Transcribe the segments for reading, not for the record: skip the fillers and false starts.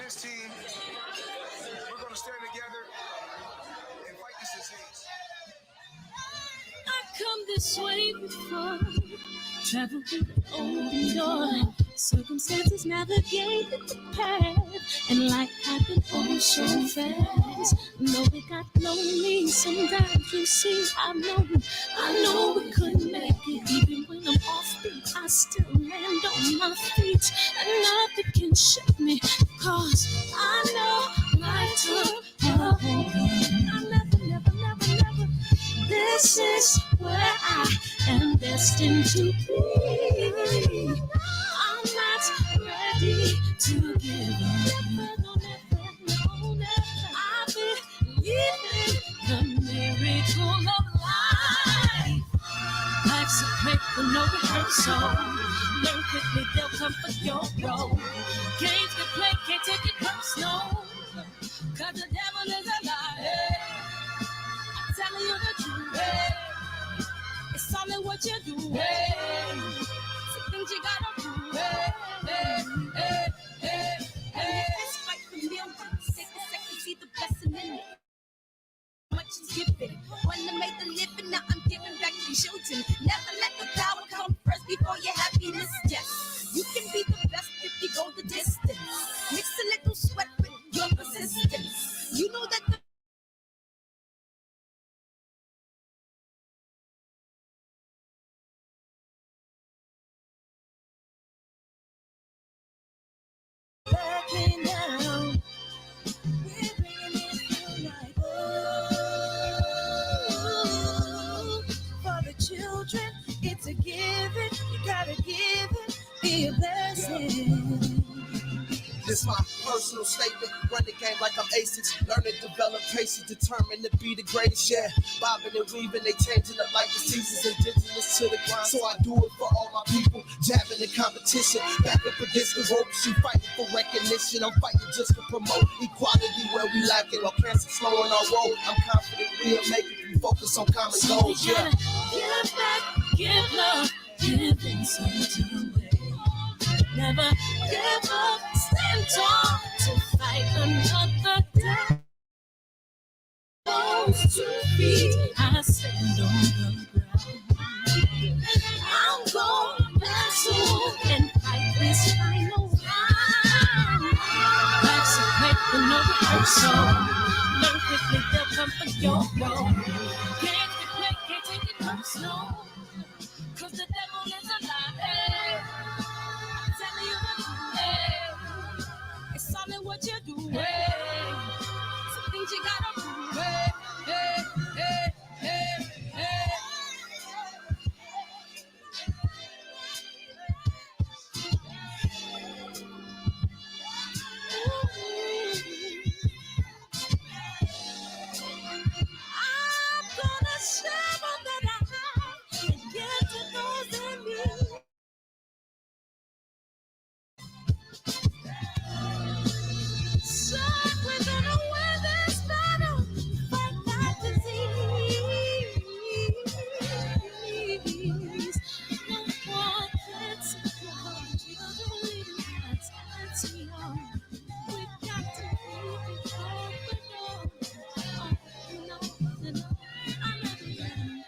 his team, we're going to stand together and fight this disease. I come this way before, travel through the open door. Circumstances navigated the path, and life happened all so fast. No, it got lonely sometimes. You see, I know we couldn't make it. Even when I'm off beat, I still land on my feet, and nothing can shake me, cause I know life took a hold of me. I never. This is where I am destined to be. I'm not ready to give up. Never. I believe in the miracle of life. Life's a break with no rehearsal. Learn quickly, they'll come for your role. Games can play, can't take it personal. Cause the devil is a liar. I'm telling you the truth. It's all in what you do. Some things you gotta do. Let's fight for millions. Take a second, see the blessing in it. Much is given. Wanna make the living, now I'm giving back to children. Never let the power come first before your happiness. Yes, you can be the best if you go the distance. Mix a little sweat with your persistence. You know that the backing down. We're bringing it through like for the children, it's a given. You gotta give it, be a blessing. This my personal statement. Run the game like I'm aces. Learn and develop patience, determined to be the greatest. Yeah, bobbing and weaving, they changing up like the seasons. Indigenous to the grind, so I do it for all my people. Jabbing the competition, back up against the rope. She fighting for recognition. I'm fighting just to promote equality where we lack it. While cancer slowing our road, I'm confident we'll make it. We focus on common goals. Yeah. Give back, give love, giving something away. Never give up, stand tall to fight another day. Those 2 feet, I stand on the ground. I'm going back soon and fight this final round. Life's a break with no rehearsal. Learn quickly, they'll come for your role. Can't take it personal, cause the devil is a liar. Telling you the truth, it's all in what you do. Some things you gotta do. I'm gonna share all that I have and give to those in need. So we're gonna win this battle, fight that disease. No one can support children that's young. We got to keep it open. No, I never let him.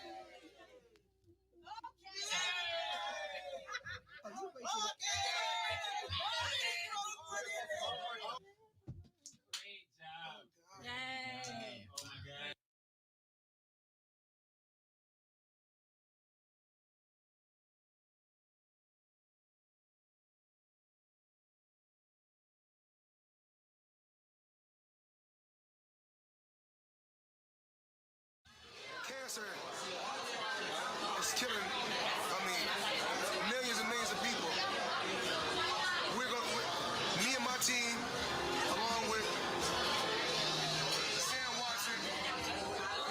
Cancer is killing, millions and millions of people. Me and my team, along with Sam Watson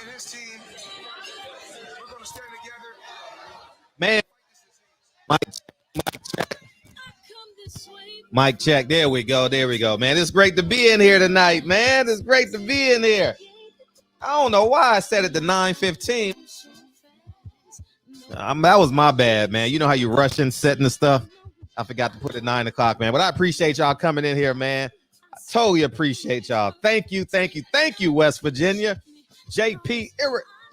and his team, we're going to stand together. Man, Mic check. There we go. Man, it's great to be in here tonight, man. It's great to be in here. I don't know why I set it to 9:15. That was my bad, man. You know how you rush in setting the stuff? I forgot to put it 9 o'clock, man. But I appreciate y'all coming in here, man. Totally appreciate y'all. Thank you, West Virginia. JP,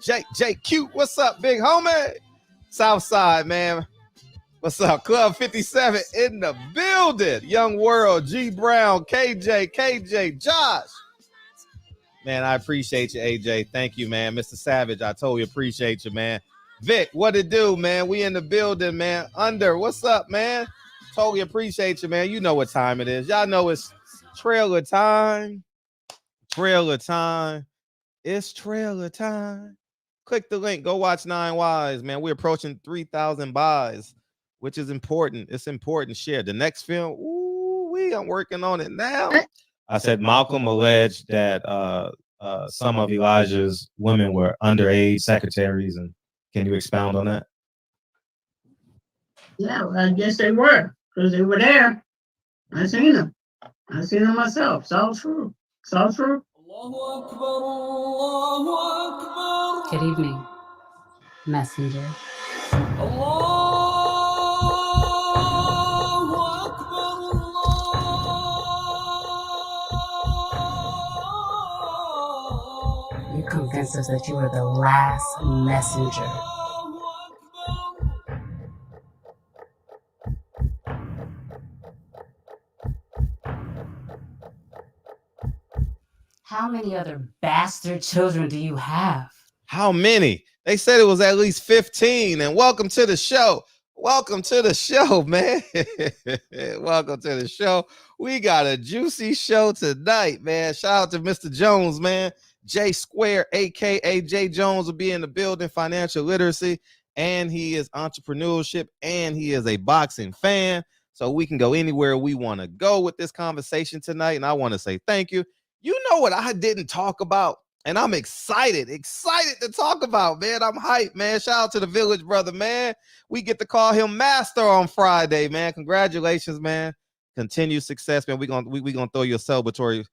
JQ, what's up, big homie? Southside, man. What's up? Club 57 in the building. Young World, G Brown, KJ, Josh. Man, I appreciate you, AJ. Thank you, man. Mr. Savage, I totally appreciate you, man. Vic, what it do, man? We in the building, man. Under, what's up, man? Totally appreciate you, man. You know what time it is. Y'all know it's trailer time. It's trailer time. Click the link. Go watch 9 Wise, man. We're approaching 3,000 buys, which is important. It's important. Share the next film. Ooh, I'm working on it now. I said Malcolm alleged that some of Elijah's women were underage secretaries, and can you expound on that? Yeah, well, I guess they were, because they were there. I seen them myself. It's all true. Good evening, messenger. You convinced us that you were the last messenger. How many other bastard children do you have? How many? They said it was at least 15. And welcome to the show. Welcome to the show, man. Welcome to the show. We got a juicy show tonight, man. Shout out to Mr. Jones, man. J Square, aka J Jones, will be in the building. Financial literacy, and he is entrepreneurship, and he is a boxing fan. So we can go anywhere we want to go with this conversation tonight. And I want to say thank you. You know what I didn't talk about? And I'm excited to talk about, man. I'm hyped, man. Shout out to the Village Brother, man. We get to call him Master on Friday, man. Congratulations, man. Continued success, man. We're gonna throw you a celebratory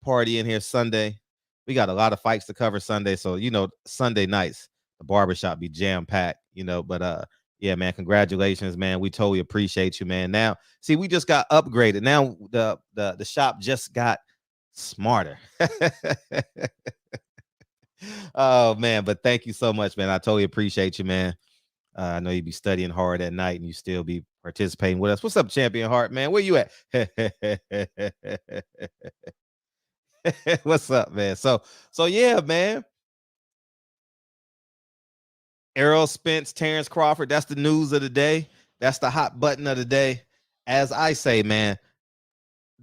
party in here Sunday. We got a lot of fights to cover Sunday. So, you know, Sunday nights, the barbershop be jam-packed, you know. But yeah, man, congratulations, man. We totally appreciate you, man. Now, see, we just got upgraded. Now the shop just got smarter. Oh man, but thank you so much, man. I totally appreciate you, man. I know you be studying hard at night and you still be participating with us. What's up, Champion Heart, man? Where you at? What's up, man? So yeah, man. Errol Spence, Terrence Crawford, that's the news of the day. That's the hot button of the day. As I say, man,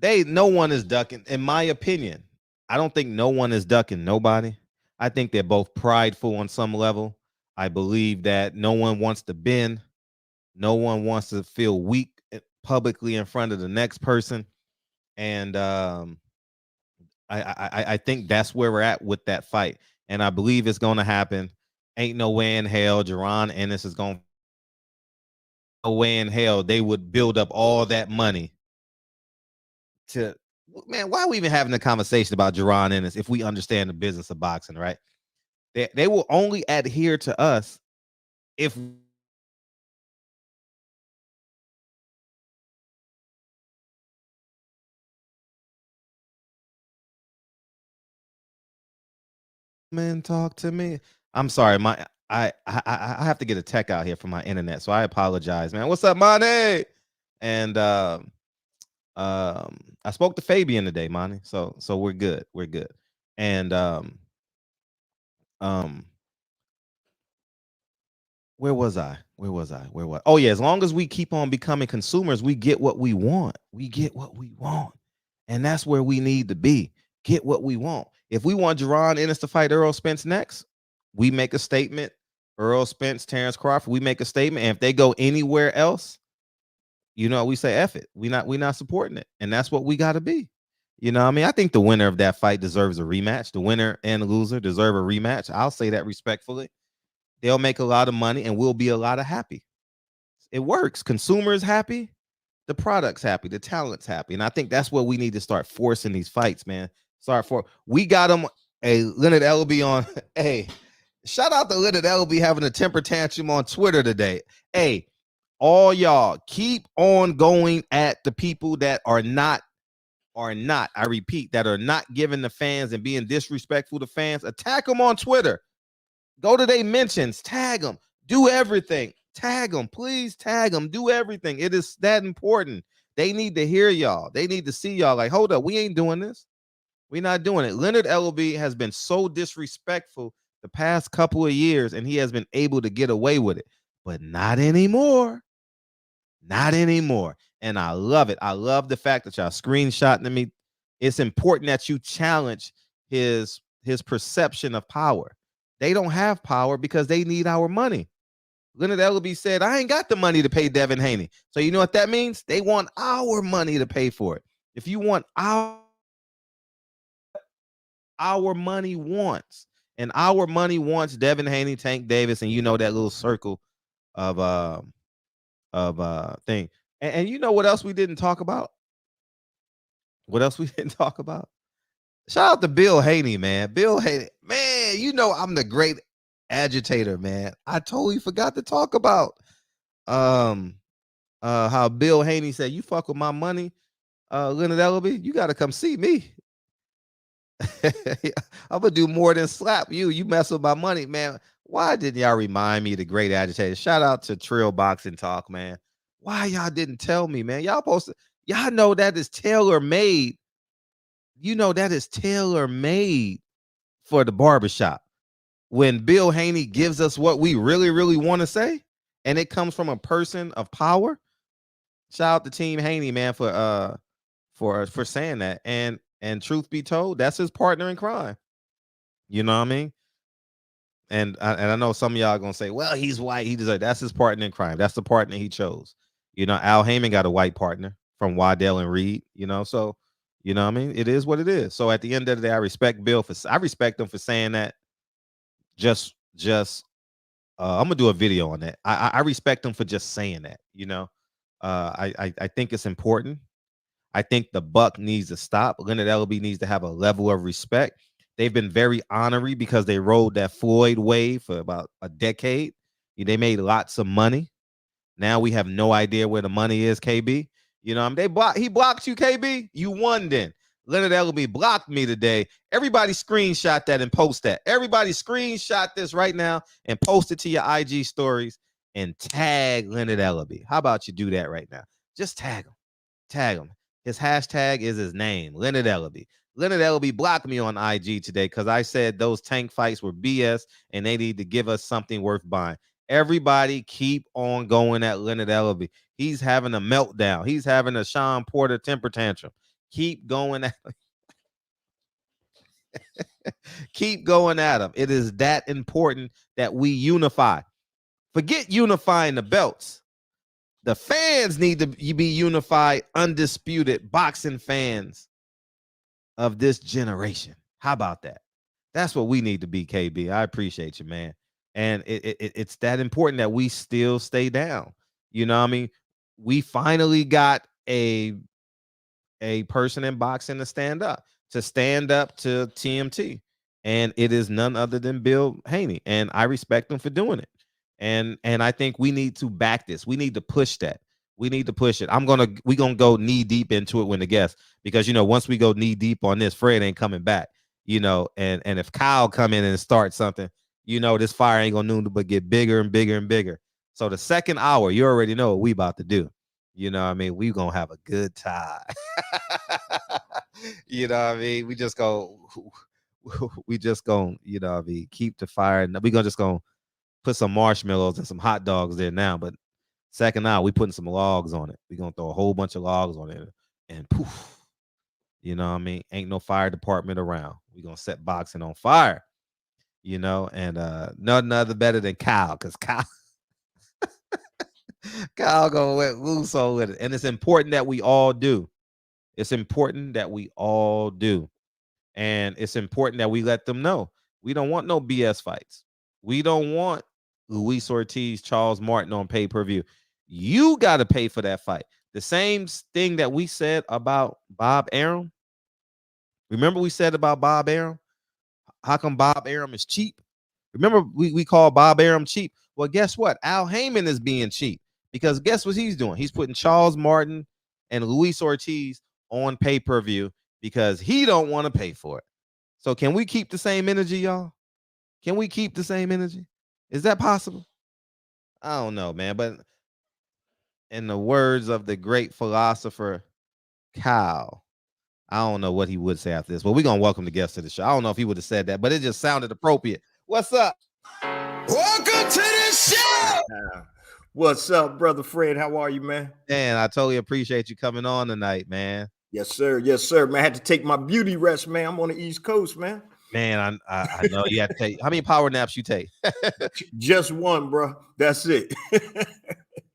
no one is ducking, in my opinion. I don't think no one is ducking nobody. I think they're both prideful on some level. I believe that no one wants to bend. No one wants to feel weak publicly in front of the next person. And I think that's where we're at with that fight. And I believe it's going to happen. Ain't no way in hell Jerron Ennis is going. No way in hell they would build up all that money to, man, why are we even having a conversation about Jerron Ennis if we understand the business of boxing, right? They will only adhere to us if man talk to me. I'm sorry, I have to get a tech out here for my internet, so I apologize, man. What's up, Money? And I spoke to Fabian today, Monty. So we're good. And where was I? Oh yeah, as long as we keep on becoming consumers, we get what we want. And that's where we need to be. Get what we want. If we want Jerron Ennis to fight Errol Spence next, we make a statement. Errol Spence, Terrence Crawford, we make a statement. And if they go anywhere else, you know, we say F it. We not supporting it. And that's what we got to be. You know what I mean? I think the winner of that fight deserves a rematch. The winner and the loser deserve a rematch. I'll say that respectfully. They'll make a lot of money and we'll be a lot of happy. It works. Consumers happy. The product's happy. The talent's happy. And I think that's what we need to start forcing these fights, man. We got them. Hey, Leonard Elby on. Hey, shout out to Leonard Elby having a temper tantrum on Twitter today. Hey, all y'all keep on going at the people that are not are not, I repeat, that are not giving the fans and being disrespectful to fans, attack them on Twitter. Go to their mentions, tag them, do everything. Tag them, please tag them, do everything. It is that important. They need to hear y'all. They need to see y'all like, hold up, we ain't doing this. We're not doing it. Leonard Ellaby has been so disrespectful the past couple of years, and he has been able to get away with it, but not anymore. Not anymore. And I love it. I love the fact that y'all screenshotting me. It's important that you challenge his perception of power. They don't have power because they need our money. Leonard Ellaby said, I ain't got the money to pay Devin Haney. So you know what that means? They want our money to pay for it. If you want our money wants, and our money wants Devin Haney, Tank Davis, and you know that little circle of thing. And you know what else we didn't talk about? What else we didn't talk about? Shout out to Bill Haney, man. Bill Haney, man, you know I'm the great agitator, man. I totally forgot to talk about how Bill Haney said, you fuck with my money, Leonard Ellaby, you gotta come see me. I'm gonna do more than slap you. You mess with my money, man. Why didn't y'all remind me of the great agitator? Shout out to Trill Boxing Talk, man. Why y'all didn't tell me, man? Y'all supposed to, y'all know that is tailor-made. You know that is tailor-made for the barbershop. When Bill Haney gives us what we really, really want to say, and it comes from a person of power. Shout out to Team Haney, man, for saying that. And truth be told, that's his partner in crime. You know what I mean? And I know some of y'all are gonna say, well, he's white. He deserves. That's his partner in crime. That's the partner he chose. You know, Al Heyman got a white partner from Waddell and Reed. You know, so you know what I mean? It is what it is. So at the end of the day, I respect Bill I respect him for saying that. Just I'm gonna do a video on that. I respect him for just saying that. You know, I think it's important. I think the buck needs to stop. Leonard Ellaby needs to have a level of respect. They've been very honorary because they rode that Floyd wave for about a decade. They made lots of money. Now we have no idea where the money is, KB. You know, he blocked you, KB. You won then. Leonard Ellaby blocked me today. Everybody screenshot that and post that. Everybody screenshot this right now and post it to your IG stories and tag Leonard Ellaby. How about you do that right now? Just tag him. Tag him. His hashtag is his name, Leonard Ellaby. Leonard Ellaby blocked me on IG today because I said those tank fights were BS and they need to give us something worth buying. Everybody keep on going at Leonard Ellaby. He's having a meltdown. He's having a Sean Porter temper tantrum. Keep going at him. Keep going at him. It is that important that we unify. Forget unifying the belts. The fans need to be unified, undisputed boxing fans of this generation. How about that? That's what we need to be, KB. I appreciate you, man. And it's that important that we still stay down. You know what I mean? We finally got a person in boxing to stand up to TMT. And it is none other than Bill Haney. And I respect him for doing it. And I think we need to back this. We need to push that. We need to push it. We're gonna go knee deep into it when the guest, because you know, once we go knee deep on this, Fred ain't coming back. You know, and if Kyle come in and start something, you know, this fire ain't gonna but get bigger and bigger and bigger. So the second hour, you already know what we about to do. You know what I mean? We gonna have a good time. You know what I mean? We just gonna, you know what I mean, keep the fire. And we just gonna put some marshmallows and some hot dogs there now. But second hour, we putting some logs on it. We gonna throw a whole bunch of logs on it and poof. You know what I mean? Ain't no fire department around. We gonna set boxing on fire. You know, and nothing other better than Kyle, because Kyle gonna let loose on with it. And it's important that we all do. It's important that we all do. And it's important that we let them know we don't want no BS fights. We don't want Luis Ortiz, Charles Martin on pay-per-view. You got to pay for that fight. The same thing that we said about Bob Arum. Remember we said about Bob Arum? How come Bob Arum is cheap? Remember we call Bob Arum cheap? Well, guess what? Al Heyman is being cheap, because guess what he's doing? He's putting Charles Martin and Luis Ortiz on pay-per-view because he don't want to pay for it. So can we keep the same energy, y'all? Can we keep the same energy? Is that possible? I don't know, man. But in the words of the great philosopher Cal, I don't know what he would say after this, but we're gonna welcome the guest to the show. I don't know if he would have said that, but it just sounded appropriate. What's up? Welcome to the show. What's up, brother Fred? How are you, man? Man, I totally appreciate you coming on tonight, man. Yes, sir. Yes, sir. Man, I had to take my beauty rest, man. I'm on the East Coast, man. Man, I know you have to take. How many power naps you take? Just one, bro. That's it.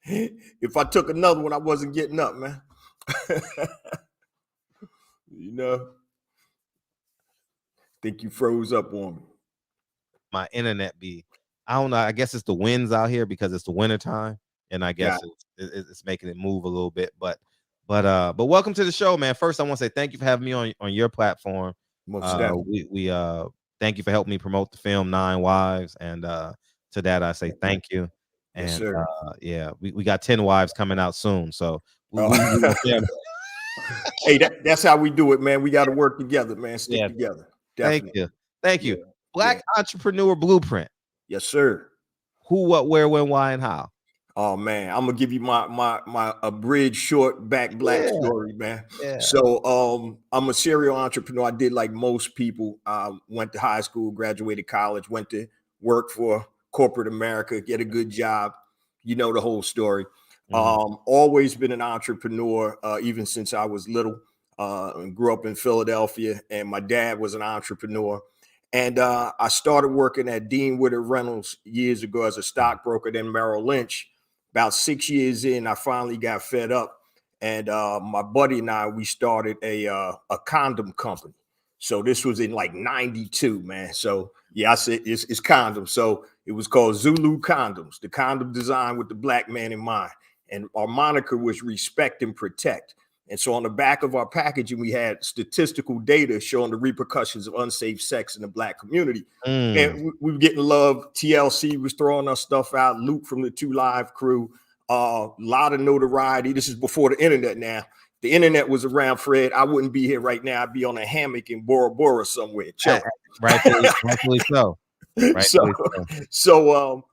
If I took another one, I wasn't getting up, man. You know, think you froze up on me. My internet be, I don't know. I guess it's the winds out here because it's the winter time, and I guess it's making it move a little bit. But welcome to the show, man. First, I want to say thank you for having me on your platform. We thank you for helping me promote the film 9 Wives, and to that I say thank you. And yes, sir. Yeah, we got 10 Wives coming out soon, so hey, that's how we do it, man. We got to work together, man. Stick together. Definitely. Thank you. Black Entrepreneur Blueprint. Yes, sir. Who, what, where, when, why, and how? Oh man, I'm gonna give you my abridged short back black story, man. Yeah. So I'm a serial entrepreneur. I did like most people. Went to high school, graduated college, went to work for corporate America, get a good job. You know the whole story. Always been an entrepreneur, even since I was little. Grew up in Philadelphia, and my dad was an entrepreneur. And I started working at Dean Woodard Reynolds years ago as a stockbroker, then Merrill Lynch. About 6 years in, I finally got fed up. And my buddy and I, we started a condom company. So this was in like 92, man. So yeah, I said it's condoms. So it was called Zulu Condoms, the condom design with the black man in mind. And our moniker was respect and protect. And so on the back of our packaging, we had statistical data showing the repercussions of unsafe sex in the black community. And we were getting love. TLC was throwing us stuff out. Luke from the 2 Live crew, a lot of notoriety. This is before the internet now. The internet was around, Fred. I wouldn't be here right now. I'd be on a hammock in Bora Bora somewhere. Rightfully so. So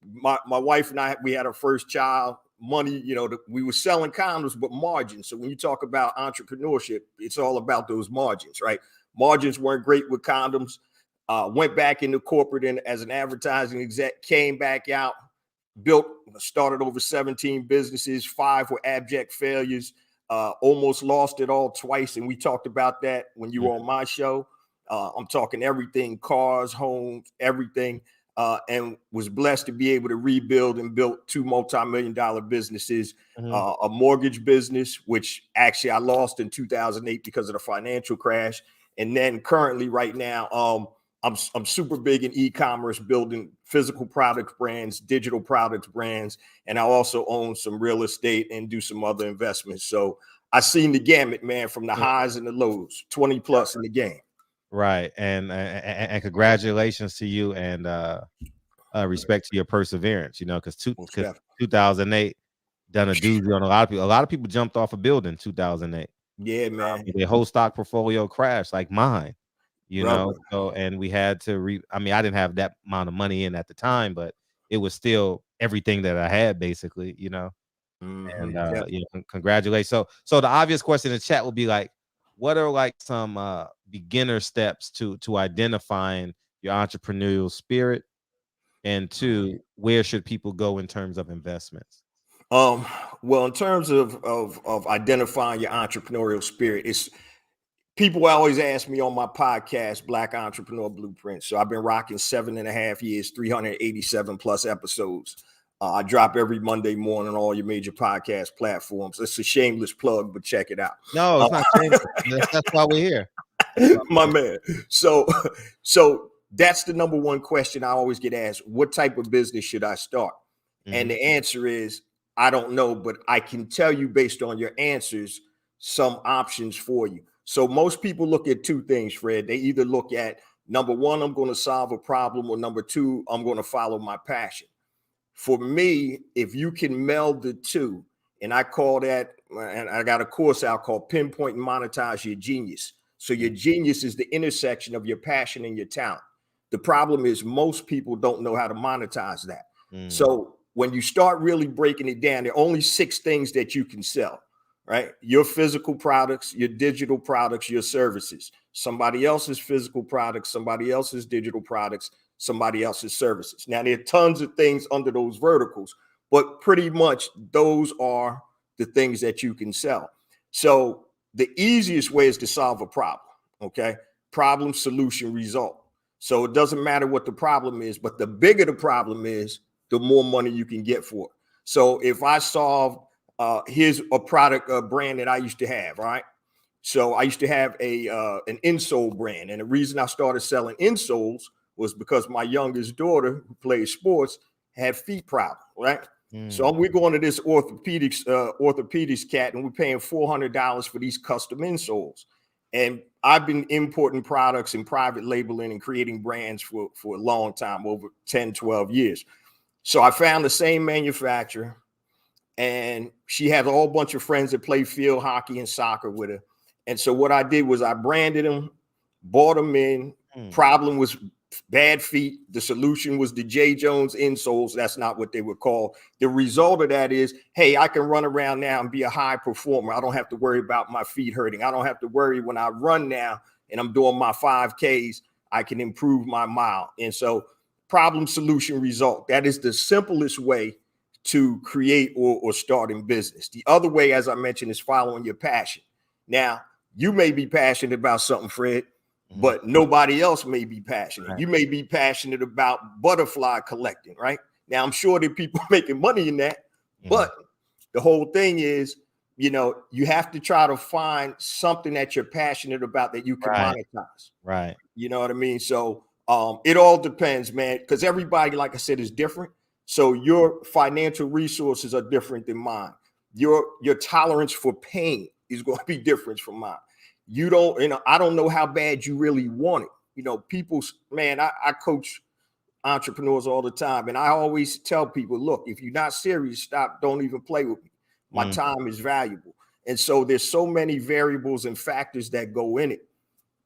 my wife and I, we had our first child. Money, you know, we were selling condoms, but margins. So when you talk about entrepreneurship, it's all about those margins, right? Margins weren't great with condoms. Went back into corporate and as an advertising exec, came back out, started over 17 businesses. 5 were abject failures. Almost lost it all twice. And we talked about that when you were on my show. I'm talking everything, cars, homes, everything. And was blessed to be able to rebuild and build 2 multi-million-dollar businesses, a mortgage business, which actually I lost in 2008 because of the financial crash. And then currently right now, I'm super big in e-commerce, building physical product brands, digital product brands. And I also own some real estate and do some other investments. So I've seen the gamut, man, from the highs and the lows, 20 plus in the game. Right. And congratulations to you, and respect to your perseverance, you know, because 2008 done a doozy on a lot of people. A lot of people jumped off a building 2008. Yeah, man. Their whole stock portfolio crashed, like mine, you know. So, and we had to I mean, I didn't have that amount of money in at the time, but it was still everything that I had, basically, you know. And you know, congratulations. So the obvious question in the chat will be like, what are like some beginner steps to identifying your entrepreneurial spirit, and 2, where should people go in terms of investments? Well, in terms of identifying your entrepreneurial spirit, it's people always ask me on my podcast, Black Entrepreneur Blueprint. So I've been rocking 7.5 years, 387 plus episodes. I drop every Monday morning on all your major podcast platforms. It's a shameless plug, but check it out. No, it's not shameless. That's why we're here. My man. So that's the number one question I always get asked. What type of business should I start? And the answer is, I don't know, but I can tell you based on your answers, some options for you. So most people look at 2 things, Fred. They either look at, number 1, I'm going to solve a problem, or number 2, I'm going to follow my passion. For me, if you can meld the 2, and I call that and I got a course out called Pinpoint and Monetize Your Genius. So your genius is the intersection of your passion and your talent. The problem is most people don't know how to monetize that. So when you start really breaking it down, there are only 6 things that you can sell, right? Your physical products, your digital products, your services, somebody else's physical products, somebody else's digital products, somebody else's services. Now, there are tons of things under those verticals, but pretty much those are the things that you can sell. So the easiest way is to solve a problem, okay? Problem, solution, result. So it doesn't matter what the problem is, but the bigger the problem is, the more money you can get for it. So if I solve, here's a product, a brand that I used to have, right? So I used to have an insole brand. And the reason I started selling insoles was because my youngest daughter, who plays sports, had feet problems, right? So we're going to this orthopedics cat, and we're paying $400 for these custom insoles. And I've been importing products and private labeling and creating brands for a long time, over 10, 12 years. So I found the same manufacturer, and she had a whole bunch of friends that play field hockey and soccer with her. And so what I did was I branded them, bought them in. Problem was bad feet. The solution was the J. Jones insoles. That's not what they were called. The result of that is, hey, I can run around now and be a high performer. I don't have to worry about my feet hurting. I don't have to worry when I run now and I'm doing my 5Ks, I can improve my mile. And so problem, solution, result. That is the simplest way to create or start in business. The other way, as I mentioned, is following your passion. Now, you may be passionate about something, Fred, but nobody else may be passionate. Right. You may be passionate about butterfly collecting, right? Now, I'm sure there are people making money in that, but the whole thing is, you know, you have to try to find something that you're passionate about that you can monetize. Right. You know what I mean? So it all depends, man, because everybody, like I said, is different. So your financial resources are different than mine. Your tolerance for pain is going to be different from mine. You don't, you know, I don't know how bad you really want it. You know, people, man, I coach entrepreneurs all the time. And I always tell people, look, if you're not serious, stop, don't even play with me. My time is valuable. And so there's so many variables and factors that go in it.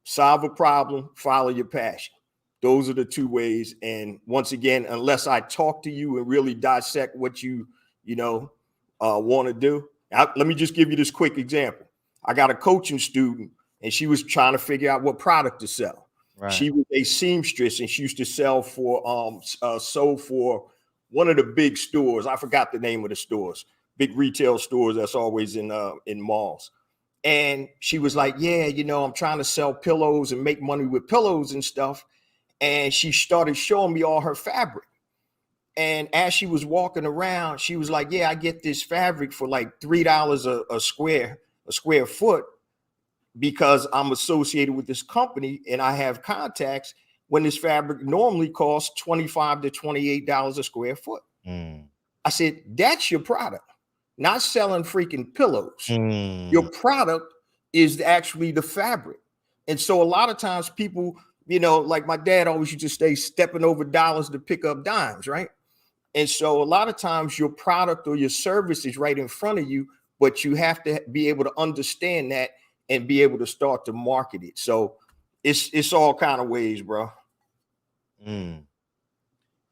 Solve a problem, follow your passion. Those are the 2 ways. And once again, unless I talk to you and really dissect what you want to do. Now, let me just give you this quick example. I got a coaching student, and she was trying to figure out what product to sell. Right. She was a seamstress, and she used to sell for sold for one of the big stores. I forgot the name of the stores, big retail stores that's always in malls. And she was like, yeah, you know, I'm trying to sell pillows and make money with pillows and stuff. And she started showing me all her fabric. And as she was walking around, she was like, yeah, I get this fabric for like $3 a square foot because I'm associated with this company and I have contacts, when this fabric normally costs $25 to $28 a square foot. I said, that's your product, not selling freaking pillows. Your product is actually the fabric. And so a lot of times people, you know, like my dad always used to say, stepping over dollars to pick up dimes, right? And so a lot of times your product or your service is right in front of you, but you have to be able to understand that and be able to start to market it. So it's all kind of ways, bro.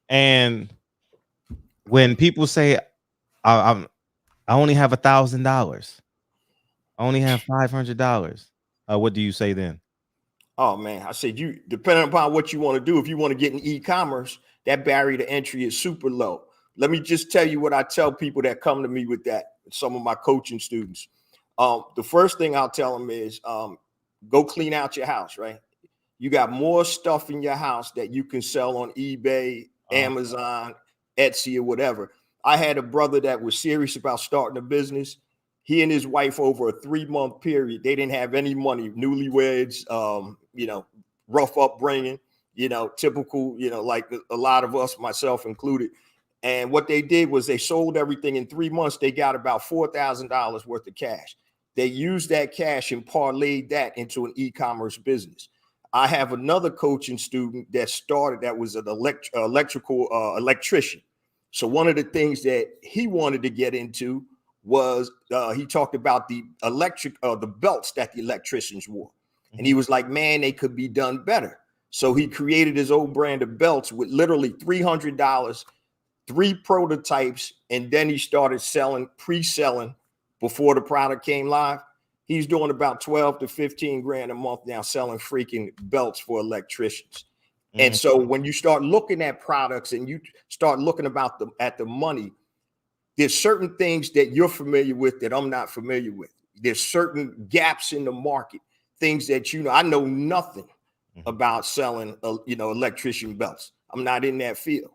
And when people say, I only have $1,000, I only have $500, what do you say then? Oh man, I said, you, depending upon what you want to do, if you want to get in e-commerce, that barrier to entry is super low. Let me just tell you what I tell people that come to me with that, some of my coaching students. The first thing I'll tell them is go clean out your house, right? You got more stuff in your house that you can sell on eBay, Amazon, Etsy, or whatever. I had a brother that was serious about starting a business. He and his wife, over a 3-month period, they didn't have any money, newlyweds, rough upbringing, typical, like a lot of us, myself included. And what they did was they sold everything. In 3 months. They got about $4,000 worth of cash. They used that cash and parlayed that into an e-commerce business. I have another coaching student that started, that was an electrician. So one of the things that he wanted to get into was he talked about the the belts that the electricians wore. And he was like, man, they could be done better. So he created his own brand of belts with literally $300, 3 prototypes, and then he started pre-selling before the product came live. He's doing about 12 to 15 grand a month now selling freaking belts for electricians. And so when you start looking at products and you start looking at the money, there's certain things that you're familiar with that I'm not familiar with. There's certain gaps in the market, things that, I know nothing about selling, electrician belts. I'm not in that field.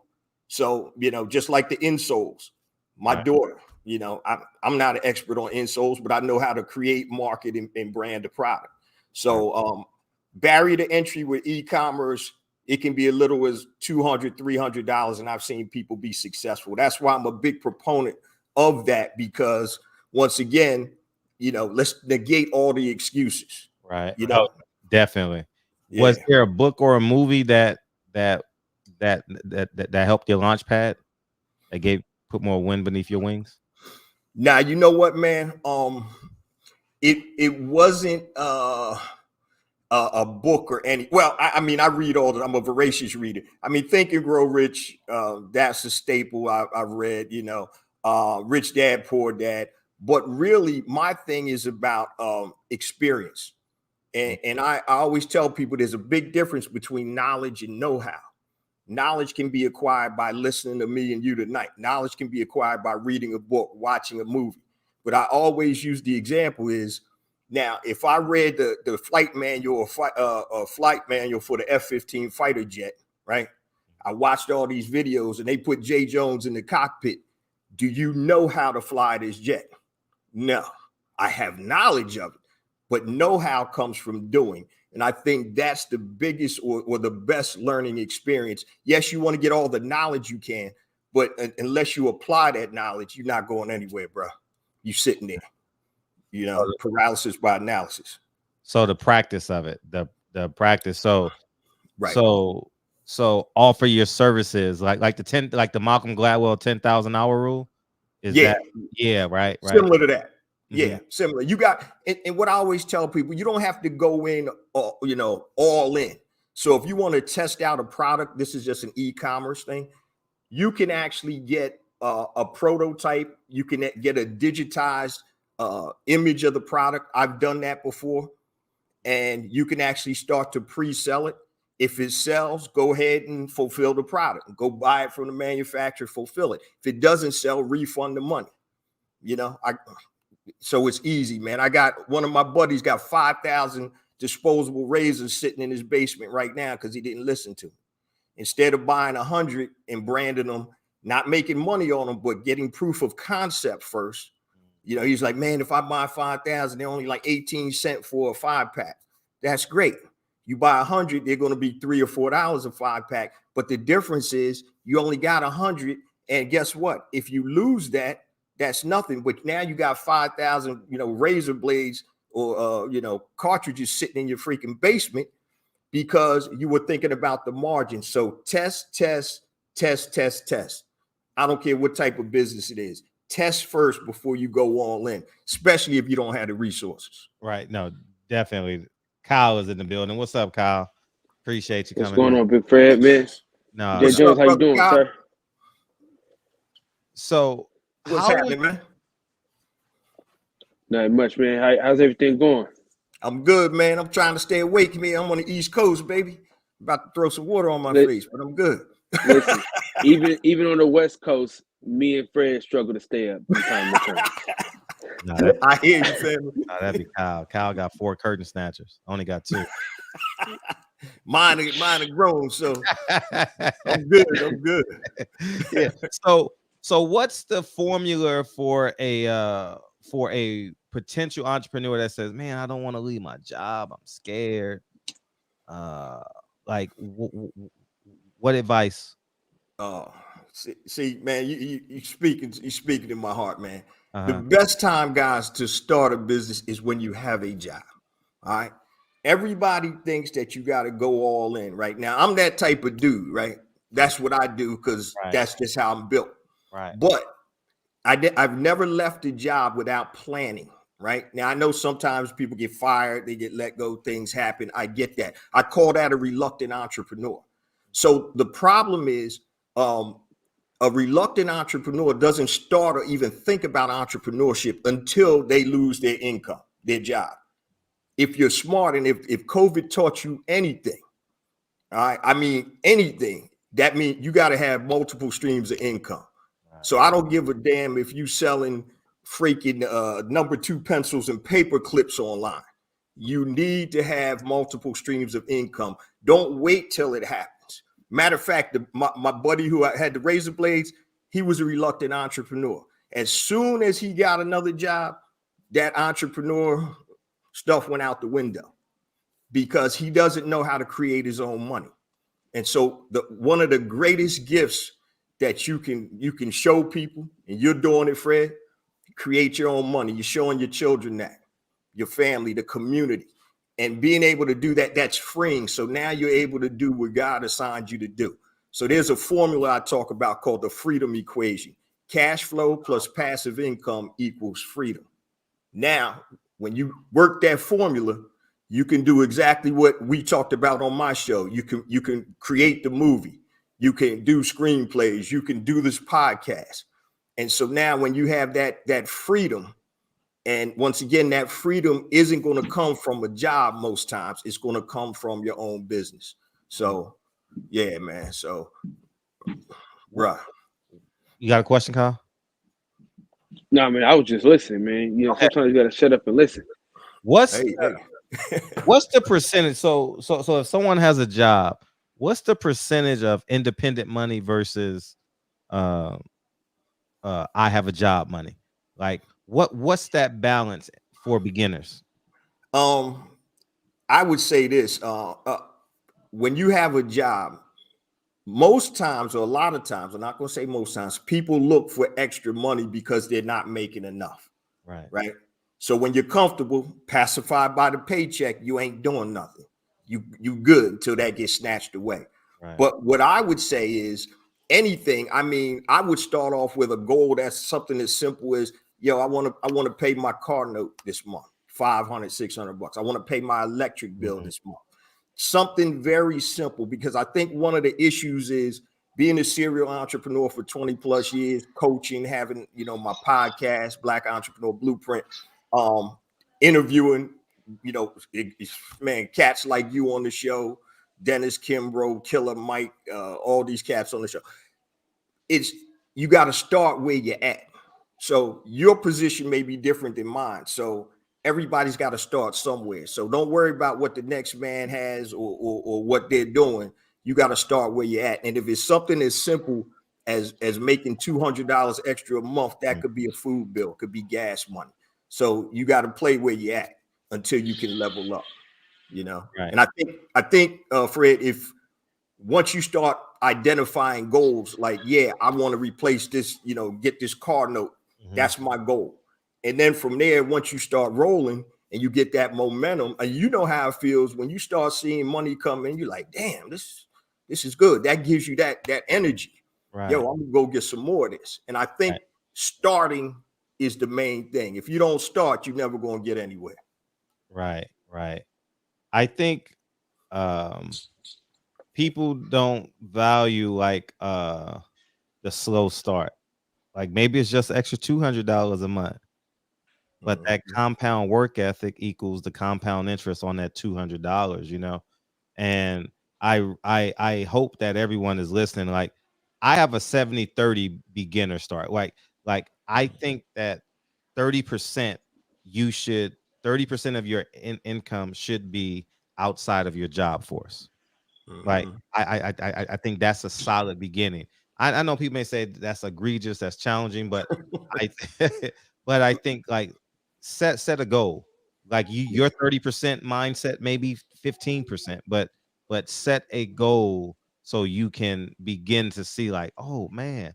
So, just like the insoles, my daughter, I'm not an expert on insoles, but I know how to create, market, and brand a product. So barrier to entry with e-commerce, it can be as little as $200, $300, and I've seen people be successful. That's why I'm a big proponent of that, because once again, let's negate all the excuses. Right. Definitely. Yeah. Was there a book or a movie that helped your launch pad? That put more wind beneath your wings? Now, you know what, man? It wasn't a book or any. Well, I mean, I read all that. I'm a voracious reader. I mean, Think and Grow Rich. That's a staple I've read. Rich Dad, Poor Dad. But really, my thing is about experience. And I always tell people there's a big difference between knowledge and know-how. Knowledge can be acquired by listening to me and you tonight. Knowledge can be acquired by reading a book, watching a movie. But I always use the example is, now, if I read the flight manual or flight manual for the F-15 fighter jet, right? I watched all these videos and they put Jay Jones in the cockpit. Do you know how to fly this jet? No, I have knowledge of it, but know-how comes from doing. And I think that's the biggest or the best learning experience. Yes, you want to get all the knowledge you can, but unless you apply that knowledge, you're not going anywhere, bro. You're sitting there, paralysis by analysis. So the practice of it, the practice. So, right. So offer your services like the Malcolm Gladwell 10,000 hour rule. Is that? Yeah. Right. Similar to that. Yeah, similar. You got, and what I always tell people, you don't have to go in, all in. So if you want to test out a product, this is just an e-commerce thing. You can actually get a prototype. You can get a digitized image of the product. I've done that before. And you can actually start to pre-sell it. If it sells, go ahead and fulfill the product. Go buy it from the manufacturer, fulfill it. If it doesn't sell, refund the money. So it's easy, man. I got one of my buddies got 5,000 disposable razors sitting in his basement right now because he didn't listen to me. Instead of buying 100 and branding them, not making money on them, but getting proof of concept first. He's like, man, if I buy 5,000, they're only like 18 cents for a 5-pack. That's great. You buy 100, they're going to be $3 or $4 a 5-pack. But the difference is you only got 100. And guess what? If you lose that, that's nothing. But now you got 5,000, razor blades or, cartridges sitting in your freaking basement because you were thinking about the margin. So test. I don't care what type of business it is. Test first before you go all in, especially if you don't have the resources. Right. No, definitely. Kyle is in the building. What's up, Kyle? Appreciate you coming. What's going on, Big Fred, man? No, Jay Jones, how you doing, Kyle? sir? So what's happening, man? Not much, man. How's everything going? I'm good, man. I'm trying to stay awake, man. I'm on the East Coast, baby. About to throw some water on my face, but I'm good. Listen, even on the West Coast, me and Fred struggle to stay up from time to time. No, I hear you, family. No, that'd be Kyle. Kyle got 4 curtain snatchers. Only got 2. Mine are grown, so I'm good. Yeah. So what's the formula for a potential entrepreneur that says, man, I don't want to leave my job. I'm scared. Like what advice? See, man, you speaking in my heart, man. The best time, guys, to start a business is when you have a job. All right. Everybody thinks that you got to go all in right now. I'm that type of dude, right? That's what I do because that's just how I'm built. Right. But I've never left a job without planning. Right now, I know sometimes people get fired, they get let go, things happen. I get that. I call that a reluctant entrepreneur. So the problem is, a reluctant entrepreneur doesn't start or even think about entrepreneurship until they lose their income, their job. If you're smart, and if COVID taught you anything, all right, I mean anything, that means you got to have multiple streams of income. So I don't give a damn if you selling freaking number 2 pencils and paper clips online. You need to have multiple streams of income. Don't wait till it happens. Matter of fact, my buddy who had the razor blades, he was a reluctant entrepreneur. As soon as he got another job, that entrepreneur stuff went out the window because he doesn't know how to create his own money. And so one of the greatest gifts that you can show people, and you're doing it, Fred, create your own money. You're showing your children that, your family, the community, and being able to do that, that's freeing. So now you're able to do what God assigned you to do. So there's a formula I talk about called the freedom equation. Cash flow plus passive income equals freedom. Now, when you work that formula, you can do exactly what we talked about on my show. You can create the movie. You can do screenplays. You can do this podcast. And so now when you have that freedom, and once again, that freedom isn't going to come from a job most times. It's going to come from your own business. So, yeah, man. So, right. You got a question, Kyle? No, man, I was just listening, man. You know, sometimes you got to shut up and listen. What's the percentage? So if someone has a job, what's the percentage of independent money versus I have a job money? Like what's that balance for beginners? I would say this, when you have a job, most times, or a lot of times, I'm not going to say most times, people look for extra money because they're not making enough. Right. So when you're comfortable, pacified by the paycheck, you ain't doing nothing. You good until that gets snatched away. Right. But what I would say is anything. I mean, I would start off with a goal that's something as simple as, yo, I want to pay my car note this month, $500, $600. I want to pay my electric bill this month. Something very simple, because I think one of the issues is being a serial entrepreneur for 20 plus years, coaching, having, my podcast, Black Entrepreneur Blueprint, interviewing, man, cats like you on the show, Dennis Kimbrough, Killer Mike, all these cats on the show. You got to start where you're at. So your position may be different than mine. So everybody's got to start somewhere. So don't worry about what the next man has or what they're doing. You got to start where you're at. And if it's something as simple as making $200 extra a month, that could be a food bill, could be gas money. So you got to play where you're at until you can level up, Right. And I think, Fred, if once you start identifying goals, like, yeah, I want to replace this, get this car note. That's my goal. And then from there, once you start rolling and you get that momentum, and you know how it feels when you start seeing money come in, you're like, damn, this is good. That gives you that energy. Right. Yo, I'm gonna go get some more of this. And I think starting is the main thing. If you don't start, you're never gonna get anywhere. Right. I think people don't value like the slow start. Like maybe it's just extra $200 a month. But that compound work ethic equals the compound interest on that $200, And I hope that everyone is listening. Like I have a 70-30 beginner start. Like I think that 30% of your income should be outside of your job force. Like I think that's a solid beginning. I know people may say that's egregious, that's challenging, but I think like set a goal. Like your 30% mindset, maybe 15%, but set a goal so you can begin to see like, oh man,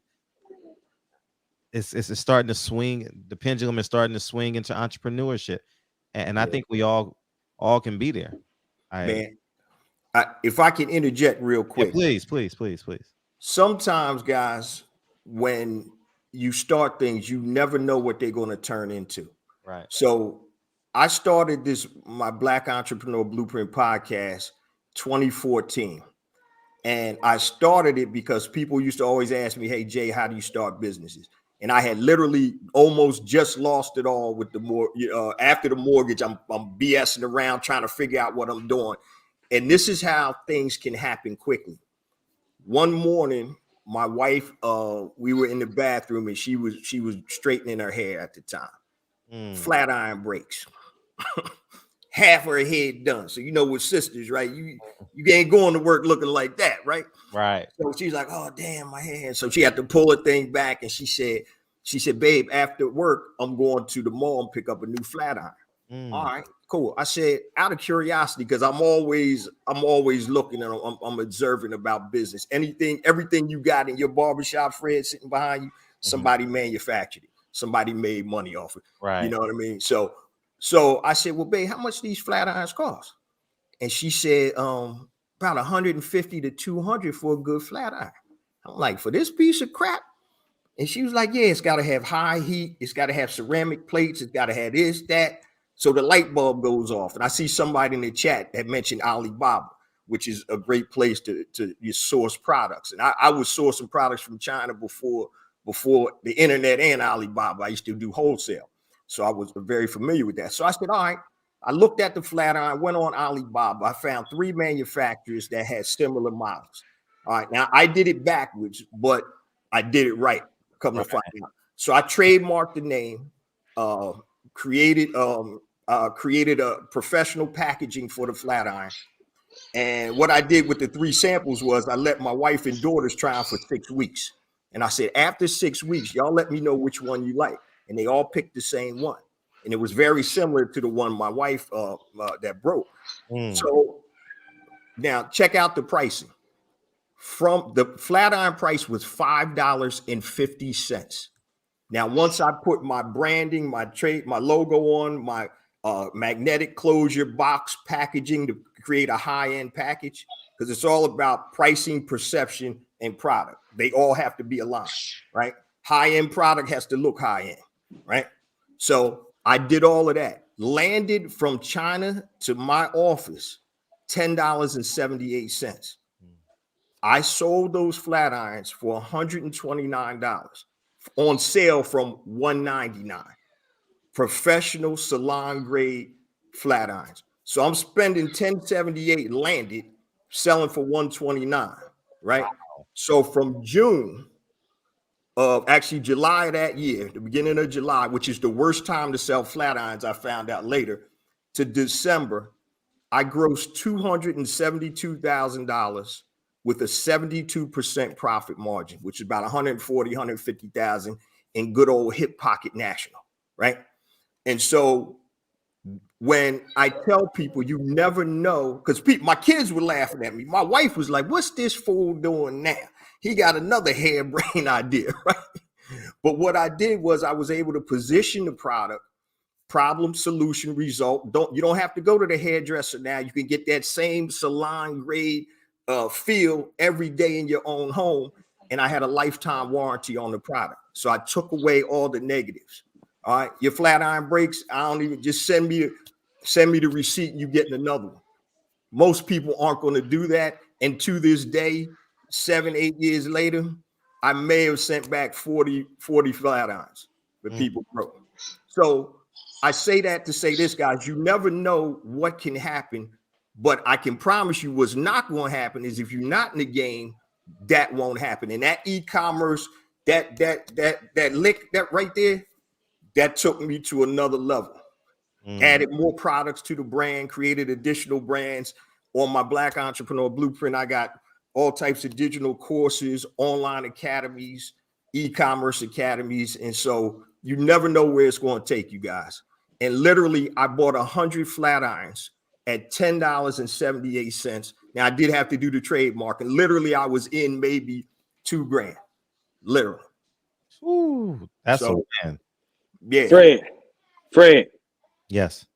it's starting to swing. The pendulum is starting to swing into entrepreneurship, and I think we all can be there. Man, if I can interject real quick, please. Sometimes, guys, when you start things, you never know what they're going to turn into. Right. So I started my Black Entrepreneur Blueprint podcast 2014. And I started it because people used to always ask me, hey, Jay, how do you start businesses? And I had literally almost just lost it all with after the mortgage. I'm BSing around trying to figure out what I'm doing. And this is how things can happen quickly. One morning, my wife, we were in the bathroom and she was straightening her hair at the time. Flat iron breaks. Half her head done. So with sisters, right? You ain't going to work looking like that, right? Right. So she's like, oh damn, my hair. So she had to pull her thing back, and she said, babe, after work, I'm going to the mall and pick up a new flat iron. All right, cool. I said, out of curiosity, because I'm always looking and I'm observing about business. Everything you got in your barbershop, Fred, sitting behind you, somebody manufactured it. Somebody made money off it. Right. You know what I mean? So I said, well, babe, how much these flat irons cost? And she said, about 150 to 200 for a good flat iron. I'm like, for this piece of crap? And she was like, yeah, it's got to have high heat. It's got to have ceramic plates. It's got to have this, that. So the light bulb goes off. And I see somebody in the chat that mentioned Alibaba, which is a great place to source products. And I was sourcing products from China before the internet and Alibaba. I used to do wholesale. So I was very familiar with that. So I said, all right. I looked at the flat iron, went on Alibaba. I found 3 manufacturers that had similar models. All right. Now I did it backwards, but I did it right. Come to find out. So I trademarked the name, created a professional packaging for the flat iron. And what I did with the 3 samples was I let my wife and daughters try them for 6 weeks. And I said, after 6 weeks, y'all let me know which one you like. And they all picked the same one. And it was very similar to the one my wife that broke. So now check out the pricing. From the flat iron price was $5.50. Now, once I put my branding, my logo on, my magnetic closure box packaging to create a high-end package, because it's all about pricing, perception, and product. They all have to be aligned, right? High-end product has to look high-end, right? So I did all of that. Landed from China to my office, $10.78. I sold those flat irons for $129 on sale from $199. Professional salon grade flat irons. So I'm spending $10.78 landed, selling for $129, right? Wow. So from June of July of that year, the beginning of July, which is the worst time to sell flat irons, I found out later, to December, I grossed $272,000 with a 72% profit margin, which is about 140, 150,000 in good old hip pocket national, right? And so when I tell people, you never know, because my kids were laughing at me. My wife was like, what's this fool doing now? He got another harebrained idea, right? But what I did was I was able to position the product, problem, solution, result. You don't have to go to the hairdresser now. You can get that same salon grade feel every day in your own home. And I had a lifetime warranty on the product. So I took away all the negatives. All right, your flat iron breaks. I don't even just send me the receipt and you're getting another one. Most people aren't going to do that. And to this day, 7-8 years later, I may have sent back 40 flat irons that people broke. So I say that to say this, guys, you never know what can happen, but I can promise you what's not going to happen is if you're not in the game, that won't happen. And that e-commerce, that lick, that right there, that took me to another level. Added more products to the brand, created additional brands. On my Black Entrepreneur Blueprint, I got all types of digital courses, online academies, e-commerce academies. And so you never know where it's going to take you guys. And literally, I bought 100 flat irons at $10.78. Now, I did have to do the trademark. And literally, I was in maybe $2,000. Literally. Ooh, that's so, a man. Yeah. Fred. Yes.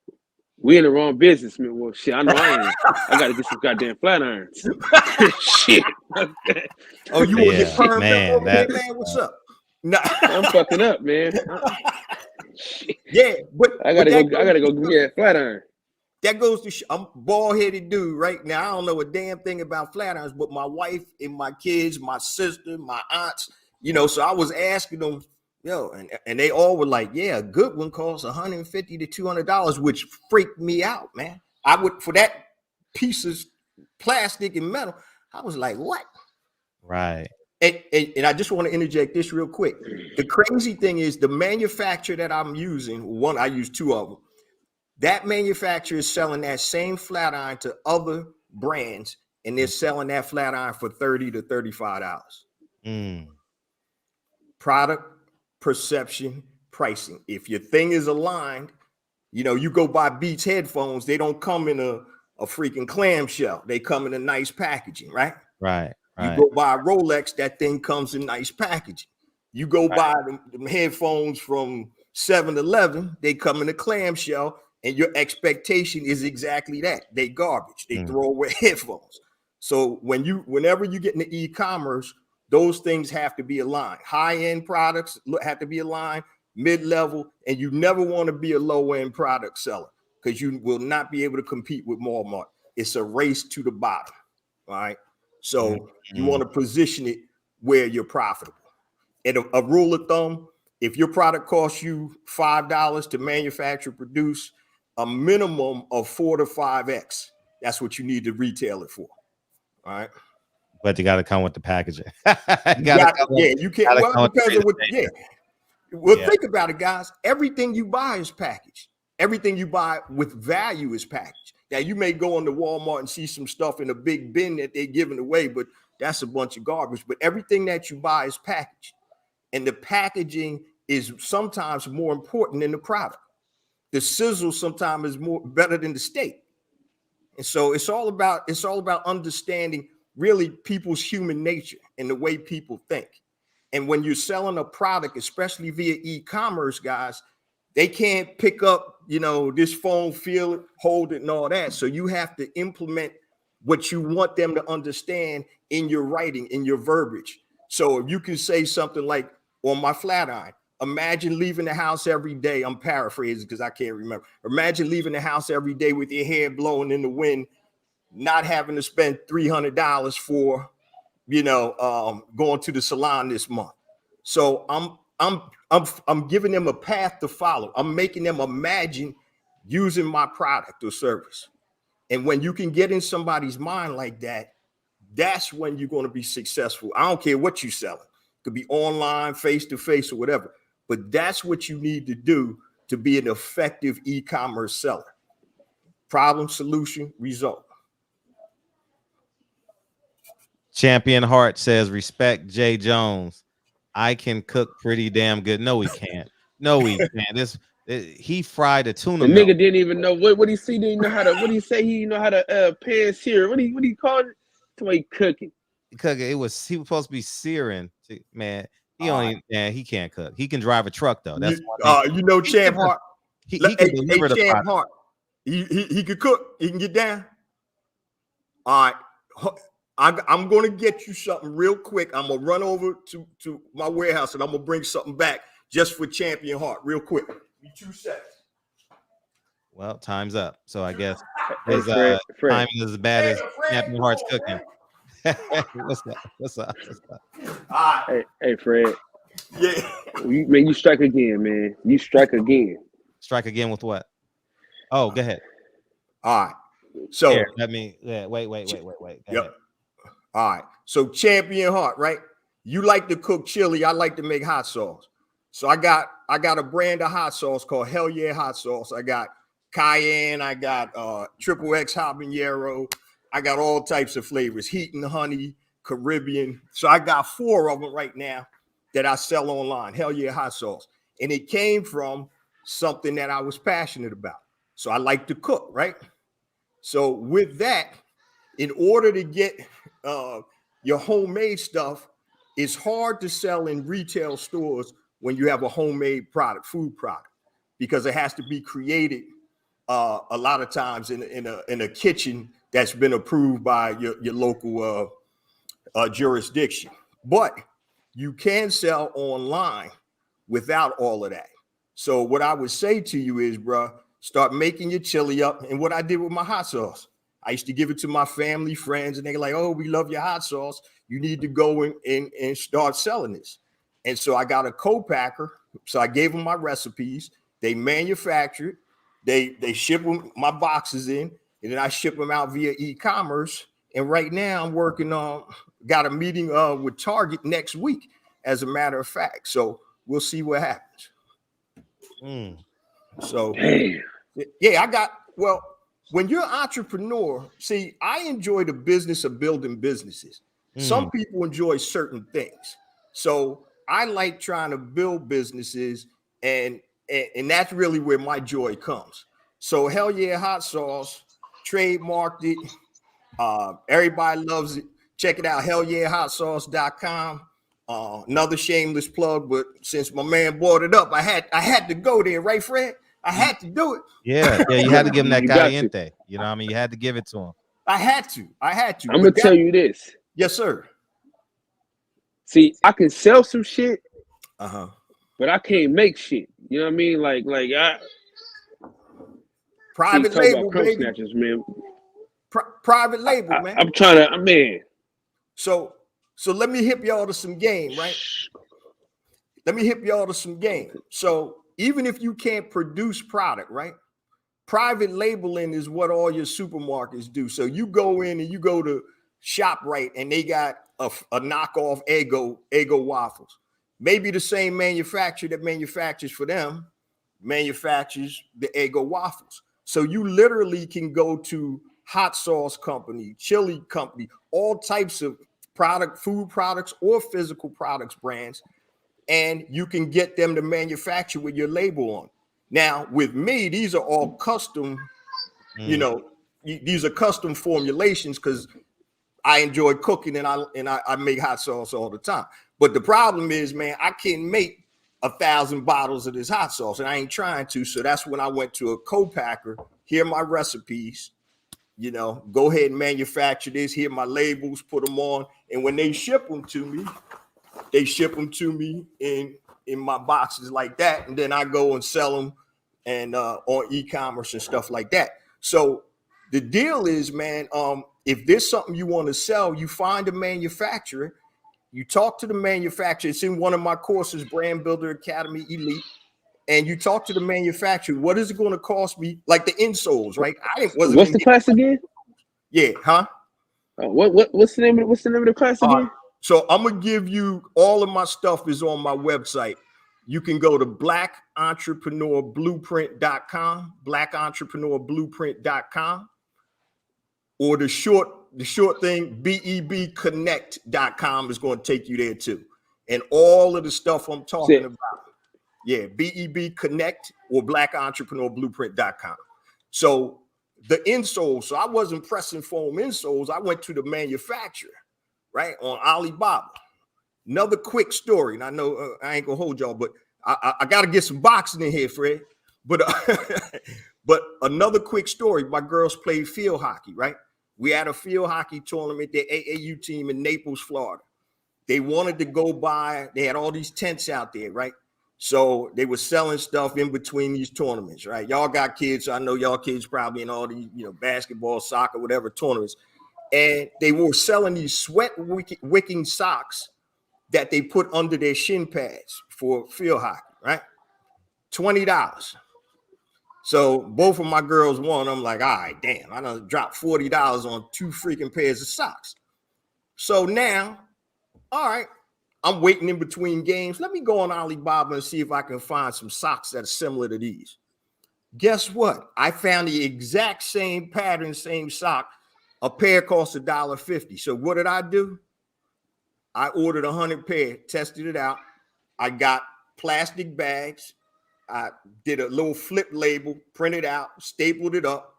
We in the wrong business, man. Well, shit, I know I am. I got to get some goddamn flat irons. Shit. Oh, you want to get permed up over there, man? What's up? No. I'm fucking up, man. Shit. Yeah, but I gotta go give me that flat iron. That goes to I'm bald-headed dude right now. I don't know a damn thing about flat irons, but my wife and my kids, my sister, my aunts, you know, so I was asking them, and they all were like, yeah, a good one costs $150 to $200, which freaked me out, man. I would, for that piece of plastic and metal, I was like, what? Right. And I just want to interject this real quick. The crazy thing is the manufacturer that I'm using, one, I use two of them. That manufacturer is selling that same flat iron to other brands, and they're selling that flat iron for $30 to $35. Product, perception, pricing. If your thing is aligned, you know, you go buy Beats headphones, they don't come in a freaking clamshell. They come in a nice packaging, right? Right. You go buy a Rolex, that thing comes in nice packaging. You go buy them headphones from 7-Eleven, they come in a clamshell. And your expectation is exactly that. They garbage. They throw away headphones. So whenever you get into e-commerce, those things have to be aligned. High-end products have to be aligned, mid-level, and you never want to be a low-end product seller because you will not be able to compete with Walmart. It's a race to the bottom. All right. So you want to position it where you're profitable. And a rule of thumb, if your product costs you $5 to manufacture, produce, a minimum of 4 to 5x. That's what you need to retail it for. All right. But you got to come with the packaging. You can't. Well, it depends on what. Yeah. Well, think about it, guys. Everything you buy is packaged. Everything you buy with value is packaged. Now, you may go into Walmart and see some stuff in a big bin that they're giving away, but that's a bunch of garbage. But everything that you buy is packaged. And the packaging is sometimes more important than the product. The sizzle sometimes is better than the steak. And so it's all about understanding really people's human nature and the way people think. And when you're selling a product, especially via e-commerce, guys, they can't pick up, this phone, feel it, hold it, and all that. So you have to implement what you want them to understand in your writing, in your verbiage. So if you can say something like, on my flat iron, imagine leaving the house every day. I'm paraphrasing because I can't remember. Imagine leaving the house every day with your hair blowing in the wind, not having to spend $300 for, going to the salon this month. So I'm giving them a path to follow. I'm making them imagine using my product or service. And when you can get in somebody's mind like that, that's when you're going to be successful. I don't care what you're selling. It could be online, face-to-face, or whatever. But that's what you need to do to be an effective e-commerce seller. Problem, solution, result. Champion Heart says, respect Jay Jones. I can cook pretty damn good. No, he can't. No, he can't. He fried a tuna. The nigga didn't even know what he see. Didn't know how to. What he say? He know how to pan sear. What he call it? Somebody cooking. He was supposed to be searing. Man, he can't cook. He can drive a truck though. That's Champ Hart. He can deliver the Champ Hart. He could cook. He can get down. All right. I'm going to get you something real quick. I'm going to run over to my warehouse and I'm going to bring something back just for Champion Heart real quick. Give me 2 seconds. Well, time's up. So I guess his time is as bad as Champion Heart's cooking. What's up? Hey, Fred. Yeah. You strike again, man. You strike again. Strike again with what? Oh, go ahead. All right. So wait. Yep. All right. So Champion Heart, right? You like to cook chili. I like to make hot sauce. So I got a brand of hot sauce called Hell Yeah Hot Sauce. I got cayenne. I got XXX habanero. I got all types of flavors, heat and honey, Caribbean. So I got 4 of them right now that I sell online. Hell Yeah Hot Sauce. And it came from something that I was passionate about. So I like to cook, right? So with that, in order to get your homemade stuff, it's hard to sell in retail stores when you have a homemade product, food product, because it has to be created a lot of times in a kitchen that's been approved by your local jurisdiction. But You can sell online without all of that. So what I would say to you is, bro, start making your chili up. And what I did with my hot sauce, I used to give it to my family, friends, and they're like, oh, we love your hot sauce. You need to go and start selling this. And so I got a co-packer. So I gave them my recipes. They manufactured. They ship them my boxes in, and then I ship them out via e-commerce. And right now I'm working on, got a meeting with Target next week, as a matter of fact. So we'll see what happens. So, yeah, when you're an entrepreneur, see, I enjoy the business of building businesses. Some people enjoy certain things. So I like trying to build businesses, and that's really where my joy comes. So Hell Yeah Hot Sauce, trademarked it. Everybody loves it. Check it out, hellyeahhotsauce.com. Another shameless plug, but since my man brought it up, I had to go there, right, Fred? I had to do it. Yeah, you had to give him that caliente. You know what I mean? You had to give it to him. I had to. I'm gonna tell you this. Yes, sir. See, I can sell some shit, but I can't make shit. You know what I mean? Like I private label, baby. Snatchers, man. Private label, man. I'm trying to, man. So let me hip y'all to some game, right? Let me hip y'all to some game. So even if you can't produce product, right? Private labeling is what all your supermarkets do. So you go in and you go to ShopRite and they got a knockoff Eggo waffles. Maybe the same manufacturer that manufactures for them manufactures the Eggo waffles. So you literally can go to hot sauce company, chili company, all types of food products or physical products brands, and you can get them to manufacture with your label on. Now, with me, these are all custom, these are custom formulations because I enjoy cooking and I make hot sauce all the time. But the problem is, man, I can't make 1,000 bottles of this hot sauce, and I ain't trying to. So that's when I went to a co-packer. Here are my recipes. Go ahead and manufacture this. Here are my labels, put them on. And when they ship them to me, in my boxes like that. And then I go and sell them and on e-commerce and stuff like that. So the deal is, man, if there's something you want to sell, you find a manufacturer, you talk to the manufacturer. It's in one of my courses, Brand Builder Academy Elite. And you talk to the manufacturer, what is it going to cost me? Like the insoles, right? What's the class again? Yeah, huh? What's the name of the class again? So I'm gonna give you all of my stuff is on my website. You can go to blackentrepreneurBlueprint.com, blackentrepreneurBlueprint.com, or the short thing, BEBconnect.com is going to take you there too. And all of the stuff I'm talking about. Yeah, BEB Connect or blackentrepreneurBlueprint.com. So the insoles, so I wasn't pressing foam insoles. I went to the manufacturer, right, on Alibaba. Another quick story, and I know I ain't gonna hold y'all, but I got to get some boxing in here, Fred. But another quick story. My girls played field hockey, right? We had a field hockey tournament, the AAU team in Naples, Florida. They wanted to go by. They had all these tents out there, right? So they were selling stuff in between these tournaments, right? Y'all got kids. So I know y'all kids probably in all these, basketball, soccer, whatever tournaments. And they were selling these sweat wicking socks that they put under their shin pads for field hockey, right? $20. So both of my girls won. I'm like, all right, damn, I done dropped $40 on 2 freaking pairs of socks. So now, all right, I'm waiting in between games. Let me go on Alibaba and see if I can find some socks that are similar to these. Guess what? I found the exact same pattern, same sock. A pair costs $1.50. So what did I do? I ordered 100 pair, tested it out. I got plastic bags. I did a little flip label, printed out, stapled it up.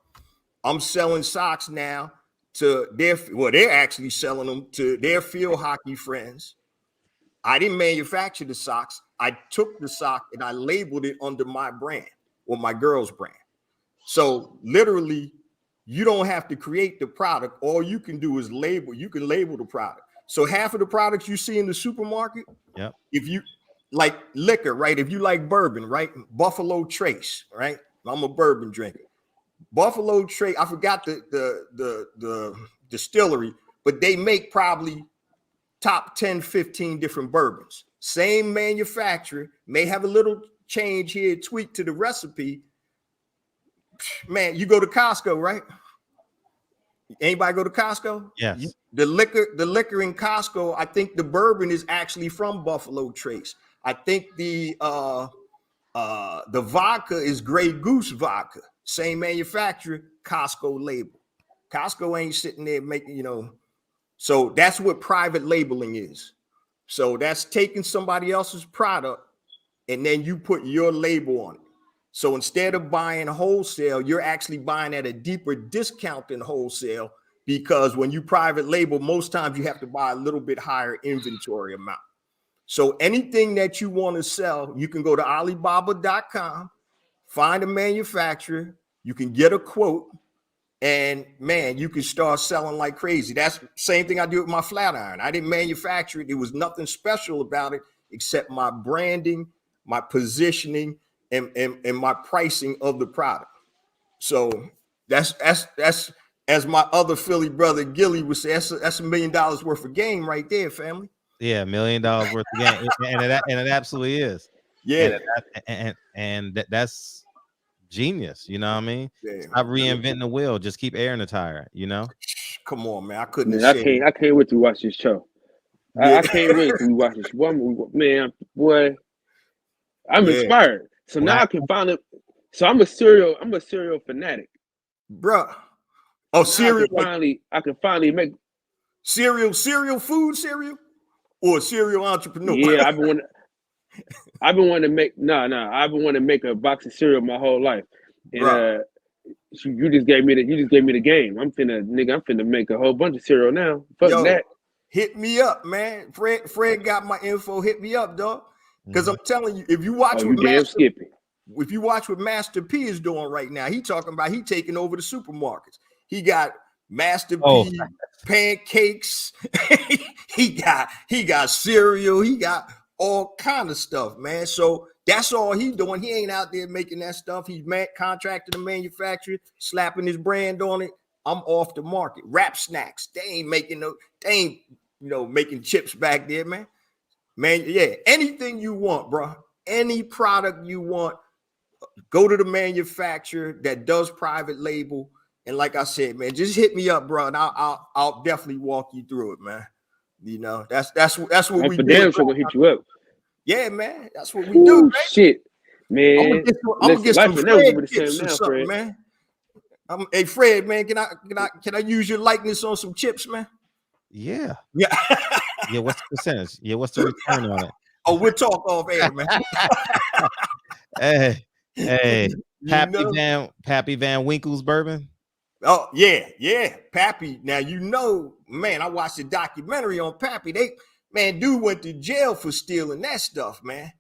I'm selling socks now to they're actually selling them to their field hockey friends. I didn't manufacture the socks. I took the sock and I labeled it under my brand or my girl's brand. So literally, you don't have to create the product. All you can do is label. You can label the product. So half of the products you see in the supermarket, Yep. if you like liquor, right? If you like bourbon, right? Buffalo Trace, right? I'm a bourbon drinker. Buffalo Trace, I forgot the distillery, but they make probably top 10, 15 different bourbons. Same manufacturer, may have a little change here, tweak to the recipe. Man, you go to Costco, right? Anybody go to Costco? Yes. The liquor in Costco, I think the bourbon is actually from Buffalo Trace. I think the vodka is Grey Goose vodka, same manufacturer, Costco label. Costco ain't sitting there making, so that's what private labeling is. So that's taking somebody else's product and then you put your label on it. So instead of buying wholesale, you're actually buying at a deeper discount than wholesale, because when you private label, most times you have to buy a little bit higher inventory amount. So anything that you want to sell, you can go to Alibaba.com, find a manufacturer, you can get a quote, and man, you can start selling like crazy. That's the same thing I do with my flat iron. I didn't manufacture it. There was nothing special about it except my branding, my positioning, and my pricing of the product. So that's as my other Philly brother Gilly would say, that's $1 million worth of game right there, family. Yeah, $1 million worth of game, and it absolutely is. Yeah, and that's genius. You know what I mean? yeah. Stop reinventing the wheel. Just keep air in the tire. Come on, man. I couldn't. Man, I can't wait to watch this show. Yeah. I can't wait to watch this one. Man, boy, I'm inspired. So now I can finally. So I'm a cereal fanatic, bruh. Oh, cereal. I can finally make cereal, food cereal, or cereal entrepreneur. Yeah, I've been wanting to make I've been wanting to make a box of cereal my whole life, and you just gave me the game. I'm finna make a whole bunch of cereal now. Fuck that. Hit me up, man. Fred got my info. Hit me up, dog. Because I'm telling you, if you watch what Master P is doing right now, he taking over the supermarkets. He got Master P pancakes. he got cereal. He got all kind of stuff, man. So that's all he doing. He ain't out there making that stuff. He's contracted a manufacturer, slapping his brand on it. I'm off the market. Rap Snacks. They ain't making chips back there, man. Man, yeah. Anything you want, bro. Any product you want, go to the manufacturer that does private label. And like I said, man, just hit me up, bro, and I'll definitely walk you through it, man. That's what we do. Damn sure gonna hit you up. Yeah, man. That's what we do, man. Shit, man. I'm gonna get some Fred chips or something, man. Hey, Fred, man, can I use your likeness on some chips, man? Yeah. Yeah. Yeah. What's the percentage? Yeah. What's the return on it? Oh, we'll talk off air, man. Hey, Pappy Van Winkle's bourbon. Oh, yeah. Pappy. Now, man, I watched a documentary on Pappy. Dude went to jail for stealing that stuff, man.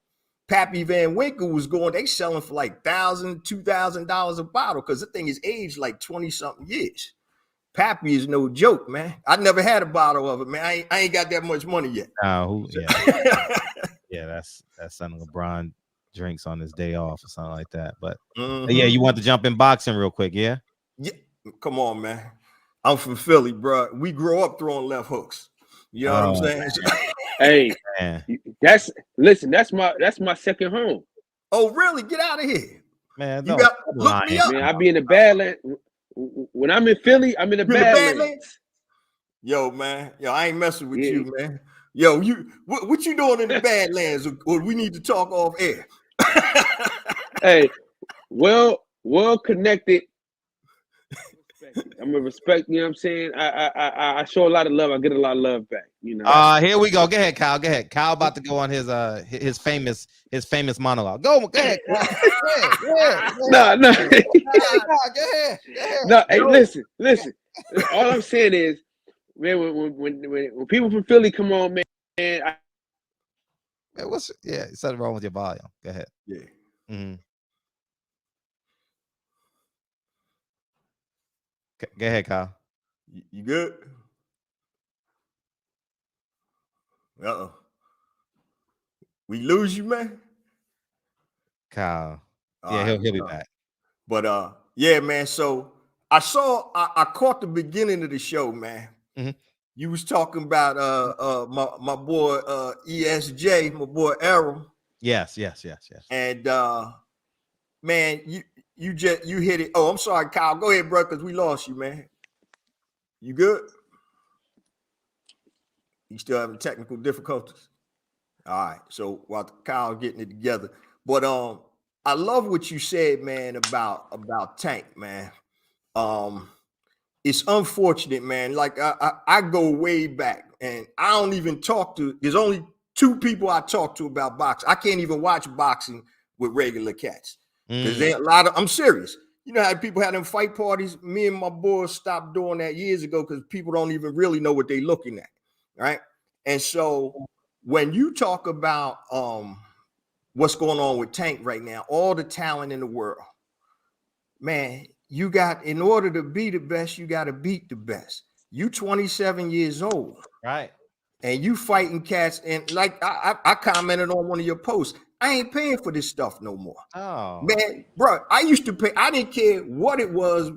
Pappy Van Winkle they selling for like $1,000, $2,000 a bottle because the thing is aged like 20-something years. Pappy is no joke, man. I never had a bottle of it, man. I ain't got that much money yet. Yeah, that's something LeBron drinks on his day off or something like that. But yeah, you want to jump in boxing real quick, yeah? Yeah, come on, man. I'm from Philly, bro. We grew up throwing left hooks. You know what I'm saying? Hey, that's my second home. Oh, really? Get out of here, man. You got look me up. Man, I be in the Badlands. When I'm in Philly, I'm in the Badlands. Yo, man. Yo, I ain't messing with you, man. Yo, what you doing in the Badlands? Or we need to talk off air. Hey, well connected. I'm gonna respect, you know what I'm saying? I show a lot of love, I get a lot of love back, Here we go. Go ahead, Kyle. Go ahead. Kyle about to go on his famous monologue. Go ahead, Kyle. Go ahead. No. Go ahead. No, hey, listen. All I'm saying is, man, when people from Philly come on, man, something wrong with your volume. Go ahead. Yeah. Mm-hmm. Go ahead, Kyle. You good? Uh-oh. We lose you, man. Kyle. All Yeah, right, he'll be back. But yeah, man. So I caught the beginning of the show, man. Mm-hmm. You was talking about my boy ESJ, my boy Errol. Yes. And man, you hit it. Oh, I'm sorry, Kyle. Go ahead, bro, because we lost you, man. You good? You still having technical difficulties? All right. So while Kyle getting it together, but I love what you said, man, about Tank, man. It's unfortunate, man. Like I go way back, and I don't even talk to. There's only 2 people I talk to about boxing. I can't even watch boxing with regular cats because they a lot of. I'm serious. You know how people had them fight parties. Me and my boys stopped doing that years ago because people don't even really know what they're looking at, right? And so when you talk about what's going on with Tank right now, all the talent in the world, man. You got, in order to be the best, you got to beat the best. You 27 years old, right? And you fighting cats. And like I commented on one of your posts, I ain't paying for this stuff no more. Oh man, bro, I used to pay. I didn't care what it was.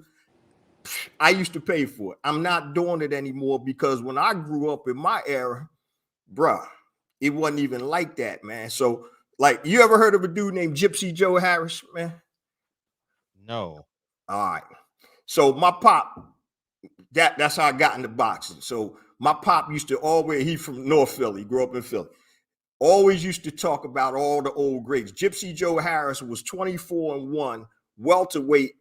I used to pay for it. I'm not doing it anymore because when I grew up in my era, bro, it wasn't even like that, man. So, like, you ever heard of a dude named Gypsy Joe Harris, man? No. All right. So my pop, that's how I got into boxing. So my pop used to always, he's from North Philly, grew up in Philly, always used to talk about all the old greats. Gypsy Joe Harris was 24-1, welterweight,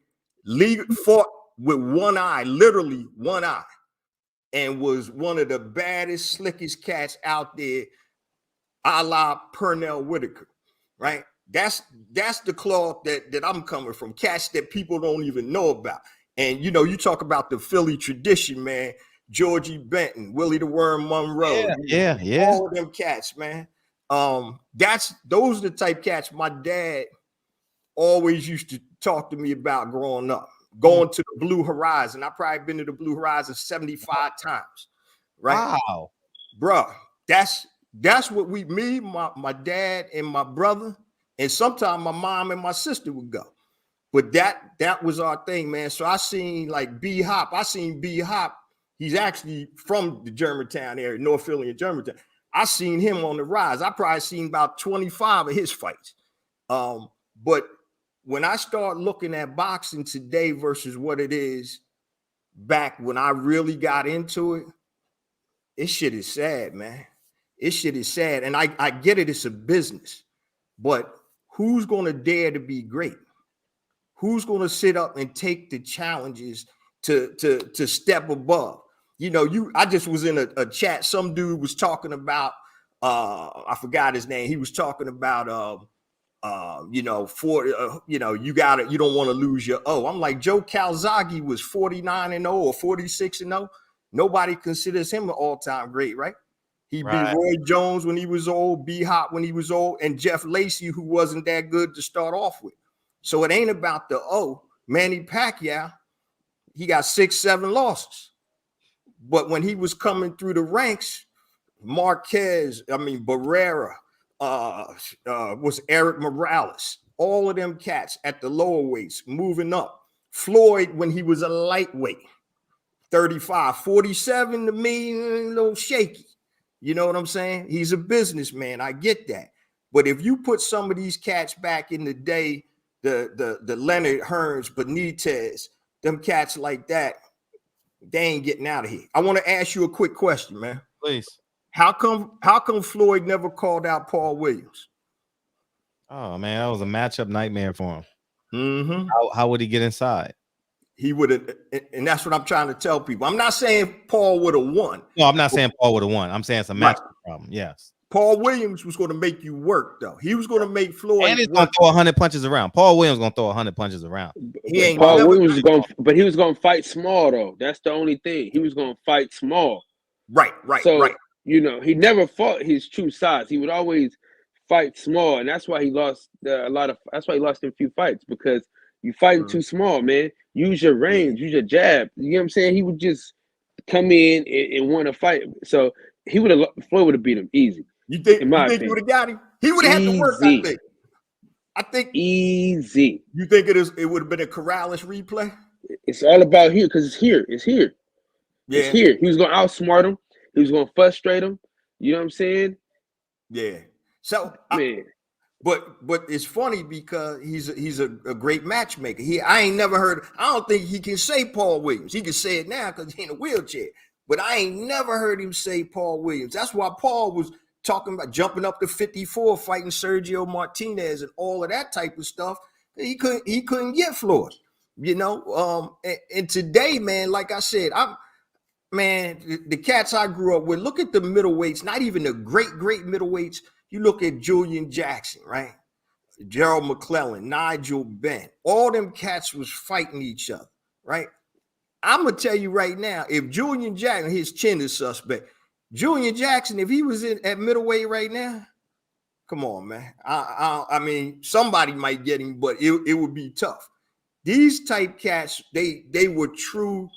fought with one eye, literally one eye, and was one of the baddest, slickest cats out there, a la Pernell Whitaker, right? That's the cloth that I'm coming from, cats that people don't even know about. And, you know, you talk about the Philly tradition, man, Georgie Benton, Willie the Worm Monroe. Yeah. All of them cats, man. Those are the type cats my dad always used to talk to me about growing up, going to the Blue Horizon. I probably been to the Blue Horizon 75 times, right? Wow. Bruh, that's what my dad and my brother, and sometimes my mom and my sister would go. But that was our thing, man. So I seen like B Hop. I seen B Hop. He's actually from the Germantown area, North Philly and Germantown. I seen him on the rise. I probably seen about 25 of his fights. But when I start looking at boxing today versus what it is back when I really got into it, this shit is sad, man. This shit is sad. And I get it, it's a business. But who's going to dare to be great? Who's going to sit up and take the challenges to step above? You know, I just was in a chat. Some dude was talking about, I forgot his name. He was talking about, you don't want to lose your O. I'm like, Joe Calzaghe was 49-0 or 46-0. Nobody considers him an all-time great, right? He beat Roy Jones when he was old, B Hop when he was old, and Jeff Lacey, who wasn't that good to start off with. So it ain't about the O. Manny Pacquiao, he got 6-7 losses. But when he was coming through the ranks, Barrera, was Eric Morales, all of them cats at the lower weights moving up. Floyd, when he was a lightweight, 35, 47 to me, a little shaky. You know what I'm saying? He's a businessman. I get that. But if you put some of these cats back in the day, the Leonard Hearns, Benitez, them cats like that, they ain't getting out of here. I want to ask you a quick question, man. Please. How come Floyd never called out Paul Williams? Oh man, that was a matchup nightmare for him. Mm-hmm. How would he get inside? He would have, and that's what I'm trying to tell people. I'm not saying Paul would have won. No, I'm not saying Paul would have won. I'm saying it's a matchup problem. Yes. Paul Williams was going to make you work, though. He was going to make Floyd. And he's going to throw 100 punches around. Paul Williams going to throw 100 punches around. Paul Williams was going, but he was going to fight small, though. That's the only thing. He was going to fight small. Right. So, you know, he never fought his true size. He would always fight small, and that's why he lost that's why he lost in a few fights, because you fighting too small, man. Use your range, use your jab. You know what I'm saying? He would just come in and want to fight. So Floyd would have beat him easy. You think in my he opinion. would have got him? He would have had to work, I think. Easy. You think it would have been a Corrales replay? It's all about here because it's here. Yeah. It's here. He was going to outsmart him. He was going to frustrate him. You know what I'm saying? Yeah. So, man. But it's funny because he's a great matchmaker. I ain't never heard. I don't think he can say Paul Williams. He can say it now because he's in a wheelchair. But I ain't never heard him say Paul Williams. That's why Paul was talking about jumping up to 54, fighting Sergio Martinez and all of that type of stuff. He couldn't get Floyd, you know. And today, man, like I said, the cats I grew up with. Look at the middleweights, not even the great middleweights. You look at Julian Jackson, right? Gerald McClellan, Nigel Benn. All them cats was fighting each other, right? I'm gonna tell you right now, if Julian Jackson, his chin is suspect. Julian Jackson, if he was at middleweight right now, come on, man. I mean, somebody might get him, but it would be tough. These type cats, they were true.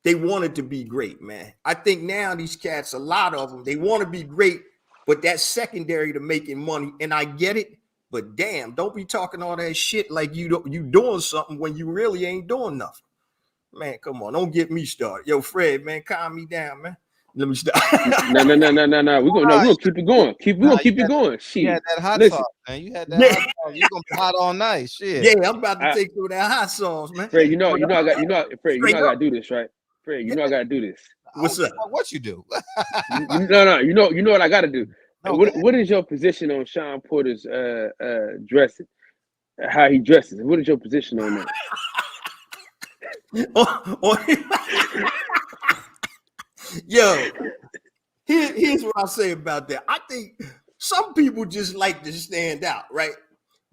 They wanted to be great, man. I think now these cats, a lot of them, they want to be great, but that's secondary to making money. And I get it, but damn, don't be talking all that shit like you doing something when you really ain't doing nothing. Man, come on, don't get me started. Yo, Fred, man, calm me down, man. Let me stop. No. We're gonna keep it going. We're gonna keep it going. Shit. You had that hot sauce, man. You had that hot sauce. You're gonna be hot all night. Shit. Yeah, I'm about to take through that hot sauce, man. Fred, Fred, I gotta do this, right? Fred, I gotta do this. What's up? What you do? No. You know what I gotta do. What is your position on Sean Porter's dressing? How he dresses? What is your position on that? Yo, here's what I'll say about that. I think some people just like to stand out, right?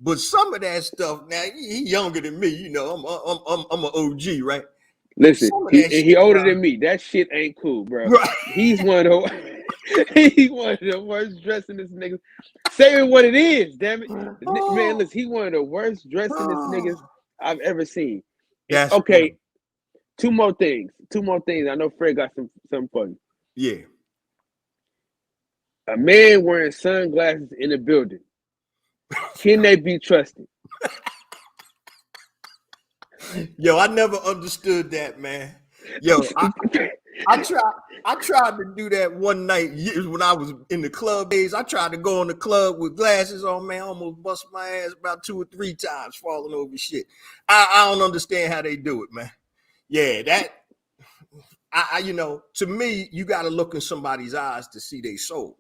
But some of that stuff, now he younger than me, you know. I'm an OG, right? Listen, he older than me. That shit ain't cool, bro. Right. He's one of the worst dressingest niggas. Say it what it is, damn it, man. Listen, he one of the worst dressingest niggas I've ever seen. That's okay. Funny. Two more things. I know Fred got something for you. Yeah. A man wearing sunglasses in a building. Can they be trusted? Yo, I never understood that, man. Yo, I tried to do that one night years when I was in the club days. I tried to go in the club with glasses on, man. I almost bust my ass about 2 or 3 times falling over shit. I don't understand how they do it, man. Yeah, that you know, to me, you got to look in somebody's eyes to see their soul.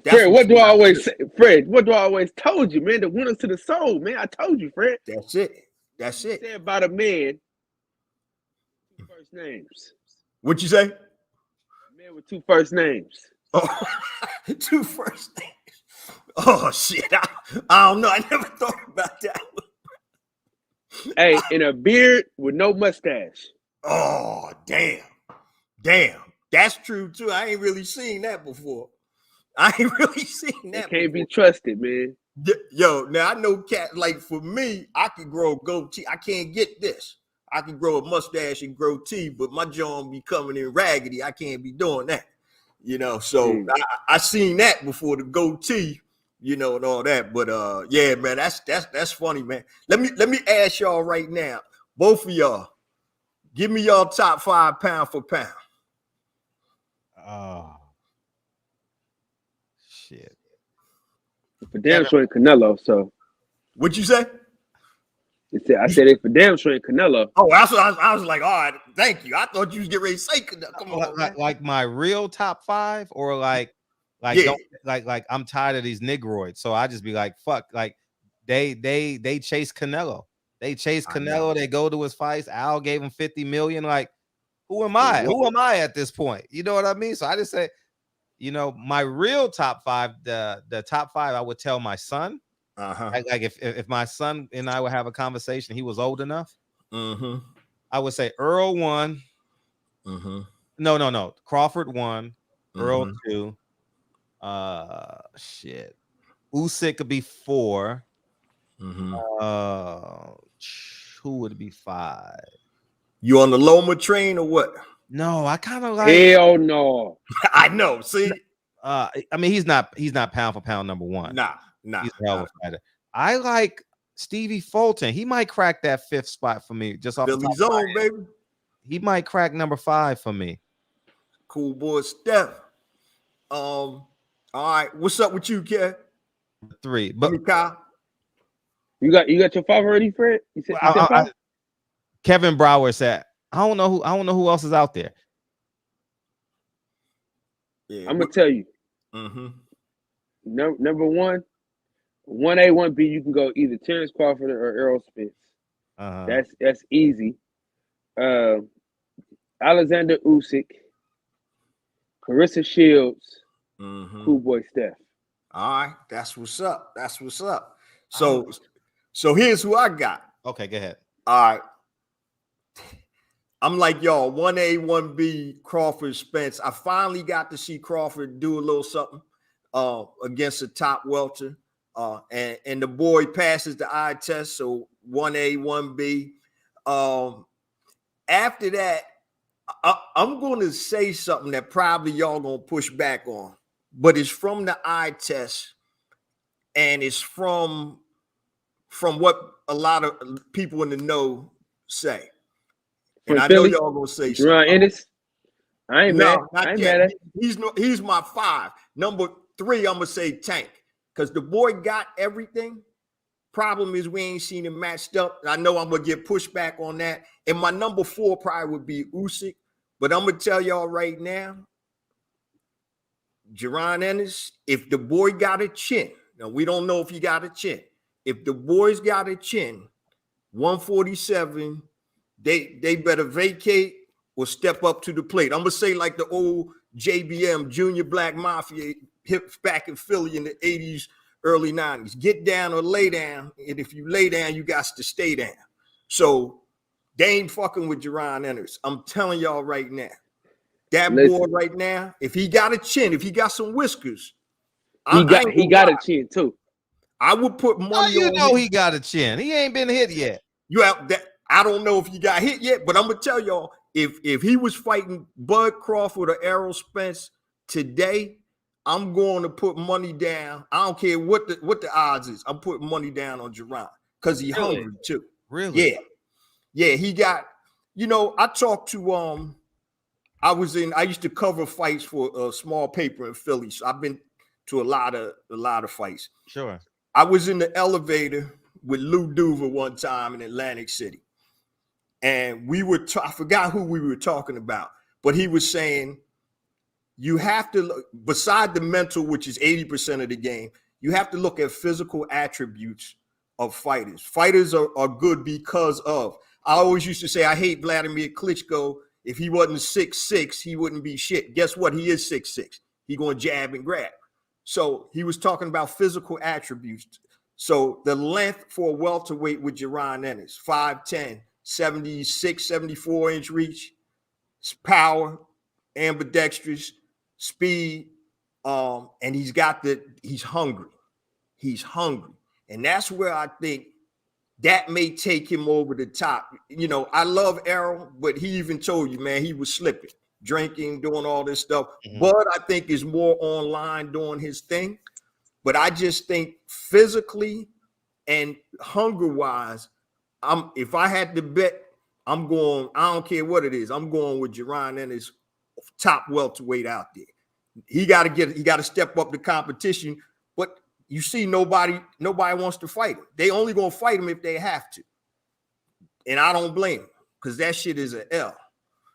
Fred, what do I always say? Fred, what do I always told you, man? The window to the soul, man. I told you, Fred. That's it. Say about a man, 2 first names. What'd you say? A man with 2 first names. Oh, 2 first names. Oh shit! I don't know. I never thought about that one. Hey, in a beard with no mustache. Oh damn! That's true too. I ain't really seen that before. It can't be trusted, man. Yo, now I know cat. Like for me, I can grow a goatee. I can't get this. I can grow a mustache and grow teeth, but my jaw be coming in raggedy. I can't be doing that. You know, so I seen that before, the goatee, you know, and all that. But yeah, man, that's funny, man. Let me ask y'all right now, both of y'all, give me y'all top 5 pound for pound. Oh shit. For damn sure ain't Canelo, so. What'd you say? I said it for damn sure ain't Canelo. Oh, that's what I was like, all right, thank you. I thought you was getting ready to say Canelo. Come on, like my real top 5, or like yeah. don't, like I'm tired of these negroids, so I just be like, fuck, like they chase Canelo. They chase Canelo. They go to his fights. Al gave him 50 million. Like, who am I? Who am I at this point? You know what I mean? So I just say, you know, my real top 5, the top 5, I would tell my son. Like if my son and I would have a conversation, he was old enough. I would say Earl 1. No. Crawford 1. Earl 2. Shit. Usyk could be 4. Who would be 5? You on the Loma train or what? No, I kind of like. Hell no. I know. See, I mean, he's not pound for pound number one. Nah. He's a hell of a fighter. I like Stevie Fulton. He might crack that 5th spot for me. Just off the Philly top zone, baby. He might crack number 5 for me. Cool boy Steph. All right. What's up with you, Kev? 3. But Kyle. You got your 5 already, Fred? You said 5? Kevin Brower said, I don't know who else is out there. Yeah, I'm gonna tell you. Mm-hmm. Number 1, 1A, 1B, you can go either Terrence Crawford or Errol Spence. That's easy. Alexander Usyk, Carissa Shields, Cool Boy Steph. All right, that's what's up. So here's who I got. Okay, go ahead. All right. I'm like y'all, 1A, 1B, Crawford, Spence. I finally got to see Crawford do a little something against a top welter. And the boy passes the eye test, so 1A, 1B. After that, I'm going to say something that probably y'all going to push back on, but it's from the eye test, and it's from what a lot of people in the know say. And I know y'all going to say something. Ennis? I ain't mad. I ain't mad at He's my 5. Number 3, I'm going to say Tank, because the boy got everything. Problem is we ain't seen him matched up. I know I'm going to get pushback on that. And my number 4 probably would be Usyk. But I'm going to tell y'all right now, Jaron Ennis, if the boy got a chin, now we don't know if he got a chin. If the boy's got a chin, 147, they better vacate or step up to the plate. I'm going to say like the old JBM, Junior Black Mafia, hip back in Philly in the 80s, early 90s. Get down or lay down. And if you lay down, you got to stay down. So they ain't fucking with Jaron Ennis. I'm telling y'all right now. That boy right now, if he got a chin, if he got some whiskers, he got a chin too. I would put money on him. He got a chin. He ain't been hit yet. You have that. I don't know if he got hit yet, but I'm gonna tell y'all, if he was fighting Bud Crawford or Errol Spence today, I'm going to put money down. I don't care what the odds is. I'm putting money down on Jaron because he's hungry too. Really? Yeah. He got. I talked to I used to cover fights for a small paper in Philly, so I've been to a lot of fights. Sure. I was in the elevator with Lou Duva one time in Atlantic City, and I forgot who we were talking about, but he was saying you have to look, beside the mental, which is 80% of the game, you have to look at physical attributes of fighters. Fighters are good because of. I always used to say I hate Vladimir Klitschko. If he wasn't 6'6", he wouldn't be shit. Guess what? He is 6'6". He going to jab and grab. So he was talking about physical attributes. So the length for a welterweight with Jaron Ennis, 5'10", 76, 74-inch reach, power, ambidextrous, speed, and he's hungry. He's hungry. And that's where I think that may take him over the top. I love Errol, but he even told you, man, he was slipping, drinking, doing all this stuff. Mm-hmm. Bud, I think, is more online doing his thing. But I just think physically and hunger-wise, if I had to bet, I'm going, I don't care what it is, I'm going with Jaron Ennis, top welterweight out there. He got to step up the competition, but you see nobody wants to fight him. They only going to fight him if they have to. And I don't blame him, because that shit is an L.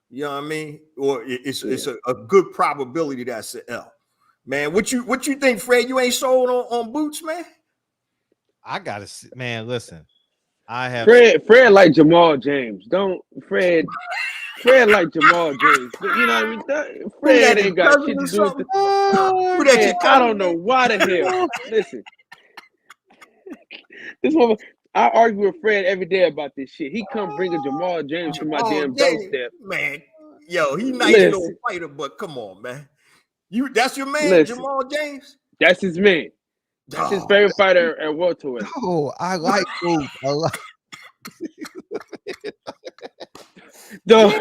You know what I mean? Or it's a good probability that's an L. Man, what you think, Fred? You ain't sold on Boots, man? I gotta see, man. Listen, I have Fred like Jamal James. Don't Fred like Jamal James. You know what I mean? Fred ain't got shit to do with I don't know why the hell. Listen, this woman, I argue with Fred every day about this shit. He come bring a Jamal James to my damn doorstep. Man, yo, he nice little fighter, but come on, man. That's your man, Jamal James? That's his man. That's his favorite fighter at welterweight. Oh, I like Boots. I like dog.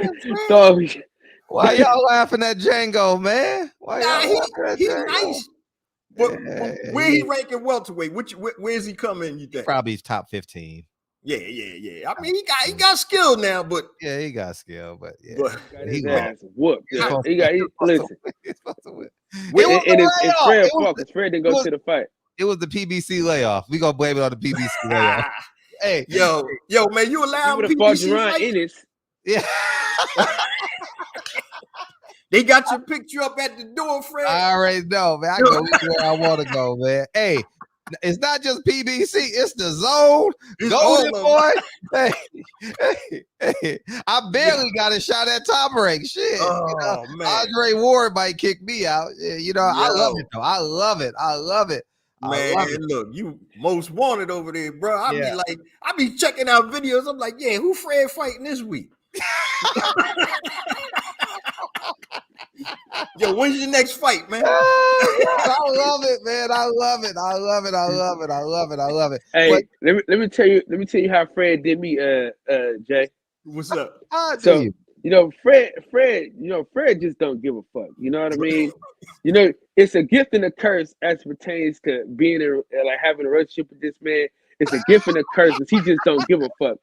Why y'all laughing at Django, man? Why Nah, y'all laughing at he's Django? nice. But Yeah, where he ranking welterweight? Where is he coming? You think? Probably top 15. Yeah. I mean, he got skill now, but Yeah, he got skill, but yeah, Got he his won. ass whooped. He's Yeah, supposed he to- got. he's supposed to Listen, win. He's supposed to win. It It was and the it's layoff. Fred's It was fault the- because Fred didn't go to the fight. It was the PBC layoff. We gonna blame it on the PBC layoff. Hey, yo, man, you He allow would have fought PBC Jerron fight? Ennis. yeah. They got your picture up at the door, Fred. I already know, man. I go where I want to go, man. Hey, it's not just PBC, it's the zone. It's Golden all of boy. Hey. I barely got a shot at top rank. Shit. Oh, man. Andre Ward might kick me out. Yeah, I love it though. I love it. Man, look, you most wanted over there, bro. Yeah. I be checking out videos. I'm like, yeah, who Fred fighting this week? Yo, when's your next fight, man? I love it, man. I love it. Hey, let me tell you how Fred did me, Jay. What's up? So Fred, Fred just don't give a fuck. You know what I mean? It's a gift and a curse as pertains to being having a relationship with this man. It's a gift and a curse because he just don't give a fuck.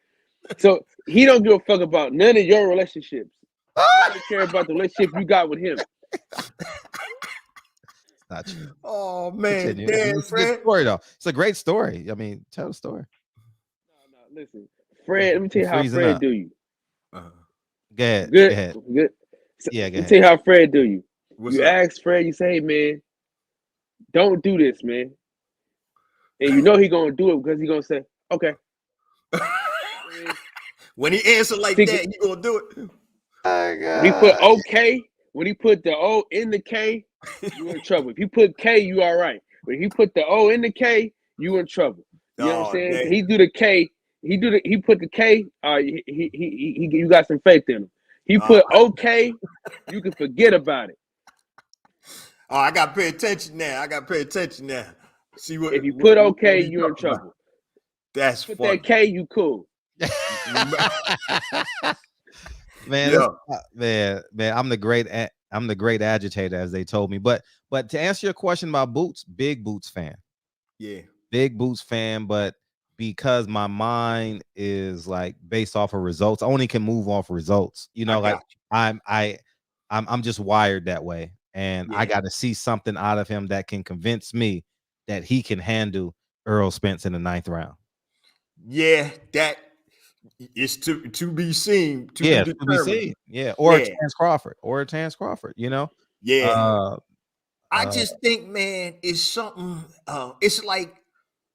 So he don't give a fuck about none of your relationships. He doesn't care about the relationship you got with him. Not true. Oh man, Damn, it's a good story though. It's a great story. I mean, tell the story. No, listen, Fred. Let me tell you how Fred do you. Go ahead. Good. So, Yeah, go ahead. Let me tell you how Fred do you. What's you up? ask Fred. You say, "Hey, man, don't do this, man." And you know he gonna do it because he gonna say, "Okay." When he answer like that, you gonna do it. Oh, God. When he put okay, when he put the O in the K, you in trouble. If you put K, you all right. But if he put the O in the K, you in trouble. You know what I'm saying? Dang. He do the K. He put the K. You got some faith in him. He put okay. You can forget about it. Oh, I gotta pay attention now. See what? If you put okay, what you're in trouble. About. That's put funny. that K, you cool. Man, I'm the great agitator, as they told me. But to answer your question about Boots, big Boots fan. Yeah, big Boots fan. But because my mind is like based off of results, I only can move off results. I'm just wired that way, and I got to see something out of him that can convince me that he can handle Earl Spence in the 9th round. Yeah, that. It's to be seen. To be seen. Yeah, or Terrence Crawford. Yeah. I just think, man, it's something. It's like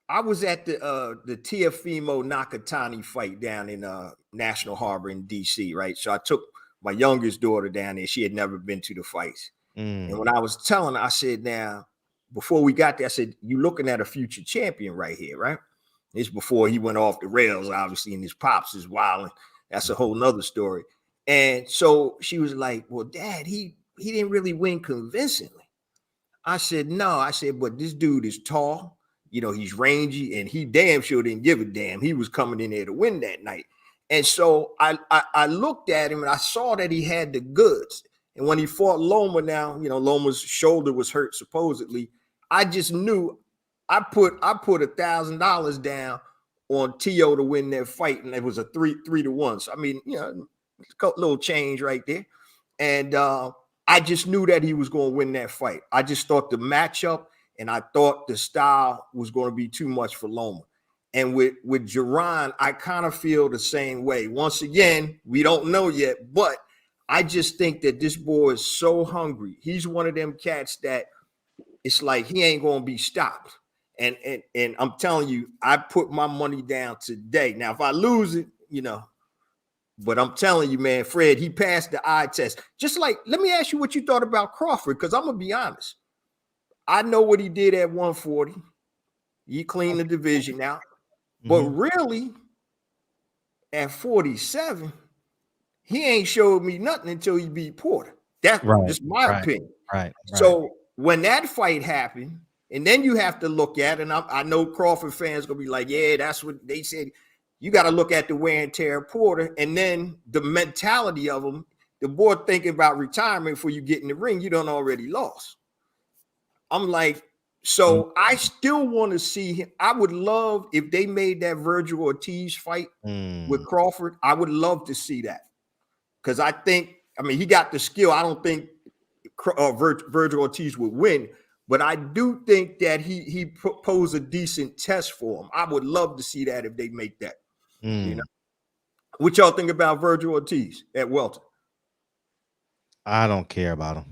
I was at the Teofimo Nakatani fight down in National Harbor in DC, right? So I took my youngest daughter down there. She had never been to the fights, and when I was telling her, I said, "Now, before we got there, I said, you're looking at a future champion right here, right?" It's before he went off the rails, obviously, and his pops is wild. That's a whole nother story. And so she was like, "Well, Dad, he didn't really win convincingly." I said, "No." I said, "But this dude is tall, he's rangy, and he damn sure didn't give a damn. He was coming in there to win that night." And so I looked at him and I saw that he had the goods. And when he fought Loma now, Loma's shoulder was hurt supposedly. I just knew I put $1,000 down on Tio to win that fight, and it was a 3-1. So I mean, a little change right there. And I just knew that he was going to win that fight. I just thought the matchup, and I thought the style was going to be too much for Loma. And with Jerron, I kind of feel the same way. Once again, we don't know yet, but I just think that this boy is so hungry. He's one of them cats that it's like he ain't going to be stopped. And I'm telling you, I put my money down today. Now, if I lose it, but I'm telling you, man, Fred, he passed the eye test. Just like, let me ask you what you thought about Crawford, because I'm going to be honest. I know what he did at 140. He cleaned the division out. But really, at 47, he ain't showed me nothing until he beat Porter. That's just my opinion. Right. So when that fight happened, and then you have to look at, and I know Crawford fans gonna be like, yeah, that's what they said. You got to look at the wear and tear of Porter, and then the mentality of him. the boy thinking about retirement before you get in the ring, you done already lost. I'm like, so I still want to see him. I would love if they made that Virgil Ortiz fight with Crawford. I would love to see that. Because I mean, he got the skill. I don't think Virgil Ortiz would win, but I do think that he posed a decent test for him. I would love to see that if they make that. You know, what y'all think about Virgil Ortiz at welter? I don't care about him.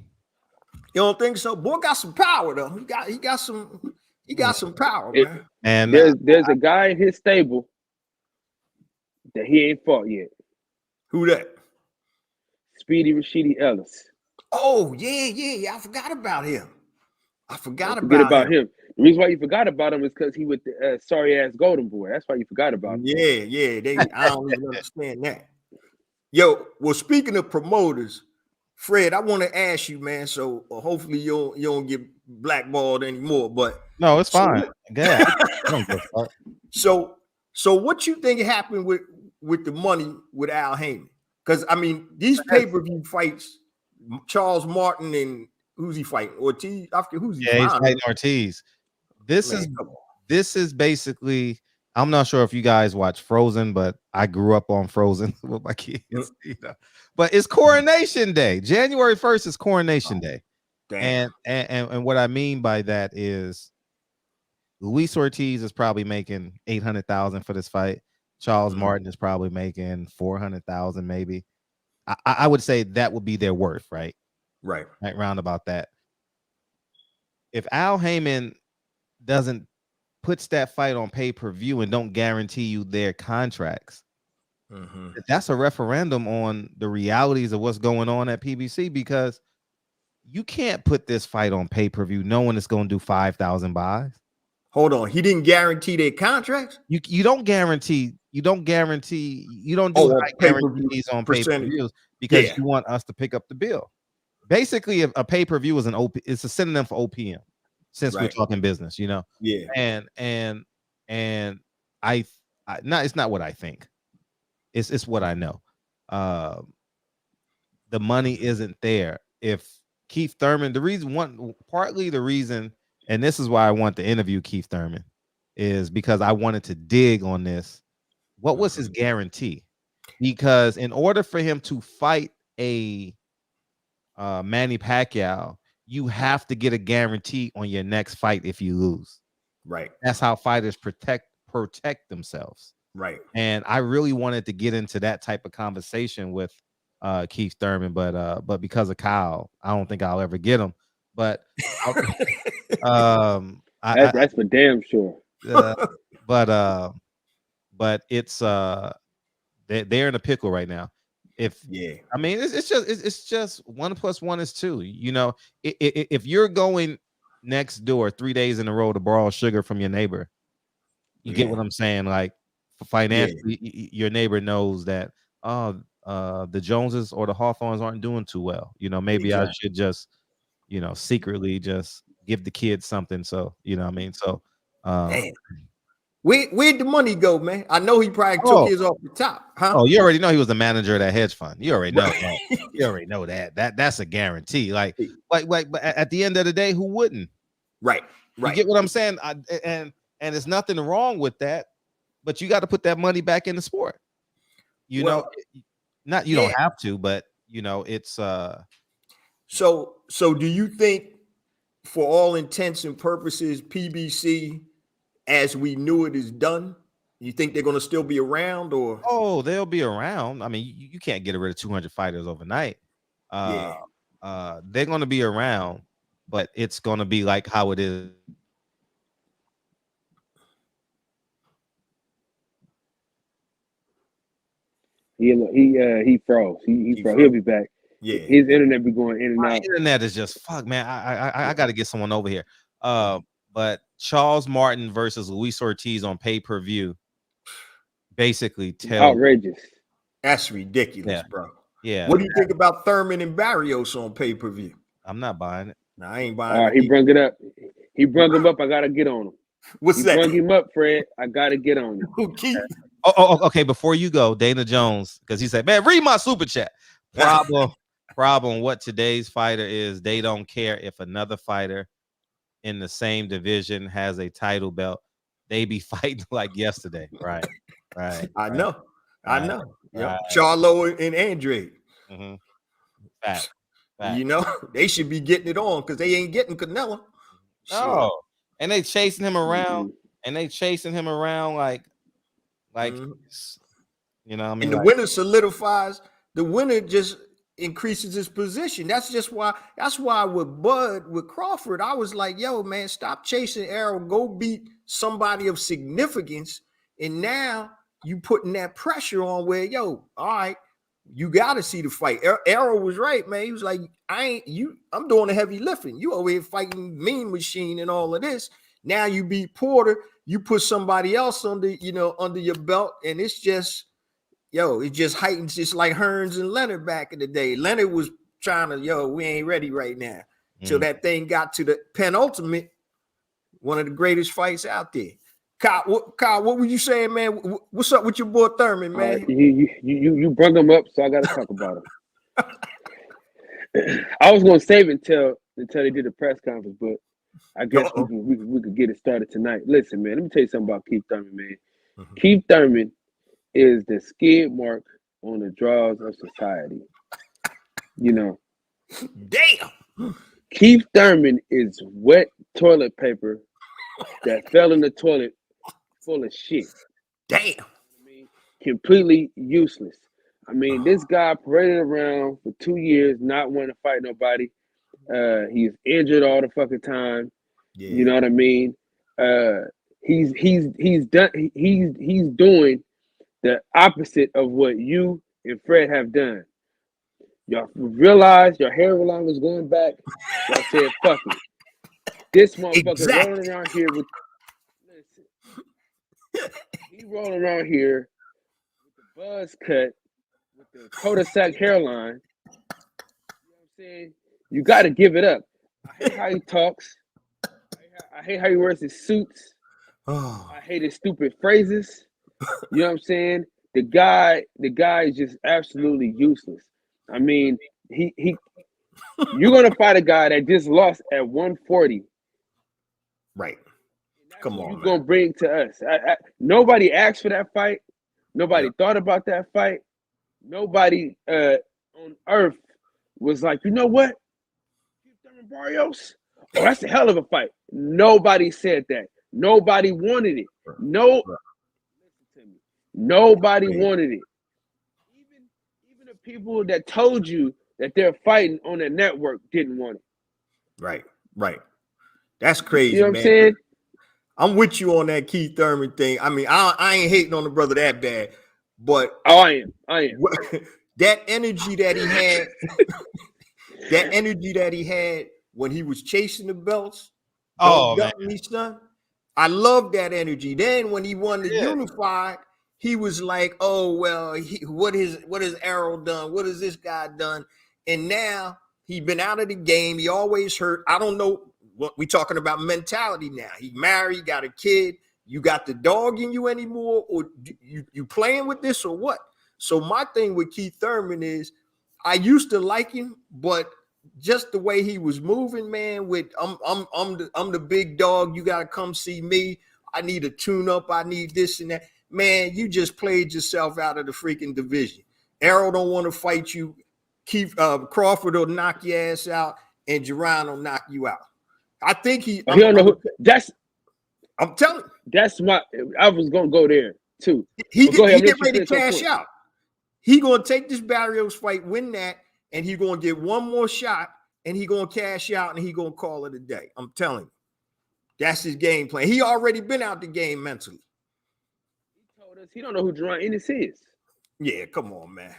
You don't think so? Boy got some power though. He got some power, man. And there's a guy in his stable that he ain't fought yet. Who that? Speedy Rashidi Ellis. Oh yeah. I forgot about him. Forget about him. The reason why you forgot about him is because he with the sorry ass Golden Boy. That's why you forgot about him. Yeah. I don't even understand that. Yo, well, speaking of promoters, Fred, I want to ask you, man. So hopefully you don't get blackballed anymore. But no, it's fine. Yeah. So what you think happened with the money with Al Haney? Because I mean, these pay-per-view fights, Charles Martin and who's he fighting? Ortiz? After who's he fighting? He's fighting Ortiz. This is basically. I'm not sure if you guys watch Frozen, but I grew up on Frozen with my kids. You know, but it's Coronation Day. January 1st is Coronation Day, and what I mean by that is Luis Ortiz is probably making $800,000 for this fight. Charles Martin is probably making $400,000, maybe. I would say that would be their worth, right? Right, round about that. If Al Haymon puts that fight on pay-per-view and don't guarantee you their contracts, that's a referendum on the realities of what's going on at PBC, because you can't put this fight on pay-per-view knowing it's going to do 5,000 buys. Hold on, he didn't guarantee their contracts. You don't guarantee. You don't do high guarantees on pay-per-views because you want us to pick up the bill. Basically, a pay-per-view is it's a synonym for OPM, since we're talking business, you know. Yeah. And I it's not what I think. It's what I know. The money isn't there. If Keith Thurman, partly the reason, and this is why I want to interview Keith Thurman, is because I wanted to dig on this. What was his guarantee? Because in order for him to fight a Manny Pacquiao, you have to get a guarantee on your next fight if you lose. Right. That's how fighters protect themselves. Right. And I really wanted to get into that type of conversation with Keith Thurman, but because of Kyle, I don't think I'll ever get him. But that's for damn sure. But it's they're in a pickle right now. I mean, it's just 1 + 1 is 2. You know, if you're going next door 3 days in a row to borrow sugar from your neighbor, you get what I'm saying? Like, financially, your neighbor knows that the Joneses or the Hawthorns aren't doing too well. You know, maybe I should just, you know, secretly just give the kids something. So, you know what I mean? So where'd the money go, man? I know he probably took his off the top, huh? Oh, you already know he was the manager of that hedge fund. You already know that. You already know that. That's a guarantee. Like, but at the end of the day, who wouldn't? Right. You get what I'm saying? And there's nothing wrong with that, but you got to put that money back in the sport. You know, not you don't have to, but you know, it's So do you think, for all intents and purposes, PBC as we knew it is done? You think they're going to still be around, or? Oh, they'll be around. I mean, you can't get rid of 200 fighters overnight. They're going to be around, but it's going to be like how it is. He froze. He froze. He'll be back. Yeah, his internet be going in and out. Internet is just fuck, man. I got to get someone over here. But Charles Martin versus Luis Ortiz on pay-per-view basically outrageous. That's ridiculous, bro. Yeah. What do you think about Thurman and Barrios on pay-per-view? I'm not buying it. No, I ain't buying it. He brung it up. He brung him up. I gotta get on him. What's that? Brung him up, Fred. I gotta get on him. Okay. Before you go, Dana Jones, because he said, "Man, read my super chat." problem, what today's fighter is, they don't care if another fighter in the same division has a title belt. They be fighting like yesterday. Right. I know. Yeah. Right. Charlo and Andre. Mm-hmm. Fact. You know, they should be getting it on because they ain't getting Canelo. No. And they chasing him around, like you know what I mean? And the winner solidifies, the winner just increases his position. That's why with Crawford, I was like, yo, man, stop chasing Errol, go beat somebody of significance. And now you putting that pressure on where, yo, all right, you got to see the fight. Errol was right, man. He was like, I'm doing the heavy lifting. You over here fighting Mean Machine and all of this. Now you beat Porter, you put somebody else under your belt, and it's just, it just heightens, just like Hearns and Leonard back in the day. Leonard was trying to, we ain't ready right now. Till that thing got to the penultimate, one of the greatest fights out there. Kyle, what were you saying, man? What's up with your boy Thurman, man? You brought him up, so I got to talk about him. I was gonna save it until they did the press conference, but I guess we could get it started tonight. Listen, man, let me tell you something about Keith Thurman, man. Mm-hmm. Keith Thurman is the skid mark on the drawers of society. You know. Damn. Keith Thurman is wet toilet paper that fell in the toilet full of shit. Damn. Completely useless. I mean, this guy paraded around for 2 years, not wanting to fight nobody. He's injured all the fucking time. Yeah. You know what I mean? He's doing the opposite of what you and Fred have done. Y'all realized your hairline was going back. Y'all said, fuck it. This motherfucker rolling around here with he rolling around here with the buzz cut, with the cul-de-sac hairline. You know what I'm saying? You got to give it up. I hate how he talks. I hate how he wears his suits. I hate his stupid phrases. You know what I'm saying? The guy is just absolutely useless. I mean, you're gonna fight a guy that just lost at 140. Right. Come on. You're gonna bring to us. Nobody asked for that fight. Nobody thought about that fight. Nobody on earth was like, you know what? Barrios? Oh, that's a hell of a fight. Nobody said that. Nobody wanted it. Listen to me. Nobody wanted it. Even the people that told you that they're fighting on the network didn't want it. Right. That's crazy, you know what man. I'm saying? I'm with you on that Keith Thurman thing. I mean, I ain't hating on the brother that bad, but I am. That energy that he had, when he was chasing the belts. Man. Son, I love that energy. Then when he won the unified, he was like, "Oh well, what has Errol done? What has this guy done?" And now he's been out of the game. He always hurt. I don't know what we talking about mentality now. He married, got a kid. You got the dog in you anymore, or you playing with this or what? So my thing with Keith Thurman is, I used to like him, but just the way he was moving, man, with I'm the big dog, you gotta come see me. I need a tune-up, I need this and that. Man, you just played yourself out of the freaking division. Errol don't want to fight you. Crawford will knock your ass out, and Jerron will knock you out. I think he don't know who that's. I'm telling you. That's I was gonna go there too. He get ready to cash out. He gonna take this Barrios fight, win that, and he gonna get one more shot, and he gonna cash out, and he gonna call it a day. I'm telling you, that's his game plan. He already been out the game mentally. He told us he don't know who Jerron Ennis is. Yeah, come on, man.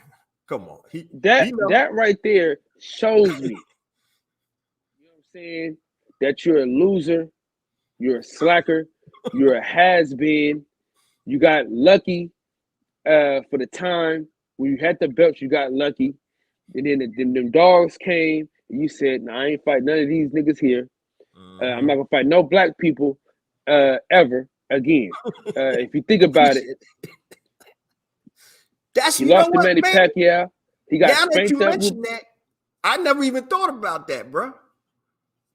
Come on. That right there shows me. You know what I'm saying? That you're a loser, you're a slacker, you're a has-been. You got lucky for the time when you had the belts. You got lucky, and then them dogs came, and you said, "No, I ain't fight none of these niggas here. I'm not gonna fight no black people ever again." If you think about it, he lost to Manny Pacquiao. He got spanked up. I never even thought about that, bro.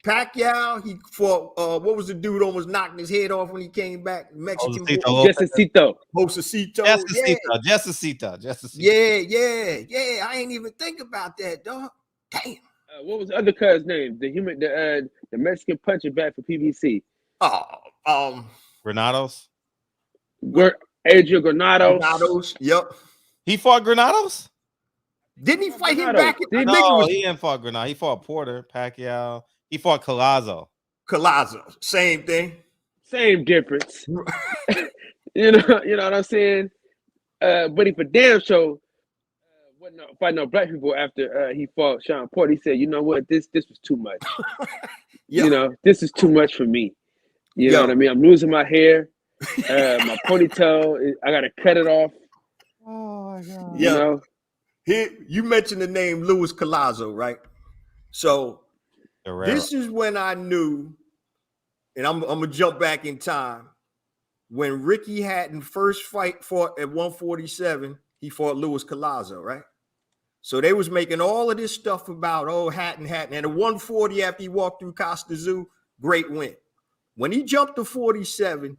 Pacquiao, he fought, what was the dude almost knocked his head off when he came back? Mexican boy. Jessicito. Josecito. Jessicito. Yeah. I ain't even think about that, dog. Damn. What was the other cuz's name? The Mexican puncher back for PBC. Granados. Adrian Granados. Yep. He fought Granados? Didn't he fight him back? He didn't fight Granados. He fought Porter, Pacquiao. He fought Collazo. Same thing. Same difference. you know what I'm saying? But he for damn sure wasn't fighting no black people after he fought Sean Porter. He said, you know what, this was too much. You know, this is too much for me. You know what I mean? I'm losing my hair, my ponytail. I gotta cut it off. Oh my God. You know? Here, you mentioned the name Luis Collazo, right? So this is when I knew, and I'm gonna jump back in time. When Ricky Hatton first fought at 147, he fought Luis Collazo, right? So they was making all of this stuff about, Hatton. And at 140, after he walked through Costa Zoo, great win. When he jumped to 47,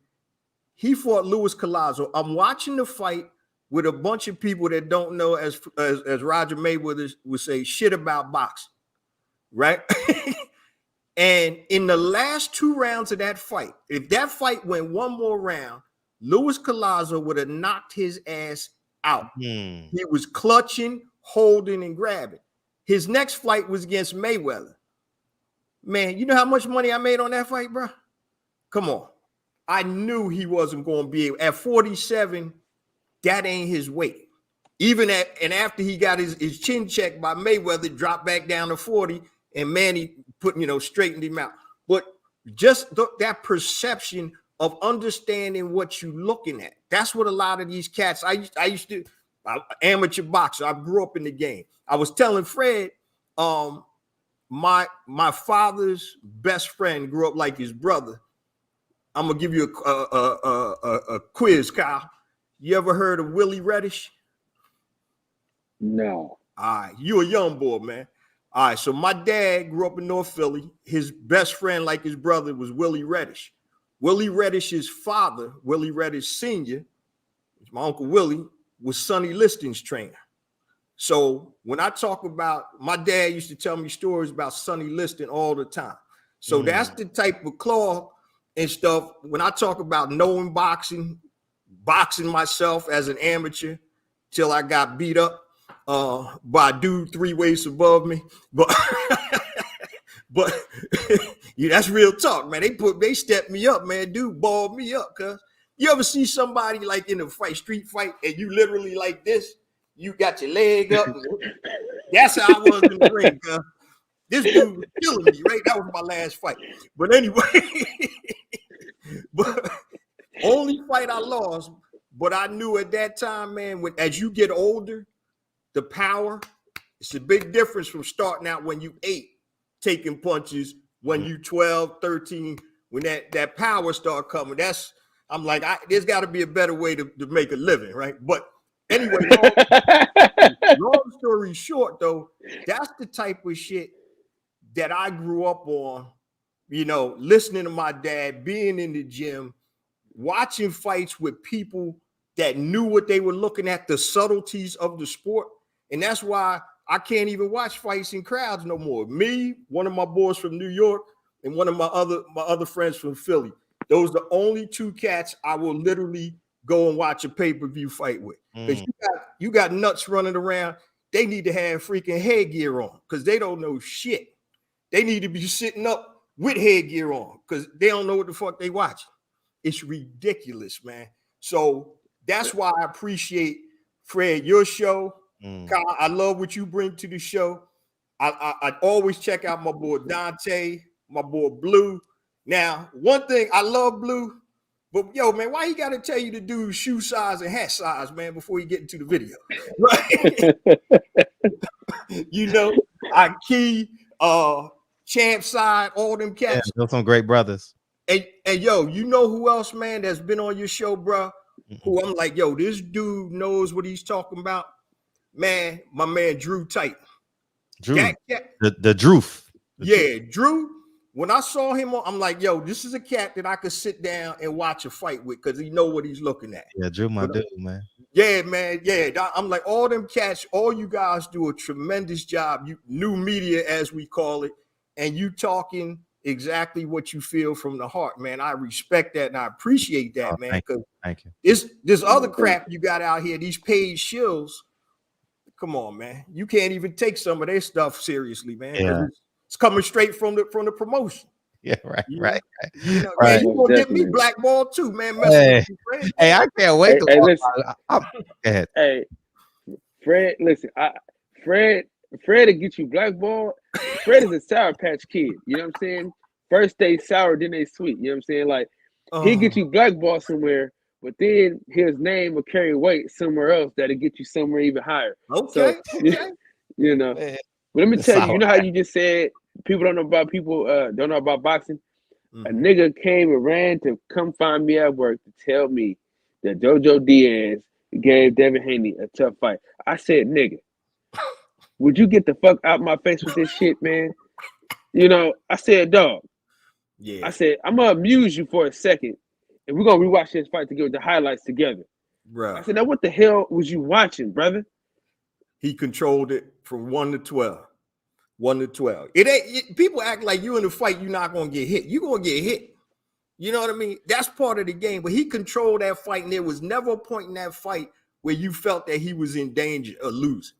he fought Luis Collazo. I'm watching the fight with a bunch of people that don't know, as Roger Mayweather would say, shit about boxing, right? And in the last 2 rounds of that fight, if that fight went one more round, Luis Collazo would have knocked his ass out. He was clutching, holding, and grabbing. His next fight was against Mayweather. Man, you know how much money I made on that fight, bro? Come on. I knew he wasn't going to be able. At 47, that ain't his weight. Even after he got his chin checked by Mayweather, dropped back down to 40, and Manny straightened him out. But just that perception of understanding what you're looking at. That's what a lot of these cats, I'm amateur boxer. I grew up in the game. I was telling Fred, my father's best friend grew up like his brother. I'm gonna give you a quiz, Kyle. You ever heard of Willie Reddish? No. All right, you a young boy, man. All right, so my dad grew up in North Philly. His best friend, like his brother, was Willie Reddish. Willie Reddish's father, Willie Reddish Sr., my Uncle Willie, was Sonny Liston's trainer. So when I talk about, my dad used to tell me stories about Sonny Liston all the time. So that's the type of claw and stuff. When I talk about knowing boxing myself as an amateur till I got beat up by a dude 3 weights above me. But yeah, that's real talk, man. They stepped me up, man. Dude balled me up, cuz. You ever see somebody like in a street fight, and you literally like this? You got your leg up. That's how I was in the ring, cuz. This dude was killing me, right? That was my last fight. But anyway, but only fight I lost. But I knew at that time, man, as you get older, the power, it's a big difference from starting out when you 8, taking punches, when you 12, 13, when that power start coming. I'm like, there's got to be a better way to make a living, right? But anyway, long story short, though, that's the type of shit that I grew up on, listening to my dad, being in the gym, watching fights with people that knew what they were looking at, the subtleties of the sport. And that's why I can't even watch fights in crowds no more. Me, one of my boys from New York, and one of my other friends from Philly. Those are the only 2 cats I will literally go and watch a pay-per-view fight with. Because you got nuts running around. They need to have freaking headgear on because they don't know shit. They need to be sitting up with headgear on because they don't know what the fuck they watching. It's ridiculous, man. So that's why I appreciate, Fred, your show. Kyle, I love what you bring to the show. I always check out my boy Dante, my boy Blue. Now, one thing, I love Blue, but yo, man, why he got to tell you to do shoe size and hat size, man, before you get into the video? Right? Ikey, Champ Side, all them cats. Yeah, those some great brothers. And yo, you know who else, man, that's been on your show, bro? Who I'm like, yo, this dude knows what he's talking about. Man, my man Drew Titan. Drew, That, the Droof. yeah, Drew. When I saw him, I'm like, yo, this is a cat that I could sit down and watch a fight with because he know what he's looking at. Yeah, Drew, my dude, man. Yeah, man. Yeah, I'm like, all them cats, all you guys do a tremendous job. You new media, as we call it, and you talking exactly what you feel from the heart, man. I respect that and I appreciate that, man. Because thank you. This other crap you got out here, these paid shills. Come on, man. You can't even take some of their stuff seriously, man. Yeah. It's coming straight from the promotion. Yeah, right. Man, you Most gonna get me definitely. blackballed too, man. Hey, hey, I can't wait to listen. go ahead. Hey, Fred, listen, Fred will get you blackballed. Fred is a Sour Patch Kid. You know what I'm saying? First they sour, then they sweet. You know what I'm saying? Like he'll get you blackballed somewhere, but then his name will carry weight somewhere else that'll get you somewhere even higher. Okay. So, you know. Man. But let me tell you, you know how you just said people don't know about boxing? A nigga came and ran to come find me at work to tell me that Jojo Diaz gave Devin Haney a tough fight. I said, nigga, would you get the fuck out my face with this shit, man? You know, I said, dog. Yeah. I said, I'm gonna amuse you for a second, and we're gonna rewatch this fight together, the highlights together. Bro. I said, now what the hell was you watching, brother? He controlled it from 1 to 12. 1 to 12. It ain't people act like you in the fight, you're not gonna get hit. You're gonna get hit. You know what I mean? That's part of the game. But he controlled that fight, and there was never a point in that fight where you felt that he was in danger of losing.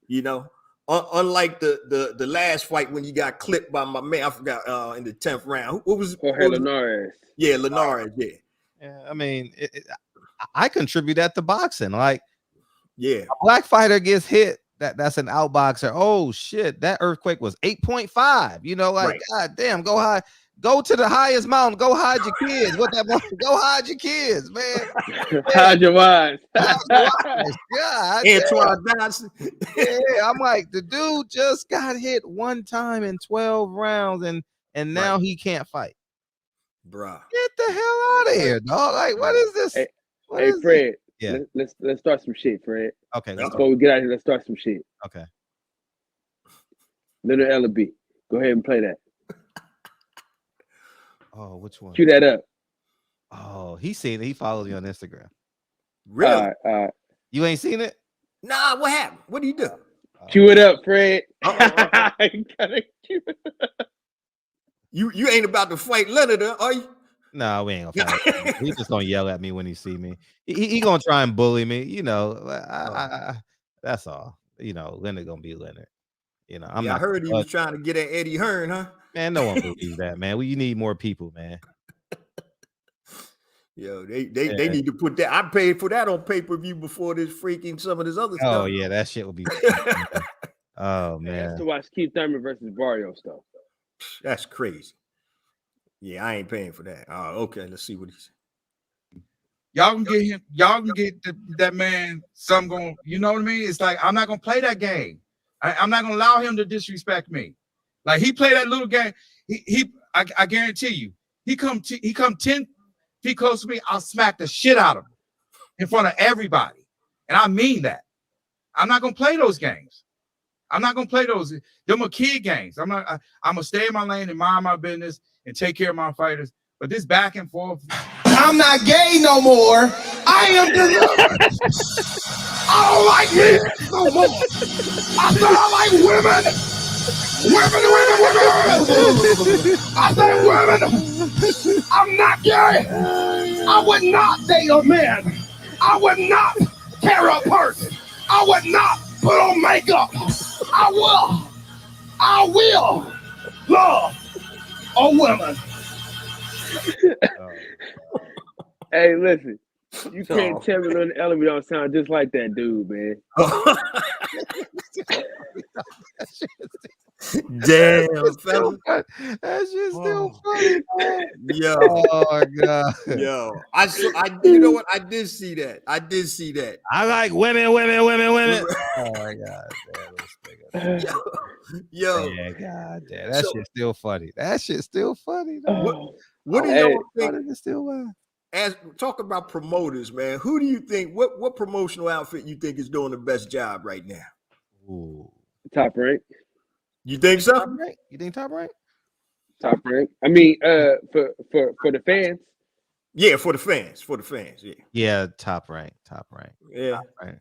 You know, unlike the last fight when he got clipped by my man, I forgot in the 10th round. What was Linares? Yeah, Linares. Yeah. Yeah, I mean, I contribute that to boxing. Like, yeah, a black fighter gets hit. That's an outboxer. Oh shit, that earthquake was 8.5. You know, like God damn, go high, go to the highest mountain, go hide your kids. What that go hide your kids, man. Hide your wives. God, Antoine Johnson. Yeah, I'm like, the dude just got hit one time in 12 rounds, and now he can't fight. Bruh. Get the hell out of here, dog. Like, what is this? Hey, Fred. Yeah. Let's start some shit, Fred. Okay. Before we get out of here, let's start some shit. Okay. Leonard Ellaby. Go ahead and play that. Oh, which one? Cue that up. Oh, he's seen it. He follows you on Instagram. Really? You ain't seen it? Nah, what happened? What do you do? Cue it up, Fred. You ain't about to fight Leonard, are you? No, we ain't gonna fight. He's just gonna yell at me when he see me. He gonna try and bully me. You know, that's all. You know, Leonard gonna be Leonard. You know, I heard he was trying to get at Eddie Hearn, huh? Man, no one believes that, man. You need more people, man. Yo, they need to put that. I paid for that on pay-per-view before this freaking some of this other stuff. Oh yeah, that shit would be. Oh man, that's to watch Keith Thurman versus Barrio stuff. That's crazy. Yeah, I ain't paying for that. Okay, let's see what he said. Y'all can get him. Y'all can get that man. Some going. You know what I mean? It's like I'm not gonna play that game. I'm not gonna allow him to disrespect me. Like he played that little game. I guarantee you. He come 10 feet close to me. I'll smack the shit out of him in front of everybody, and I mean that. I'm not gonna play those games. I'm not gonna play those. Them are kid games. I'm gonna stay in my lane and mind my business and take care of my fighters. But this back and forth. I'm not gay no more. I am delivered. I don't like men no more. I said I like women. Women. I said women. I'm not gay. I would not date a man. I would not carry a person. I would not put on makeup. I will love a woman. Hey, listen, you can't tell me Leonard Ellaby don't sound just like that dude, man. Damn, fella. That shit's still funny, man. Yo, oh my god, yo, I you know what? I did see that. I like women. Oh my god, yo, yeah, god damn, that shit's still funny. That shit's still funny. What do y'all think? It's still As talk about promoters, man, who do you think? What promotional outfit you think is doing the best job right now? Ooh. Top Rank. You think so? Top rank? You think top rank? Top rank. I mean, for the fans. Yeah, for the fans. Yeah. Yeah, top rank. Top rank. Yeah. Top rank.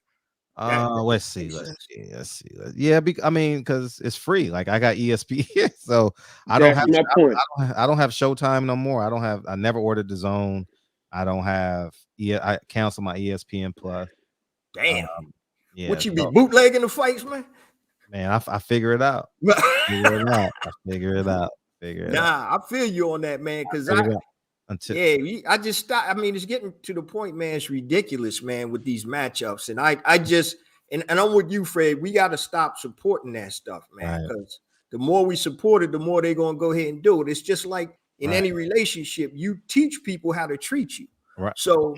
That Let's see. makes sense. Yeah, I mean, because it's free. Like I got ESPN, so I don't That's have my point. I don't have Showtime no more. I never ordered the Zone. I don't have I cancel my ESPN Plus. Damn. Yeah. What you be bootlegging the fights, man? Man, I figure it out. Figure it out. Nah, I feel you on that, man. Because I just stop. I mean, it's getting to the point, man. It's ridiculous, man, with these matchups. And I just and I'm with you, Fred. We got to stop supporting that stuff, man. Because the more we support it, the more they're gonna go ahead and do it. It's just like in any relationship, you teach people how to treat you. Right. So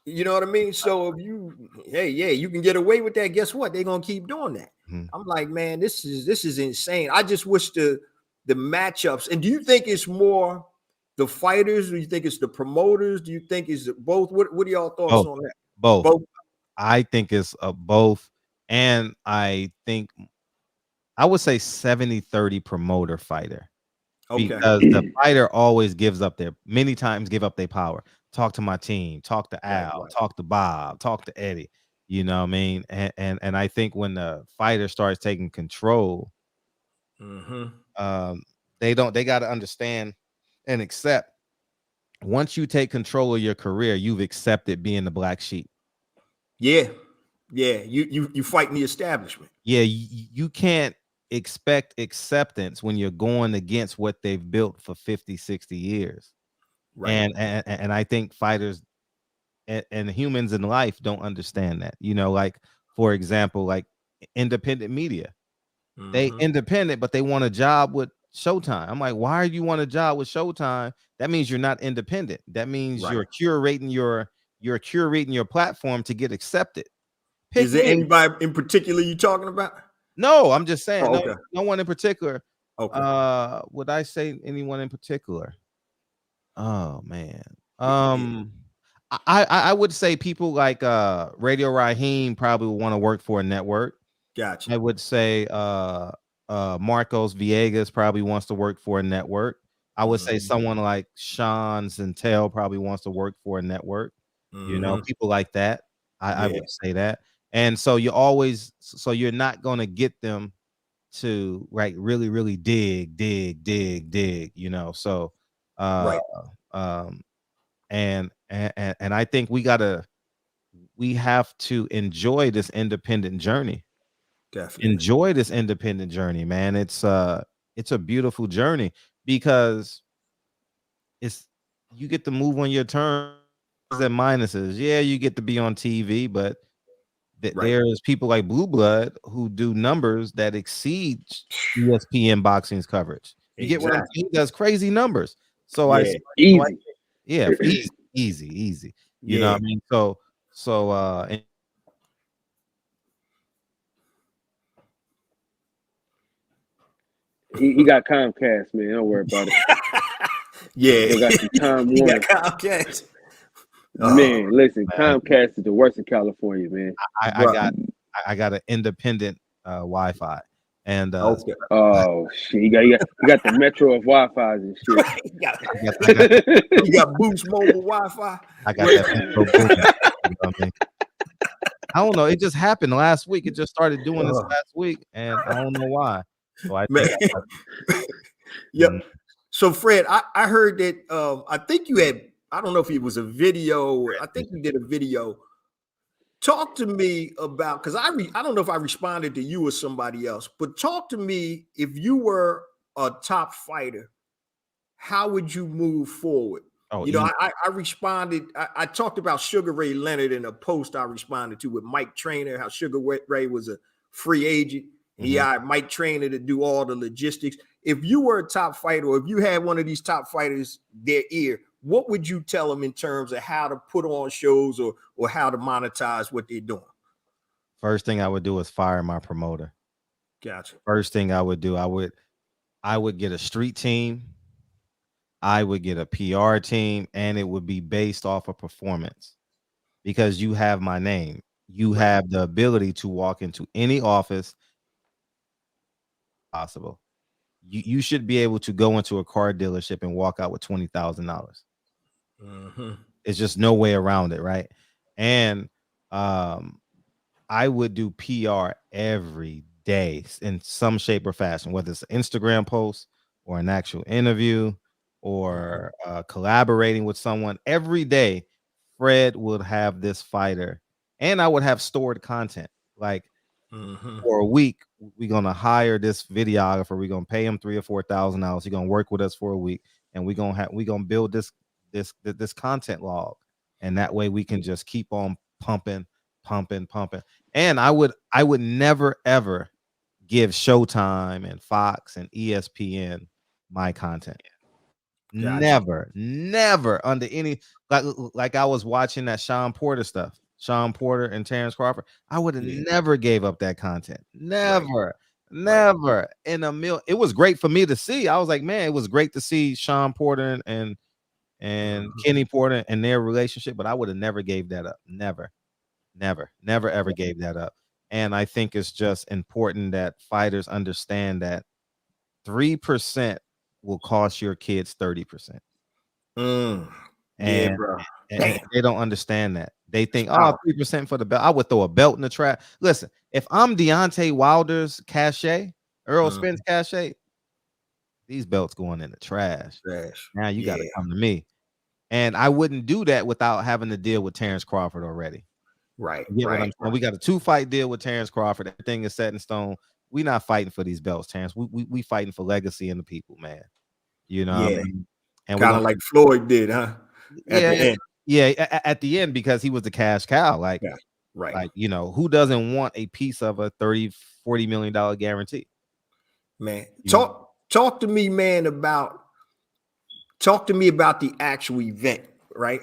you know what I mean? So if you can get away with that, guess what? They're gonna keep doing that. I'm like, man, this is insane. I just wish the matchups. And do you think it's more the fighters? Do you think it's the promoters? Do you think it's both? What are y'all thoughts on that? Both. I think it's both. And I think I would say 70-30 promoter fighter. Okay. Because the fighter always many times give up their power. Talk to my team, talk to Al, talk to Bob, talk to Eddie. You know what I mean? And I think when the fighter starts taking control, they got to understand and accept. Once you take control of your career, you've accepted being the black sheep. Yeah. You fighting the establishment. Yeah, you can't expect acceptance when you're going against what they've built for 50, 60 years. Right. And I think fighters and humans in life don't understand that. You know, like for example, like independent media. They independent, but they want a job with Showtime. I'm like, why do you want a job with Showtime? That means you're not independent. That means you're curating your platform to get accepted. Is there anybody in particular you talking about? No, I'm just saying no one in particular. Okay. Would I say anyone in particular? Oh man. I would say people like Radio Raheem probably would want to work for a network. Gotcha. I would say Marcos Villegas probably wants to work for a network. I would say someone like Sean Zintel probably wants to work for a network. You know, people like that. I would say that. And so you're not going to get them to really, really dig, you know. So and I think we have to enjoy this independent journey. Definitely enjoy this independent journey, man. It's a beautiful journey because you get to move on your terms and minuses. Yeah, you get to be on TV, but there's people like Blue Blood who do numbers that exceed ESPN boxing's coverage. You get what I'm saying? He does crazy numbers. So easy. You know what I mean? So he got Comcast, man. Don't worry about it. He got some Time he Warner. got Comcast. Man, listen, Comcast is the worst in California, man. I got an independent Wi-Fi, and oh shit, you got the Metro of Wi-Fi's and shit. You got Boost Mobile Wi-Fi. I got that Metro Boom. You know what I mean? I don't know. It just happened last week. It just started doing this last week, and I don't know why. So I think So Fred, I heard that I think you had. I don't know if it was a video. I think you did a video. Talk to me about, because I don't know if I responded to you or somebody else, but talk to me, if you were a top fighter, how would you move forward? I responded. I talked about Sugar Ray Leonard in a post I responded to with Mike Trainer, how Sugar Ray was a free agent. He hired Mike Trainer to do all the logistics. If you were a top fighter, or if you had one of these top fighters, their ear, what would you tell them in terms of how to put on shows or how to monetize what they're doing? First thing I would do is fire my promoter. Gotcha. First thing I would do, I would get a street team. I would get a PR team, and it would be based off of performance, because you have my name. You have the ability to walk into any office possible. You should be able to go into a car dealership and walk out with $20,000. It's just no way around it, right? And I would do PR every day in some shape or fashion, whether it's an Instagram post or an actual interview or collaborating with someone. Every day, Fred would have this fighter, and I would have stored content. Like for a week, we're gonna hire this videographer. We're gonna pay him $3,000 or $4,000. He's gonna work with us for a week, and we're gonna build this content log, and that way we can just keep on pumping. And I would never ever give Showtime and Fox and ESPN my content. Gotcha. Never under any, like I was watching that Sean Porter stuff, Sean Porter and Terrence Crawford. I would have never gave up that content. Never in a million. It was great for me to see. I was like, man, it was great to see Sean Porter and Kenny Porter and their relationship, but I would have never gave that up. Never ever gave that up. And I think it's just important that fighters understand that 3% will cost your kids 30%. And they don't understand that. They think, 3% for the belt. I would throw a belt in the trash. Listen, if I'm Deontay Wilder's cachet, Earl Spence cachet, these belts going in the trash. Now you got to come to me. And I wouldn't do that without having to deal with Terrence Crawford already. Right. We got a 2-fight deal with Terrence Crawford. Everything is set in stone. We're not fighting for these belts, Terrence. We fighting for legacy and the people, man. You know what I mean? And kind of like Floyd did, huh? At the end. Yeah, at the end, because he was the cash cow. Like, like, you know, who doesn't want a piece of a $30-40 million guarantee? Man, talk to me, man, about the actual event, right?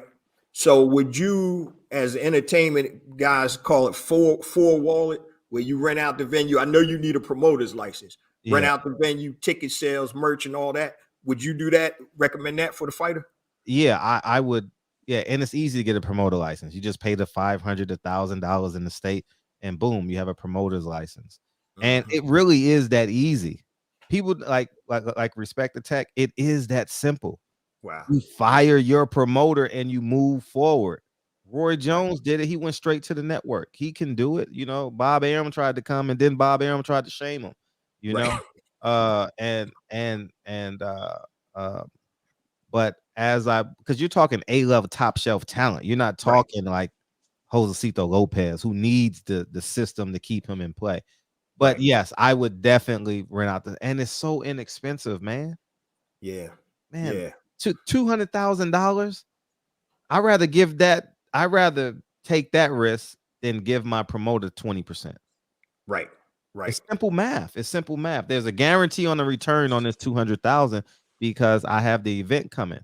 So would you, as entertainment guys, call it four wallet, where you rent out the venue? I know you need a promoter's license. Rent out the venue, ticket sales, merch, and all that. Would you do that? Recommend that for the fighter? Yeah, I would. Yeah, and it's easy to get a promoter license. You just pay the $500 to $1,000 in the state, and boom, you have a promoter's license. And it really is that easy. People like Respect the Tech. It is that simple. Wow. You fire your promoter and you move forward. Roy Jones did it. He went straight to the network. He can do it. You know, Bob Arum tried to come, and then Bob Arum tried to shame him. You know, but because you're talking A-level top shelf talent, you're not talking like Josecito Lopez, who needs the system to keep him in play. But yes, I would definitely rent out and it's so inexpensive, man. Yeah, man. Yeah. To $200,000, I'd rather take that risk than give my promoter 20%. Right. It's simple math. There's a guarantee on the return on this $200,000 because I have the event coming,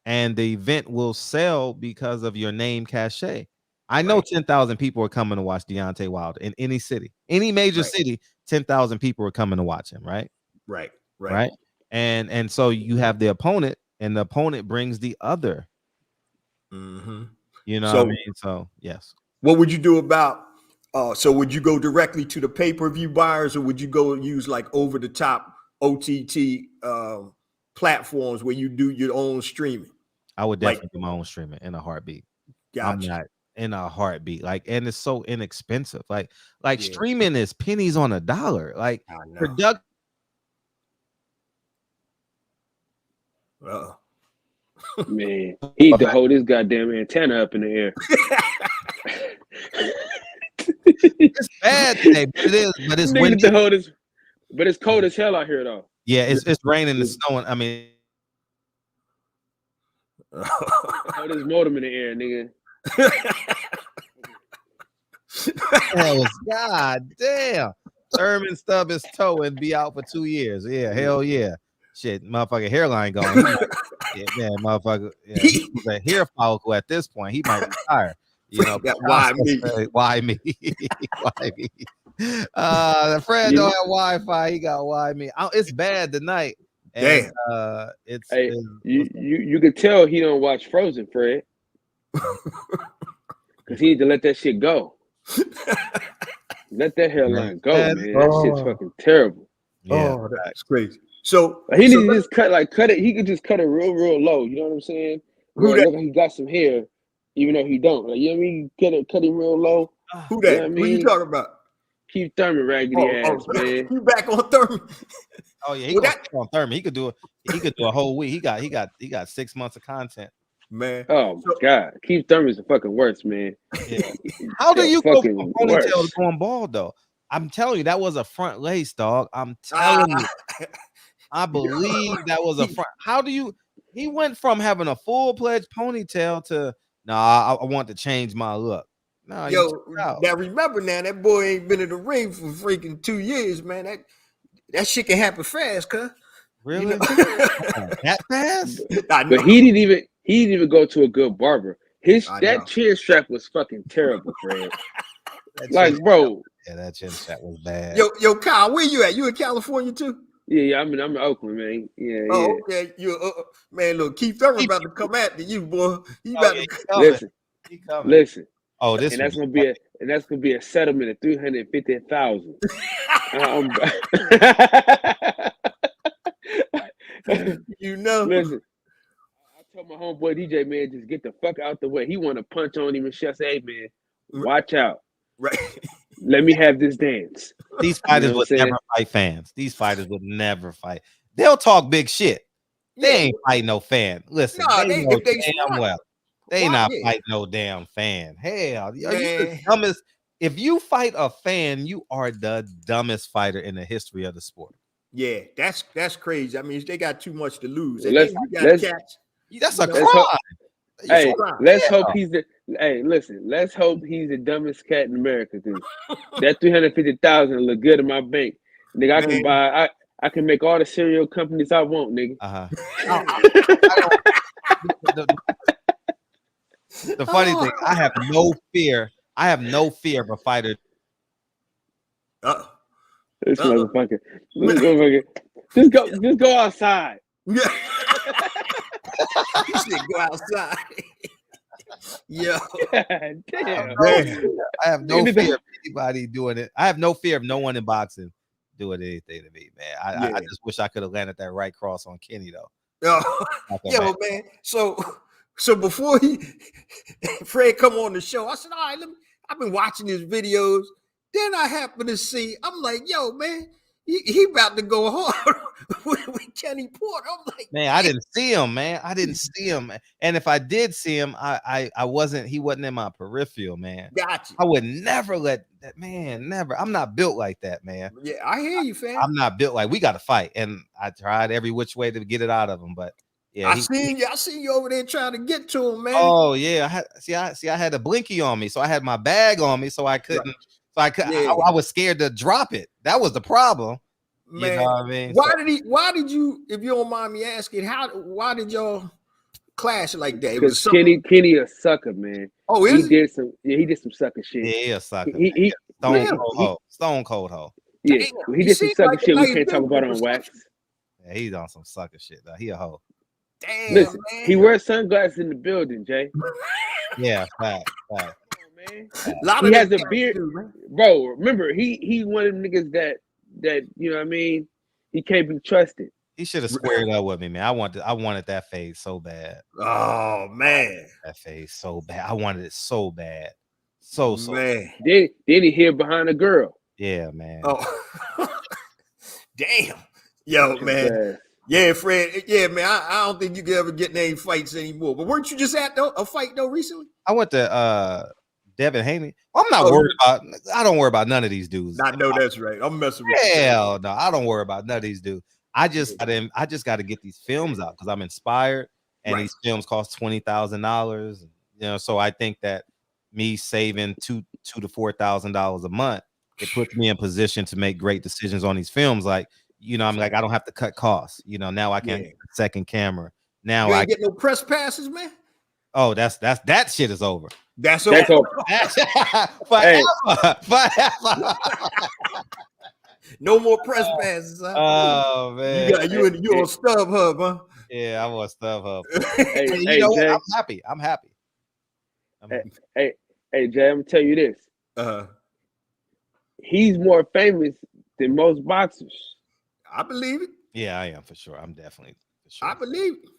and the event will sell because of your name cachet. I know 10,000 people are coming to watch Deontay Wilder in any city, any major city. 10,000 people are coming to watch him. Right. And so you have the opponent, and the opponent brings the other. You know what I mean? So yes. What would you do about? So would you go directly to the pay-per-view buyers, or would you go use like over-the-top OTT platforms where you do your own streaming? I would definitely do my own streaming in a heartbeat. Gotcha. I'm not in a heartbeat. And it's so inexpensive. Like streaming is pennies on a dollar. Like production. Man, he need to hold his goddamn antenna up in the air. It's bad today, but it is. But it's windy. But it's cold as hell out here, though. Yeah, it's raining and snowing. I mean, hold his modem in the air, nigga. God damn. Thurman stub his toe and be out for 2 years. Yeah, hell yeah. Shit, motherfucker hairline gone. Motherfucker. Yeah, he was a hair follicle at this point. He might retire. You know, why me? Why me? Why me? The friend don't have Wi-Fi. He got why me. It's bad tonight. And, you could tell he don't watch Frozen, Fred, because he need to let that shit go. Let that hairline go, man. That shit's fucking terrible. Yeah, Oh, that's crazy. So He so need to just cut it. He could just cut it real low. You know what I'm saying? who Where it that? look like he got some hair, even though he don't. Like, you know what I mean? Cut him real low. Who You know that? what I Who you mean? talking about? Keith Thurman, raggedy ass, man. You back on Thurman? Oh yeah, he Well, goes on Thurman. He could do it. He could do a whole week. He got 6 months of content. Man. Oh my God, Keith Thurman's the fucking worst, man. Yeah. How do you go from fucking ponytail to worst? going bald though? I'm telling you, that was a front lace, dog. I'm telling you. I believe that was a front. How do you? He went from having a full-fledged ponytail to I want to change my look. No, Yo, now remember now that boy ain't been in the ring for freaking 2 years, man. That shit can happen fast, cuz. Really? You know? That fast? But he didn't even go to a good barber. That chin strap was fucking terrible, Fred. Like, bro. Yeah, that chin strap was bad. Yo, Kyle, where you at? You in California too? Yeah, I'm in Oakland, man. Yeah, oh, yeah. Okay. You man, look, Keith Thurman about to come after you, boy. He about to listen. Oh, this and that's gonna be a settlement of $350,000. You know. Listen, I told my homeboy DJ, man, just get the fuck out the way. He want to punch on him and say, "Hey, man, watch out." Right. Let me have this dance. These fighters would never fight fans. These fighters would never fight. They'll talk big shit. They ain't fight no fan. Listen, they know damn well. They not fight no damn fan. Hell, are you the dumbest? If you fight a fan, you are the dumbest fighter in the history of the sport. Yeah, that's crazy. I mean, they got too much to lose. That's a crime. Hey, let's hope he's the. Hey, listen. Let's hope he's the dumbest cat in America. Dude. That $350,000 look good in my bank, nigga. I can buy. I can make all the cereal companies I want, nigga. The funny thing, I have no fear. I have no fear of a fighter. This motherfucker. Just go outside. Yeah. You should go outside. Yo. Damn. I have no fear of anybody doing it. I have no fear of no one in boxing doing anything to me, man. I just wish I could have landed that right cross on Kenny though. Yo, man. So before Fred come on the show, I said, all right, I've been watching his videos. Then I happen to see, I'm like, yo, man, he about to go hard with Kenny Porter. I'm like, man, I didn't see him, man. I didn't see him. And if I did see him, he wasn't in my peripheral, man. Gotcha. I would never let that, man, never. I'm not built like that, man. Yeah, I hear you, fam. I'm not built like we got to fight. And I tried every which way to get it out of him, but yeah. I seen you over there trying to get to him, man. Oh, yeah. I had a blinky on me, so I had my bag on me, so I couldn't. Right. I was scared to drop it. That was the problem. Man, you know what I mean? Why did you, if you don't mind me asking, why did y'all clash like that? Because Kenny a sucker, man. Oh, he did some sucker shit. Yeah, he a sucker. He Stone cold hoe. Yeah, he did some sucker shit we can't talk about on wax. Yeah, he's on some sucker shit though. He a hoe. Damn, listen, man. He wears sunglasses in the building, Jay. Yeah, fact. He has a beard, bro. Remember, he one of them niggas that you know what I mean. He can't be trusted. He should have squared up with me, man. I wanted that face so bad. Oh man, that face so bad. I wanted it so bad, so man. Then he hid behind a girl. Yeah, man. Oh, damn, yo, man. Yeah, Fred. Yeah, man. I don't think you can ever get in any fights anymore. But weren't you just at a fight though recently? I went to Devin Haney. Well, I'm not worried about. I don't worry about none of these dudes. I know that's right. I'm messing with you. Hell no, I don't worry about none of these dudes. I just got to get these films out because I'm inspired, and these films cost $20,000. You know, so I think that me saving $2,000 to $4,000 a month, it puts me in position to make great decisions on these films. Like, you know, I'm like, I don't have to cut costs. You know, now I can get a second camera. Now I get no press passes, man. Oh, that shit is over. That's over. Forever. No more press passes. Huh? Oh man, you on StubHub, huh? Yeah, I'm on StubHub. Hey, Jay, I'm happy. Hey, Jay, I'm gonna tell you this. He's more famous than most boxers. I believe it. Yeah, I am for sure. I'm definitely for sure. I believe it.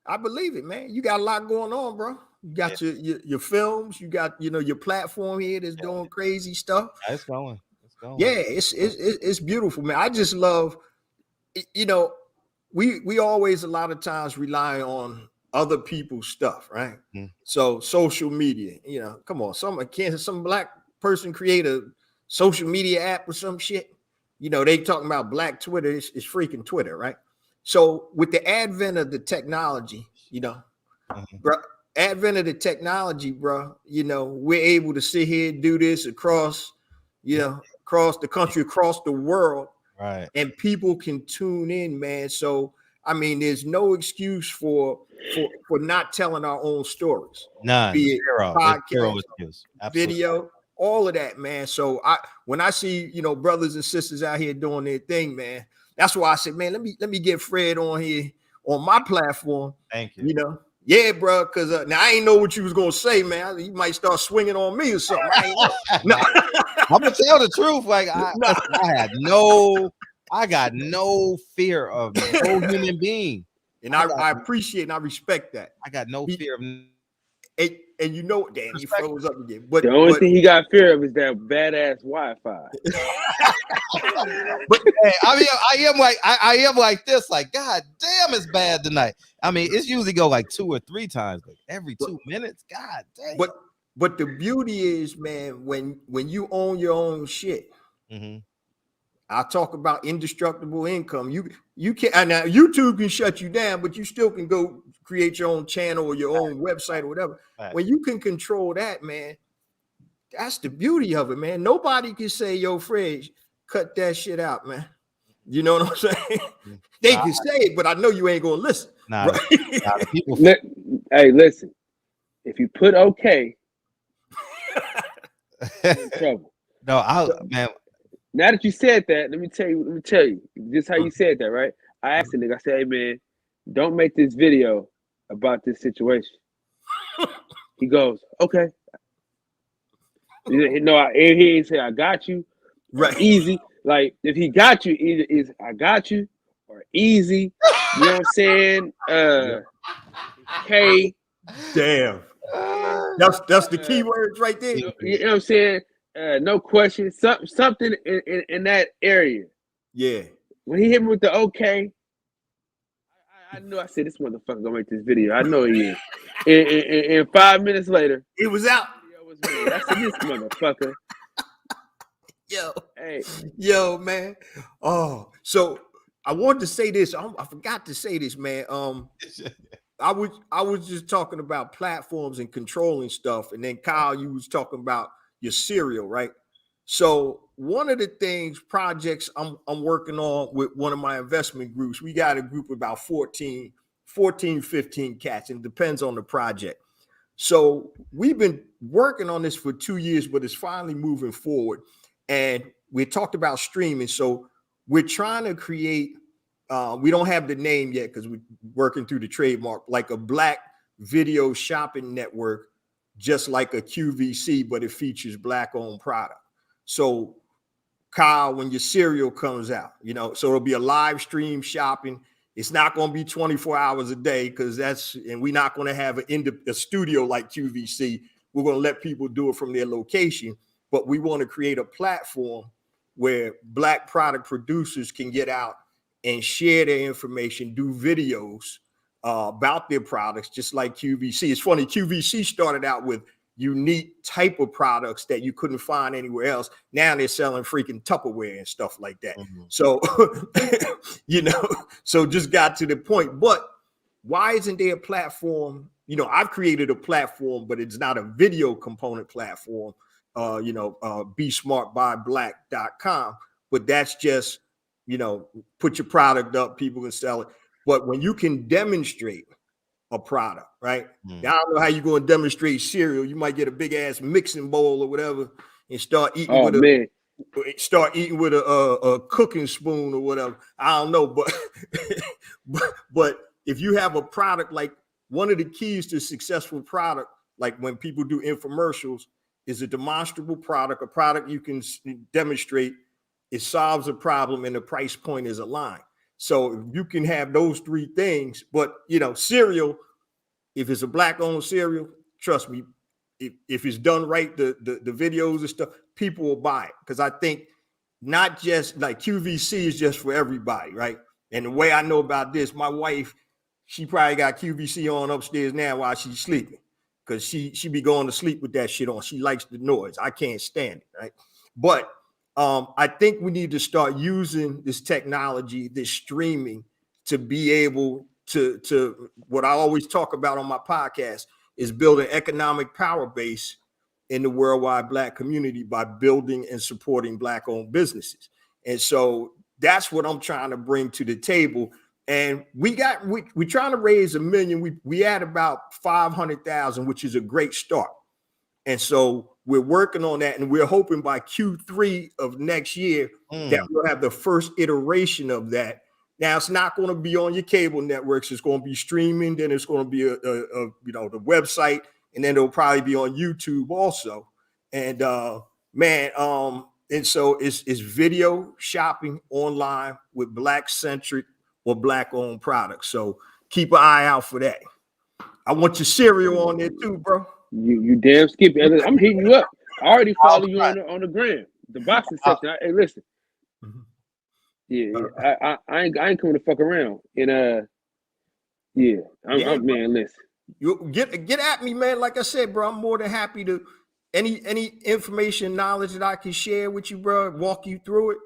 I believe it, man. You got a lot going on, bro. You got your films. You got your platform here that's doing crazy stuff. It's going. It's going. Yeah, it's beautiful, man. I just love. We always a lot of times rely on other people's stuff, right? Mm-hmm. So social media, come on, some black person create a social media app or some shit. They talking about black Twitter. It's freaking Twitter, right? So with the advent of the technology, bro, we're able to sit here and do this across the country, across the world, right? And people can tune in, man. So I mean, there's no excuse for not telling our own stories. None. Be it podcast, video, all of that, man. So when I see brothers and sisters out here doing their thing, man, that's why I said, man, let me get Fred on here on my platform. Thank you. Yeah, bro. Because now I ain't know what you was gonna say, man. You might start swinging on me or something. I ain't know. I'm gonna tell the truth. Like I got no fear of no human being, and I appreciate and I respect that. I got no fear of. And damn, he froze up again. But the only thing he got fear of is that badass Wi-Fi. But hey, I am like this. Like, God damn, it's bad tonight. I mean, it's usually go like 2 or 3 times, but every 2 minutes. God damn. But the beauty is, man, when you own your own shit. Mm-hmm. I talk about indestructible income. You can now YouTube can shut you down, but you still can go create your own channel or your own website or whatever. Right. When you can control that, man, that's the beauty of it, man. Nobody can say, "Yo, Fred, cut that shit out, man." You know what I'm saying? They can say it, but I know you ain't gonna listen. Nah, right? People. Hey, listen. If you put okay, you're in trouble. No, man. Now that you said that, let me tell you, just how you said that, right? I asked the nigga, I said, hey man, don't make this video about this situation. He goes, okay. No, he didn't say I got you. Right. Easy. Like if he got you, either is I got you or easy. You know what I'm saying? K. Damn. That's the key words right there. You know what I'm saying? No question. Something in that area. Yeah. When he hit me with the okay, I knew. I said, this motherfucker gonna make this video. I know he is. And 5 minutes later, it was out. I said, this motherfucker. Yo, man. Oh, so I wanted to say this. I forgot to say this, man. I was just talking about platforms and controlling stuff, and then Kyle, you was talking about your cereal, right? So one of the projects I'm working on with one of my investment groups, we got a group of about 14, 15 cats, and it depends on the project. So we've been working on this for 2 years, but it's finally moving forward. And we talked about streaming. So we're trying to create, we don't have the name yet because we're working through the trademark, like a black video shopping network, just like a QVC, but it features black owned product. So Kyle, when your cereal comes out, so it'll be a live stream shopping. It's not going to be 24 hours a day and we're not going to have a studio like QVC. We're going to let people do it from their location, but we want to create a platform where black product producers can get out and share their information, do videos about their products, just like QVC. It's funny, QVC started out with unique type of products that you couldn't find anywhere else. Now they're selling freaking Tupperware and stuff like that. Mm-hmm. So, so just got to the point. But why isn't there a platform? I've created a platform, but it's not a video component platform, besmartbyblack.com. But that's just, put your product up, people can sell it. But when you can demonstrate a product, right? Mm. Now, I don't know how you're going to demonstrate cereal. You might get a big ass mixing bowl or whatever and start eating with a cooking spoon or whatever. I don't know, but if you have a product, like one of the keys to successful product, like when people do infomercials, is a demonstrable product, a product you can demonstrate it solves a problem and the price point is aligned. So you can have those three things, but cereal, if it's a black-owned cereal, trust me, if it's done right, the videos and stuff, people will buy it. Because I think not just like QVC is just for everybody, right? And the way I know about this, my wife, she probably got QVC on upstairs now while she's sleeping, because she be going to sleep with that shit on. She likes the noise. I can't stand it, right? But I think we need to start using this technology, this streaming, to be able to what I always talk about on my podcast is build an economic power base in the worldwide Black community by building and supporting Black-owned businesses. And so that's what I'm trying to bring to the table. And we're trying to raise $1 million. We had about 500,000, which is a great start. And so we're working on that, and we're hoping by Q3 of next year that we'll have the first iteration of that. Now, it's not going to be on your cable networks. It's going to be streaming. Then it's going to be the website, and then it'll probably be on YouTube also. And and so it's video shopping online with Black-centric or Black-owned products. So keep an eye out for that. I want your cereal on there too, bro. You damn skippy. I'm hitting you up. I already follow you on the gram, the boxing section. Hey, listen. Yeah, I ain't coming to fuck around. And man, listen. You get at me, man. Like I said, bro, I'm more than happy to any information, knowledge that I can share with you, bro. Walk you through it.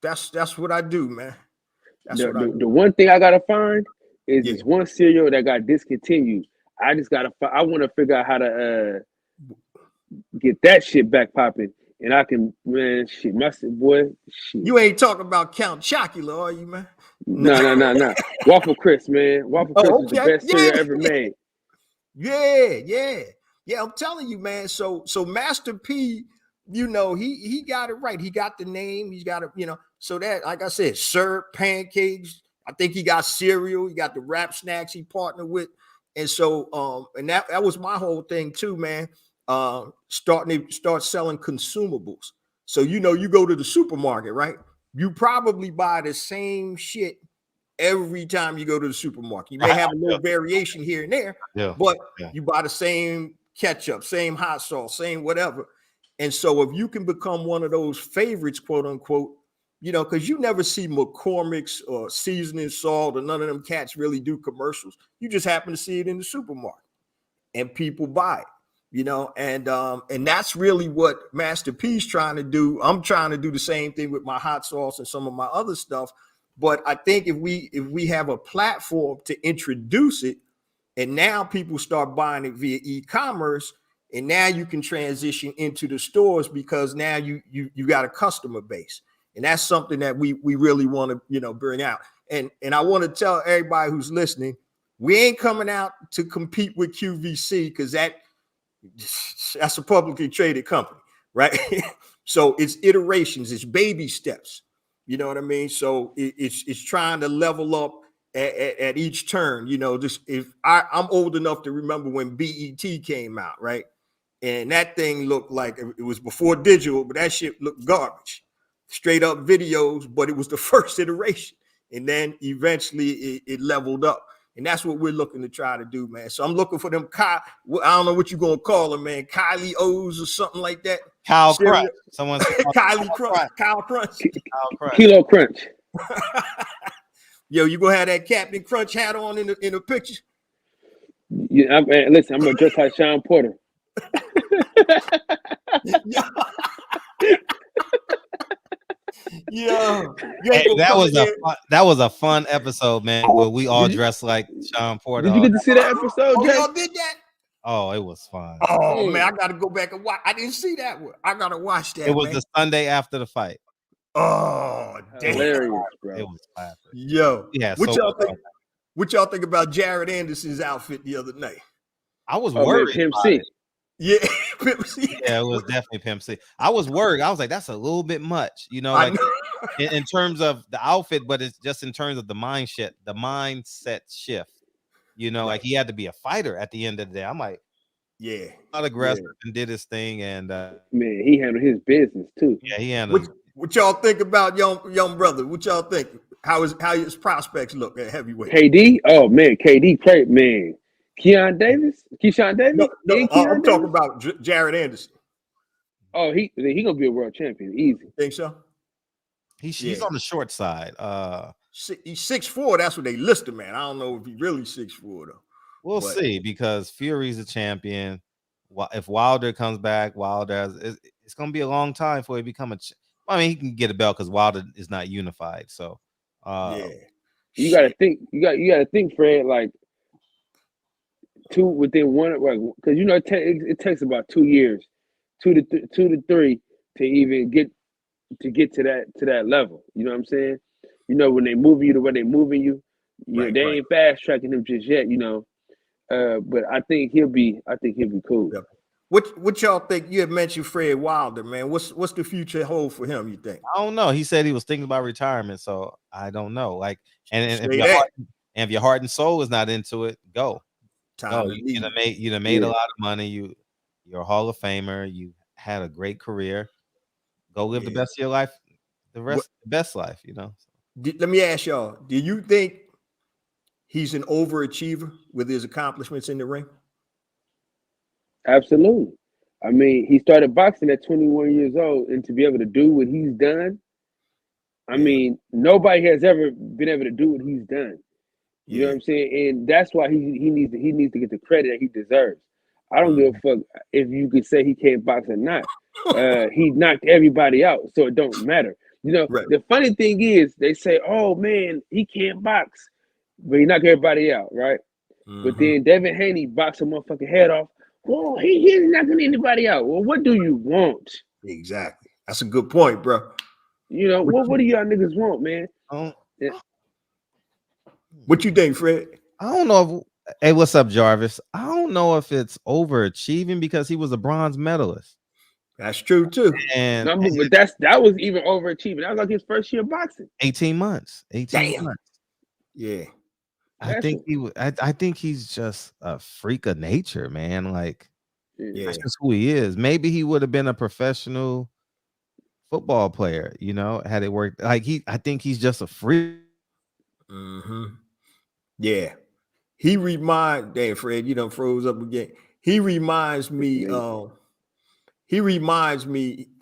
That's what I do, man. The one thing I gotta find is this one cereal that got discontinued. I want to figure out how to get that shit back popping, and I can, man, shit, shit. You ain't talking about Count Chocula, are you, man? No. Waffle Crisp, man. Waffle Crisp is the best cereal ever made. Yeah. I'm telling you, man. So Master P, he got it right. He got the name. He's got it, so that, like I said, syrup, pancakes. I think he got cereal. He got the wrap snacks he partnered with. And so, and that was my whole thing too, man. Start selling consumables. So, you go to the supermarket, right? You probably buy the same shit every time you go to the supermarket. You may have a little variation here and there, but you buy the same ketchup, same hot sauce, same whatever. And so if you can become one of those favorites, quote unquote, because you never see McCormick's or seasoning salt, or none of them cats really do commercials. You just happen to see it in the supermarket and people buy it, and that's really what Master P's trying to do. I'm trying to do the same thing with my hot sauce and some of my other stuff. But I think if we have a platform to introduce it, and now people start buying it via e-commerce, and now you can transition into the stores because now you got a customer base. And that's something that we really want to, bring out. And I want to tell everybody who's listening, we ain't coming out to compete with QVC because that's a publicly traded company, right? So it's iterations, it's baby steps. You know what I mean? So it's trying to level up at each turn. Just if I'm old enough to remember when BET came out, right? And that thing looked like it was before digital, but that shit looked garbage. Straight up videos, but it was the first iteration. And then eventually it leveled up. And that's what we're looking to try to do, man. So I'm looking for them, I don't know what you're going to call them, man. Kylie O's or something like that. Kyle Crunch. Someone Kylie Crunch. Kyle Crunch. Kilo Crunch. Yo, you going to have that Captain Crunch hat on in the picture? Yeah, listen, I'm going to dress like Sean Porter. Yeah, hey, that was a fun episode, man, where we all dressed like Sean Porter. Did you get to see that episode? Oh, y'all did that? Oh, it was fun. Oh man, I gotta go back and watch. I didn't see that one. I gotta watch that. It was the Sunday after the fight. Oh, damn. Hilarious, bro. It was classic. Yo, yeah. What y'all think about Jared Anderson's outfit the other night? I was worried. Pimp C. Yeah, Pimp C. Yeah, it was definitely Pimp C. I was worried. I was like, that's a little bit much, like in terms of the outfit, but it's just in terms of the mindset shift. Like he had to be a fighter at the end of the day. I'm like, yeah, not aggressive and did his thing, and man, he handled his business too. Yeah, he handled. What y'all think about young brother? What y'all think? How his prospects look at heavyweight? KD, oh man, KD, great man. Keyshawn Davis, No, I'm Keyshawn talking Davis. about Jared Anderson. Oh, he gonna be a world champion, easy. Think so? He's on the short side. He's 6'4". That's what they listed, man. I don't know if he really 6'4" though. We'll see, because Fury's a champion. If Wilder comes back, it's going to be a long time before he become I mean, he can get a belt because Wilder is not unified. So, you got to think. You got to think, Fred. Like two within one, because it takes about 2 years, 2 to 3 to even get to that level. You know what I'm saying? When they move you the way they moving you, they ain't fast tracking him just yet. But I think he'll be cool. Yep. What y'all think? You had mentioned Fred Wilder, man. What's the future hold for him, you think? I don't know. He said he was thinking about retirement, so I don't know. Like, and if your heart and soul is not into it, go. You done made a lot of money. You're a Hall of Famer. You had a great career. Go live the best of your life, the best life. Let me ask y'all: do you think he's an overachiever with his accomplishments in the ring? Absolutely. I mean, he started boxing at 21 years old, and to be able to do what he's done, I mean, nobody has ever been able to do what he's done. You know what I'm saying? And that's why he needs to get the credit that he deserves. I don't give a fuck if you could say he can't box or not. He knocked everybody out, so it don't matter. The funny thing is, they say, "Oh man, he can't box," but he knocked everybody out, right? But then Devin Haney boxed a motherfucking head off. Well, he's knocking anybody out. Well, what do you want? Exactly. That's a good point, bro. What do y'all niggas want, man? What you think, Fred? I don't know. Hey, what's up, Jarvis? I don't know if it's overachieving because he was a bronze medalist. That's true too. But that was even overachieving. That was like his first year boxing. 18 months. 18 months. Yeah. I think he's just a freak of nature, man. Like, that's just who he is. Maybe he would have been a professional football player, had it worked. Like I think he's just a freak. Yeah. Damn, Fred, you done froze up again. He reminds me. I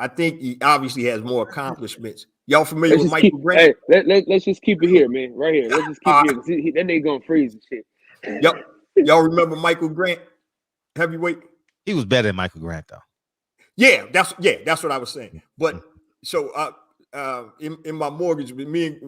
think he obviously has more accomplishments. Y'all familiar with Michael Grant? Hey, let's just keep it here, man. Right here. Let's just keep it here. That nigga gonna freeze and shit. Yep. Y'all remember Michael Grant, heavyweight? He was better than Michael Grant, though. Yeah, that's what I was saying. But so in my mortgage,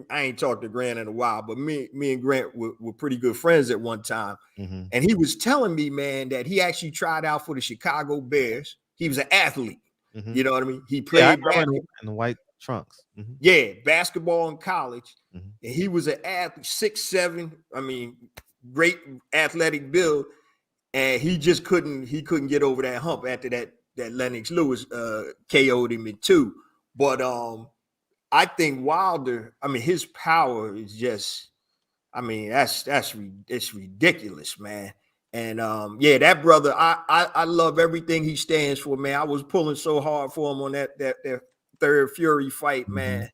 I ain't talked to Grant in a while, but me and Grant were pretty good friends at one time. And he was telling me, man, that he actually tried out for the Chicago Bears. He was an athlete. You know what I mean? He played in the white trunks. Yeah, basketball in college. And he was an athlete, 6'7". I mean, great athletic build. And he just couldn't get over that hump after that Lennox Lewis KO'd him in 2. But I think Wilder, I mean, his power is just, I mean, it's ridiculous, man. And that brother, I love everything he stands for, man. I was pulling so hard for him on that third Fury fight, man.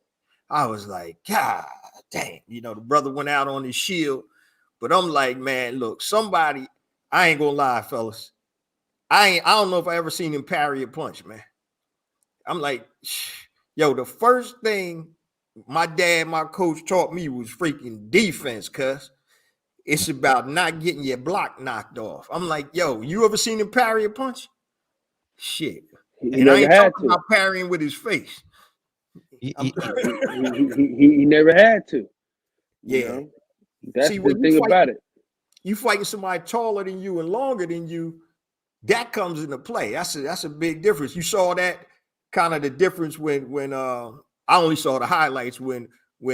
I was like, God damn, the brother went out on his shield. But I'm like, man, look, somebody, I ain't gonna lie, fellas. I don't know if I ever seen him parry a punch, man. I'm like, yo, the first thing my coach taught me was freaking defense, cuz. It's about not getting your block knocked off. I'm like, yo, you ever seen him parry a punch? Shit. And I ain't talking about parrying with his face. He never had to. Yeah. That's the thing about it. You fighting somebody taller than you and longer than you, that comes into play. That's a big difference. You saw that kind of the difference when I only saw the highlights when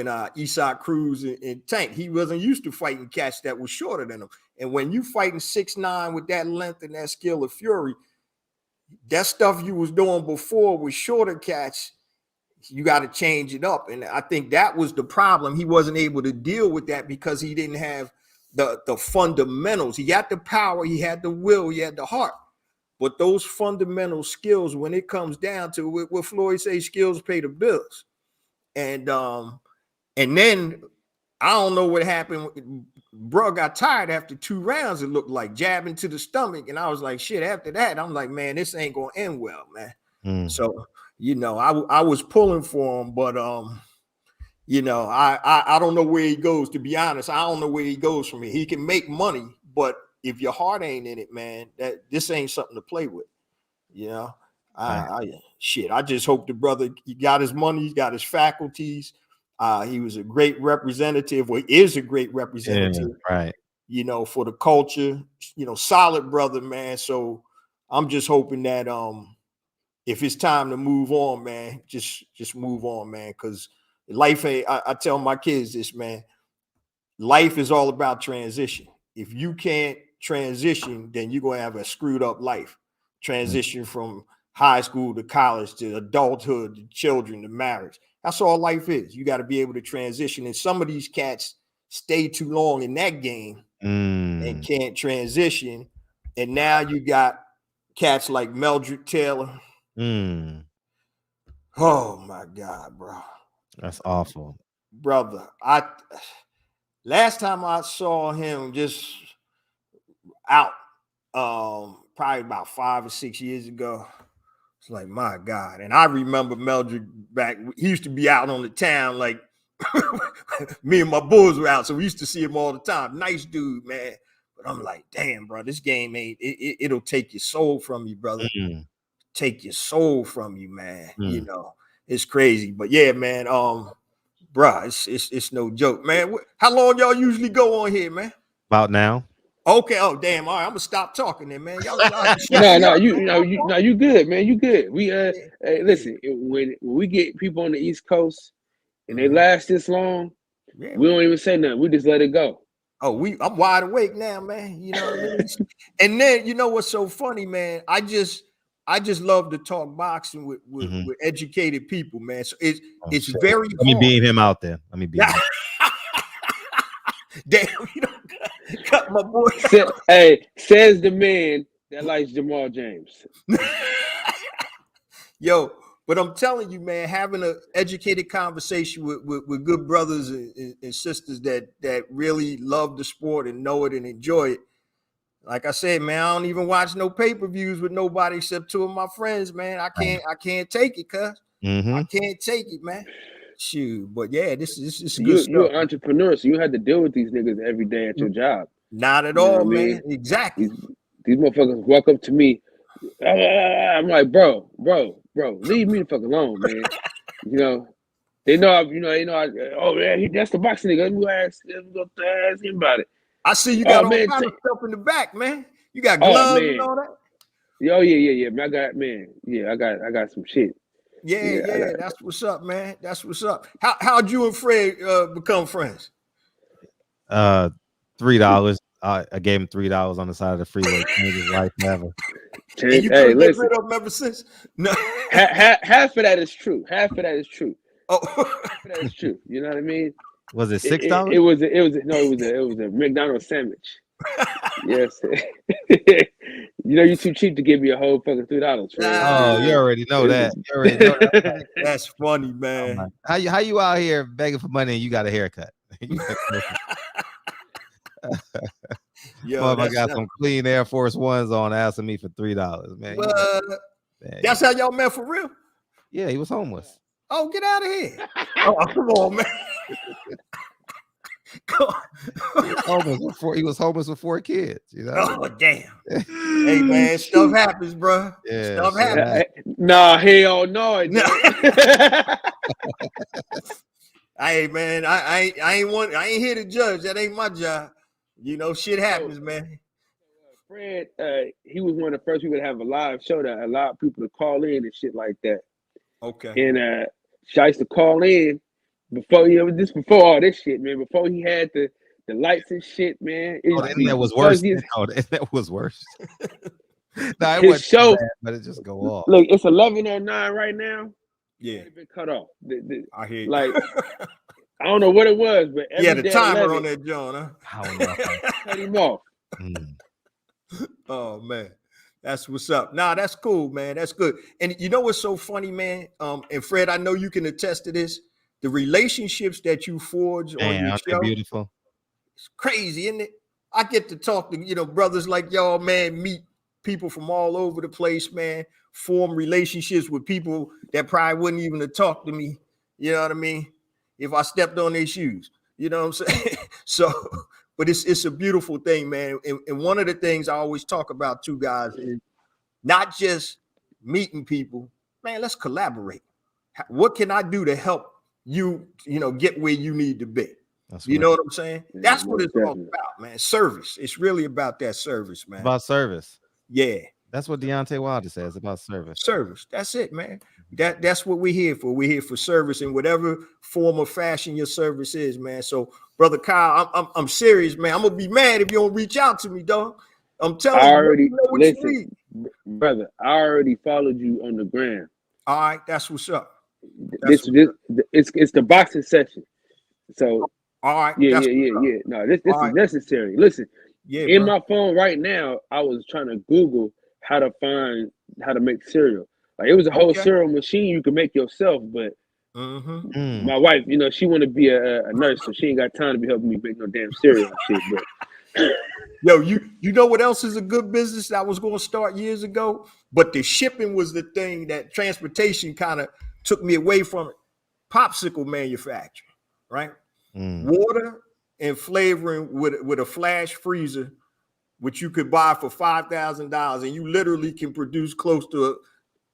Isaac Cruz and Tank, he wasn't used to fighting cats that was shorter than him. And when you fighting 6'9" with that length and that skill of Fury, that stuff you was doing before with shorter cats, you got to change it up. And I think that was the problem. He wasn't able to deal with that because he didn't have the fundamentals. He had the power, he had the will, he had the heart, But those fundamental skills, when it comes down to it, what Floyd says, skills pay the bills. And then I don't know what happened. Bro got tired after 2 rounds, it looked like, jabbing to the stomach. And I was like, shit, after that, I'm like, man, this ain't gonna end well, man. So, you know, I was pulling for him, but you know, I don't know where he goes, to be honest. I don't know where he goes from here. He can make money, but if your heart ain't in it, man, this ain't something to play with. You know, I just hope the brother, he got his money, he's got his faculties. He was a great representative, or is a great representative, right? You know, for the culture, you know, solid brother, man. So I'm just hoping that if it's time to move on, man, just move on, man, because life ain't. I tell my kids this, man. Life is all about transition. If you can't transition, then you're gonna have a screwed up life. Transition from high school to college to adulthood to children to marriage. That's all life is. You got to be able to transition. And some of these cats stay too long in that game and can't transition. And now you got cats like Meldrick Taylor. Oh my God, bro. That's awful. Brother, last time I saw him just out, probably about 5 or 6 years ago. It's like, my God. And I remember Meldrick back, he used to be out on the town, like me and my boys were out, so we used to see him all the time. Nice dude, man. But I'm like, damn, bro, this game ain't, it'll take your soul from you, brother. Take your soul from you, man. You know, it's crazy. But yeah, man, bro, it's no joke, man. How long y'all usually go on here, man? About now. Okay. Oh, damn. All right, I'm gonna stop talking then, man. Y'all you good, man. You good. We hey, listen, when we get people on the East Coast and they last this long, we don't even say nothing. We just let it go. Oh, I'm wide awake now, man. You know what I mean? And then you know what's so funny, man? I just love to talk boxing with educated people, man. So it's very Let me beam him out there. Let me beam him. Damn, you don't cut my boy. Hey, says the man that likes Jamal James. Yo, but I'm telling you, man, having an educated conversation with good brothers and sisters that really love the sport and know it and enjoy it. Like I said, man, I don't even watch no pay-per-views with nobody except 2 of my friends, man. I can't take it, cuz. I can't take it, man. Shoot, but yeah, this is good stuff. You're an entrepreneur, so you had to deal with these niggas every day at your job. Not at all, man. Exactly. These motherfuckers walk up to me. I'm like, bro, leave me the fuck alone, man. You know, they know, oh man, that's the boxing nigga. Let me go ask him about it. I see you got all kinds of stuff in the back, man. You got gloves and all that. Oh yeah. I got some shit. Yeah. That's what's up, man. That's what's up. How'd you and Fred become friends? $3. I gave him $3 on the side of the freeway. Made his life never. And you couldn't get rid of him ever since? No. Half of that is true. Oh, half of that is true. You know what I mean? Was it $6? It was a McDonald's sandwich. Yes. You know you're too cheap to give me a whole fucking $3. Oh, you already know that. That's funny, man. Oh, how you out here begging for money and you got a haircut? I got some clean Air Force Ones on, asking me for $3, man. That's how y'all met for real? Yeah, he was homeless. Oh, get out of here! Oh, come on, man. He was homeless with 4 kids. You know? Oh, damn. Hey, man, stuff happens, bro. Yeah, stuff happens. Nah, hell no. Hey, man, I ain't here to judge. That ain't my job. You know, shit happens, man. Fred, he was one of the first people to have a live show that allowed people to call in and shit like that. Okay. And I used to call in before before all this shit, man. Before he had the lights and shit, man. That was worse. That was worse. No, it his show, bad, but it just go off. Look, it's 11:09 right now. Yeah, it's been cut off. I hear you. Like, I don't know what it was, but every the timer on that John, huh? Cut him off. Oh man, That's what's up. Nah, that's cool, man. That's good. And you know what's so funny, man? And Fred, I know you can attest to this. The relationships that you forge on Man, your aren't they show, beautiful? it's crazy, isn't it? I get to talk to, brothers like y'all, man, meet people from all over the place, man, form relationships with people that probably wouldn't even have talked to me. You know what I mean? If I stepped on their shoes, you know what I'm saying? So, but it's a beautiful thing, man. And one of the things I always talk about too, guys, is not just meeting people, man, let's collaborate. What can I do to help you, get where you need to be? That's You right. know what I'm saying? Yeah, That's what most it's all definitely. about, man. Service. It's really about that service, man. About service. Yeah. That's what Deontay Wilder says about service. Service. That's it, man. That's what we're here for. We're here for service in whatever form or fashion your service is, man. So, brother Kyle, I'm serious, man. I'm gonna be mad if you don't reach out to me, dog. I'm telling I you, already you know what you need. listen, brother. I already followed you on the gram. All right, that's what's up. It's the boxing session. So all right, yeah. No, this All is right. necessary. Listen, Yeah, in bro. my phone right now, I was trying to Google how to make cereal. Like it was a whole Okay. cereal machine you can make yourself, but Mm-hmm. my wife, she want to be a nurse, so she ain't got time to be helping me make no damn cereal and shit. But Yo, you know what else is a good business that I was going to start years ago? But the shipping was the thing that transportation kind of took me away from it. Popsicle manufacturing, right? Water and flavoring with a flash freezer, which you could buy for $5,000, and you literally can produce close to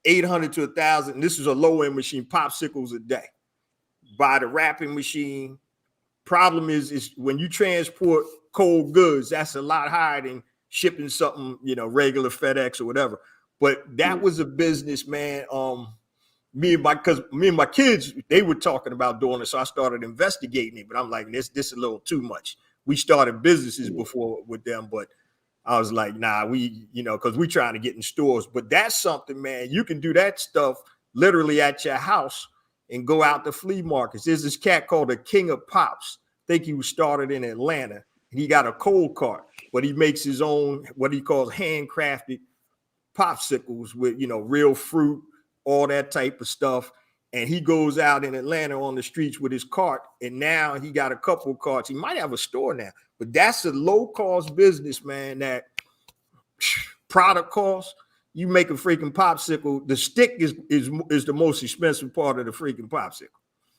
800 to 1,000. This is a low end machine, popsicles a day. Buy the wrapping machine. Problem is when you transport cold goods, that's a lot higher than shipping something, regular FedEx or whatever. But that was a business, man. Me and my kids, they were talking about doing it, so I started investigating it. But I'm like, this is a little too much. We started businesses before with them, but I was like, nah, because we trying to get in stores. But that's something, man. You can do that stuff literally at your house and go out to flea markets. There's this cat called the King of Pops. I think he was started in Atlanta. He got a cold cart, but he makes his own, what he calls handcrafted popsicles with, real fruit, all that type of stuff. And he goes out in Atlanta on the streets with his cart. And now he got a couple of carts. He might have a store now, but that's a low cost business, man. That product cost, you make a freaking popsicle. The stick is the most expensive part of the freaking popsicle.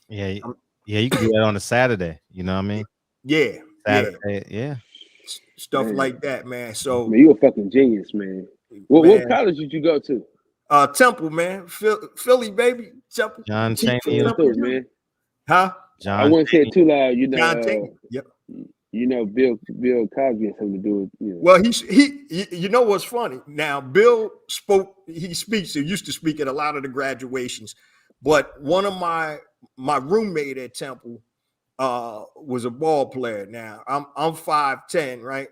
Yeah. Yeah. You can do that on a Saturday. You know what I mean? Yeah. Saturday, yeah. Stuff like that, man. So man, you a fucking genius, man. What college did you go to? Temple, man. Philly, baby. Temple. John Chaney, man. Huh? John I wouldn't say it too loud, John Chaney. Yep. Bill Cosby has something to do with Well, he you know what's funny? Now, Bill speaks, he used to speak at a lot of the graduations, but one of my roommate at Temple was a ball player. Now, I'm 5'10", right?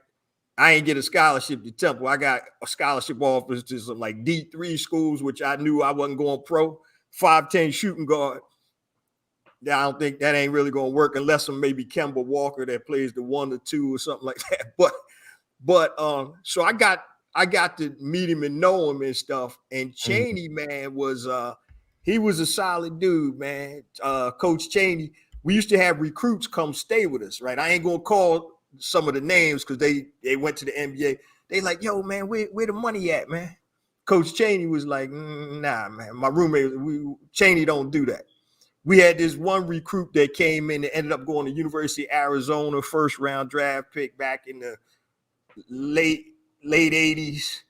I ain't get a scholarship to Temple. I got a scholarship offers to some like D3 schools, which I knew I wasn't going pro. 5'10" shooting guard. I don't think that ain't really gonna work unless maybe Kemba Walker that plays the 1 or 2 or something like that. But so I got to meet him and know him and stuff. And Chaney, man, he was a solid dude, man. Coach Chaney. We used to have recruits come stay with us, right? I ain't gonna call some of the names because they went to the NBA. They like, yo, man, where the money at, man? Coach Chaney was like, nah, man. My roommate, Chaney don't do that. We had this one recruit that came in and ended up going to University of Arizona, first round draft pick back in the late 80s.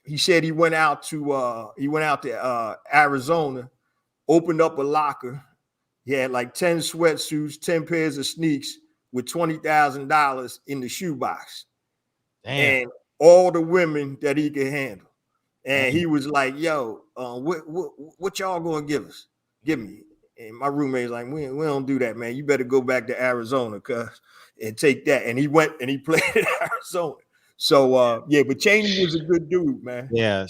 He said he went out to Arizona, opened up a locker. He had like 10 sweatsuits, 10 pairs of sneaks with $20,000 in the shoebox. Damn. And all the women that he could handle. And he was like, yo, what y'all gonna give us? Give me. And my roommate's like, we don't do that, man. You better go back to Arizona and take that. And he went and he played in Arizona. So but Chaney was a good dude, man. Yeah.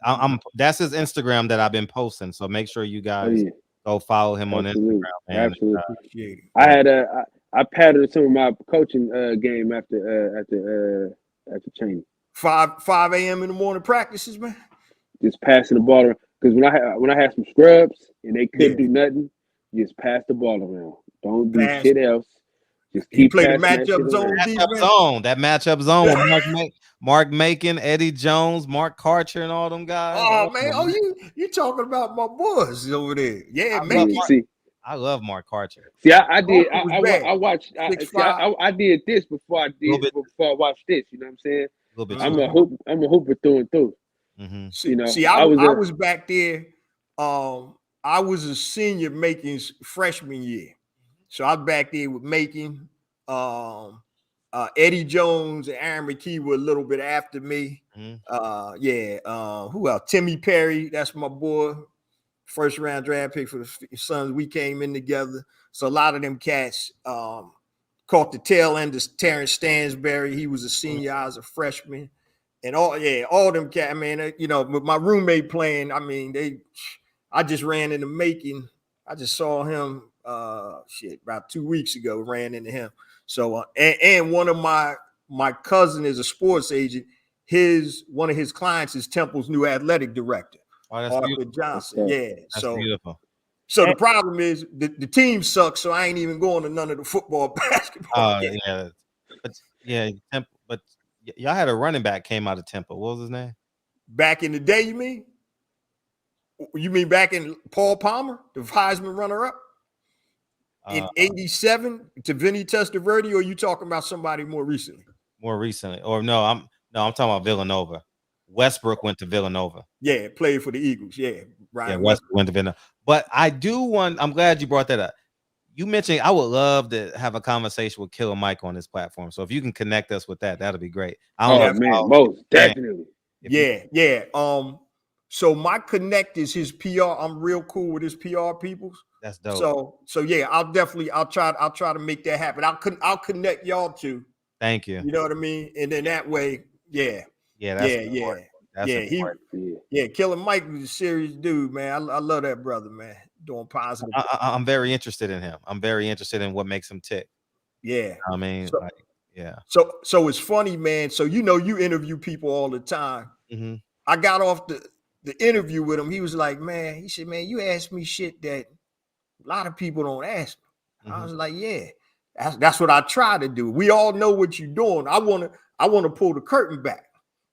I'm that's his Instagram that I've been posting. So make sure you guys go follow him on Instagram, man. Absolutely. I padded some of my coaching game after after Cheney. 5 a.m. in the morning practices, man. Just passing the ball around. Because when I had some scrubs and they couldn't do nothing, just pass the ball around. Don't do shit else. Just keep play the passing matchup zone. That matchup zone with Mark Macon, Eddie Jones, Mark Karcher, and all them guys. Oh man, you talking about my boys over there? Yeah, man. I love Mark Karcher. See, I watched. I did this before I watched this. You know what I'm saying? A little bit. I'm a hooper through and through. You know, I was back there. I was a senior Macon's freshman year, so I was back there with Macon. Eddie Jones and Aaron McKee were a little bit after me. Who else? Timmy Perry, that's my boy. First round draft pick for the Suns. We came in together. So a lot of them cats caught the tail end of Terrence Stansberry. He was a senior. I was a freshman. And all them cats, man, you know, with my roommate playing, I mean, I just ran into Macon. I just saw him about 2 weeks ago, ran into him. So and one of my cousin is a sports agent. One of his clients is Temple's new athletic director. Oh, that's Arthur beautiful. Johnson. Yeah. That's beautiful. So the problem is the team sucks, so I ain't even going to none of the football, basketball games. But y'all had a running back came out of Temple. What was his name? Back in the day, you mean? You mean back in Paul Palmer, the Heisman runner-up? In 87 to Vinny Testaverde, or are you talking about somebody more recently? More recently. Or no, I'm talking about Villanova. Westbrook went to Villanova. Yeah, played for the Eagles. Yeah, right. Yeah, Westbrook went to Villanova. But I'm glad you brought that up. You mentioned I would love to have a conversation with Killer Mike on this platform. So if you can connect us with that, that'll be great. Most definitely. Yeah. So my connect is his PR. I'm real cool with his PR people. That's dope. So yeah, I'll try to make that happen. I'll connect y'all too. Thank you. You know what I mean? And then that way, yeah. Killer Mike was a serious dude, man. I love that brother, man. Doing positive. I'm very interested in him. I'm very interested in what makes him tick. Yeah. I mean, So it's funny, man. So you know, you interview people all the time. Mm-hmm. I got off the interview with him. He was like, man, he said, man, you asked me shit that a lot of people don't ask me. I was like, yeah, that's what I try to do. We all know what you're doing. I want to pull the curtain back.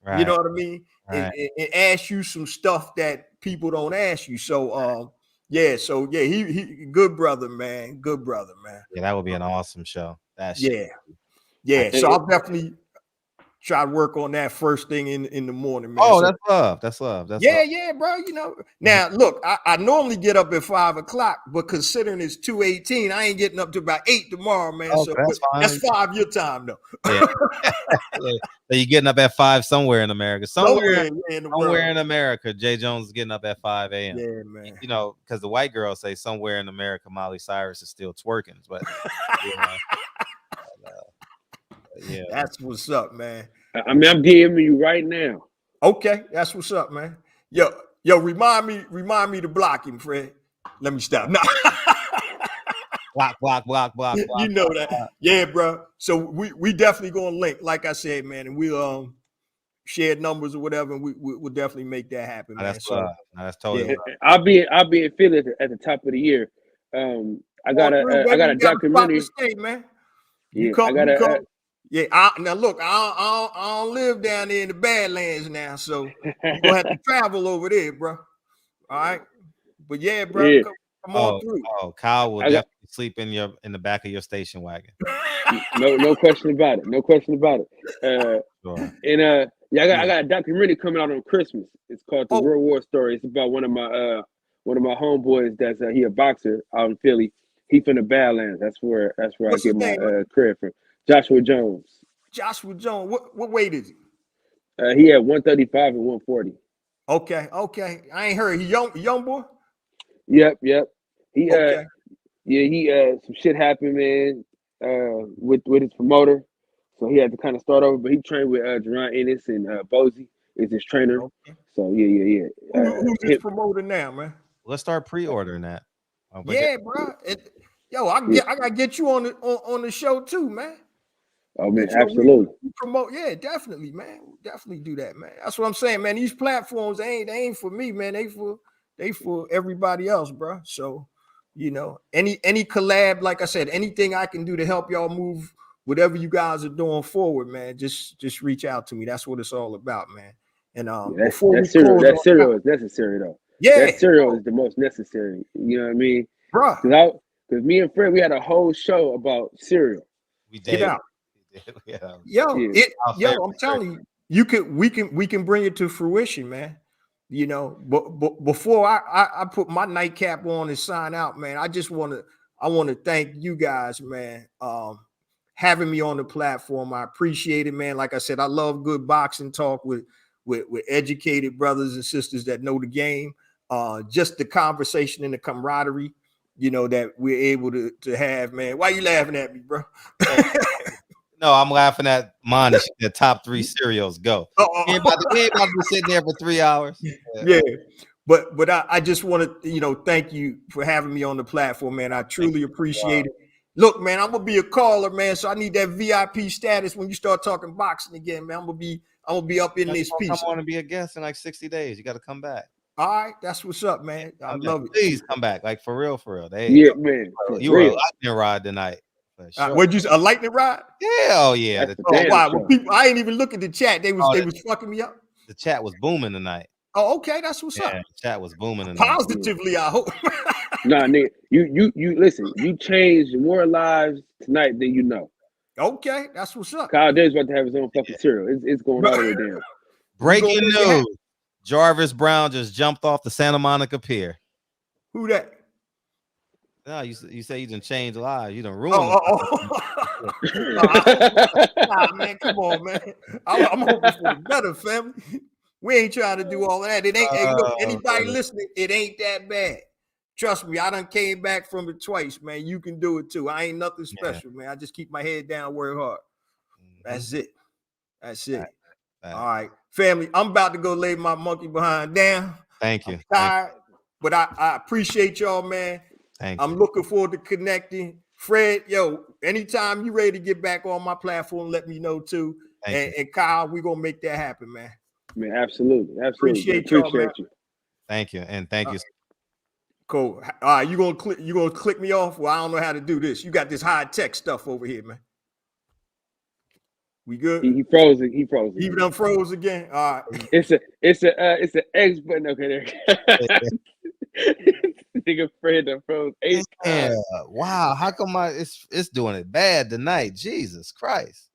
Right. You know what I mean? Right. And ask you some stuff that people don't ask you. So he good brother, man. Good brother, man. Yeah, that would be an awesome show. Yeah. So I'll definitely try to work on that first thing in the morning, man. Oh, that's love. Yeah, bro. You know, now look, I normally get up at 5 o'clock, but considering it's 2:18, I ain't getting up to about 8 tomorrow, man. Oh, so that's 5 your time, though. Yeah. So you're getting up at 5 somewhere in America. Somewhere in America, Jay Jones is getting up at 5 a.m. Yeah, man. You know, because the white girls say somewhere in America, Miley Cyrus is still twerking, but yeah, that's what's up, man. I mean, I'm DMing you right now. Okay, that's what's up, man. Yo, remind me to block him, Fred. Let me stop. No. Block. You know that. Yeah, bro. So we definitely gonna link, like I said, man, and we'll share numbers or whatever, and we'll definitely make that happen, man. That's totally. Yeah. I'll be in Philly at the top of the year. I got a documentary. State, man. Yeah, now look, I don't live down there in the Badlands now, so you're gonna have to travel over there, bro. All right, but yeah, bro, yeah. Come on through. Kyle will definitely sleep in the back of your station wagon. No question about it. Sure. And I got a documentary coming out on Christmas. It's called The World War Story. It's about one of my homeboys that's he a boxer out in Philly. He from the Badlands. That's where I get my career from. Joshua Jones. What weight is he? He had 135 and 140. Okay. I ain't heard. He young boy? Yep. He some shit happened, man, with his promoter. So he had to kind of start over, but he trained with Jerron Ennis and Bozy is his trainer. Okay. So yeah. Who's his promoter now, man? Let's start pre-ordering that. Yeah, bro. I gotta get you on the show too, man. Oh man, absolutely. We promote, yeah, definitely, man. Definitely do that, man. That's what I'm saying, man. These platforms they ain't for me, man. They for everybody else, bro. So, you know, any collab, like I said, anything I can do to help y'all move whatever you guys are doing forward, man. Just reach out to me. That's what it's all about, man. And before we close, that cereal is necessary though. Yeah, that cereal is the most necessary. You know what I mean? bro. Because me and Fred, we had a whole show about cereal. We did. Get out. Yeah. Yo, I'm telling you, we can bring it to fruition, man. You know, but before I put my nightcap on and sign out, man, I want to thank you guys, man, having me on the platform. I appreciate it, man. Like I said, I love good boxing talk with educated brothers and sisters that know the game. Just the conversation and the camaraderie, you know, that we're able to have, man. Why you laughing at me, bro? No, I'm laughing at mine. The top 3 cereals go. We ain't about to be sitting there for 3 hours. Yeah. But I just want to, you know, thank you for having me on the platform, man. I truly appreciate it. Look, man, I'm gonna be a caller, man. So I need that VIP status when you start talking boxing again, man. I'm gonna be up in this piece. I want to be a guest in like 60 days. You got to come back. All right, that's what's up, man. I love it. Please come back, like for real. Yeah, man. You were a lightning rod tonight. Sure. What'd you say? A lightning rod? Hell yeah. Wow. Well, people, I ain't even look at the chat. They was fucking me up. The chat was booming tonight. Oh, okay, that's what's up. The chat was booming tonight. Positively, I hope. Nah, nigga, you listen. You changed more lives tonight than you know. Okay, that's what's up. Kyle Dave's about to have his own fucking cereal. It's going all the way down. Breaking news: Jarvis Brown just jumped off the Santa Monica Pier. Who that? No, you say you done changed lives. You done ruined. Nah, man, come on, man. I'm hoping for the better, family. We ain't trying to do all of that. It ain't. Hey, look, anybody listening, it ain't that bad. Trust me, I done came back from it twice, man. You can do it too. I ain't nothing special, man. I just keep my head down, work hard. That's it. That's it. All right, family. I'm about to go lay my monkey behind down. Thank you. I'm tired, but I appreciate y'all, man. I'm looking forward to connecting. Fred, yo, anytime you ready to get back on my platform, let me know too. And Kyle, we're gonna make that happen, man. Man, absolutely. Appreciate y'all, man. You. Thank you, and thank you. Cool. All right, you gonna click me off? Well, I don't know how to do this. You got this high tech stuff over here, man. We good? He froze it. He froze it. He done froze again. All right. It's an X button. Okay, there. Nigga Fred done froze 8 times. Wow, how come it's doing it bad tonight? Jesus Christ.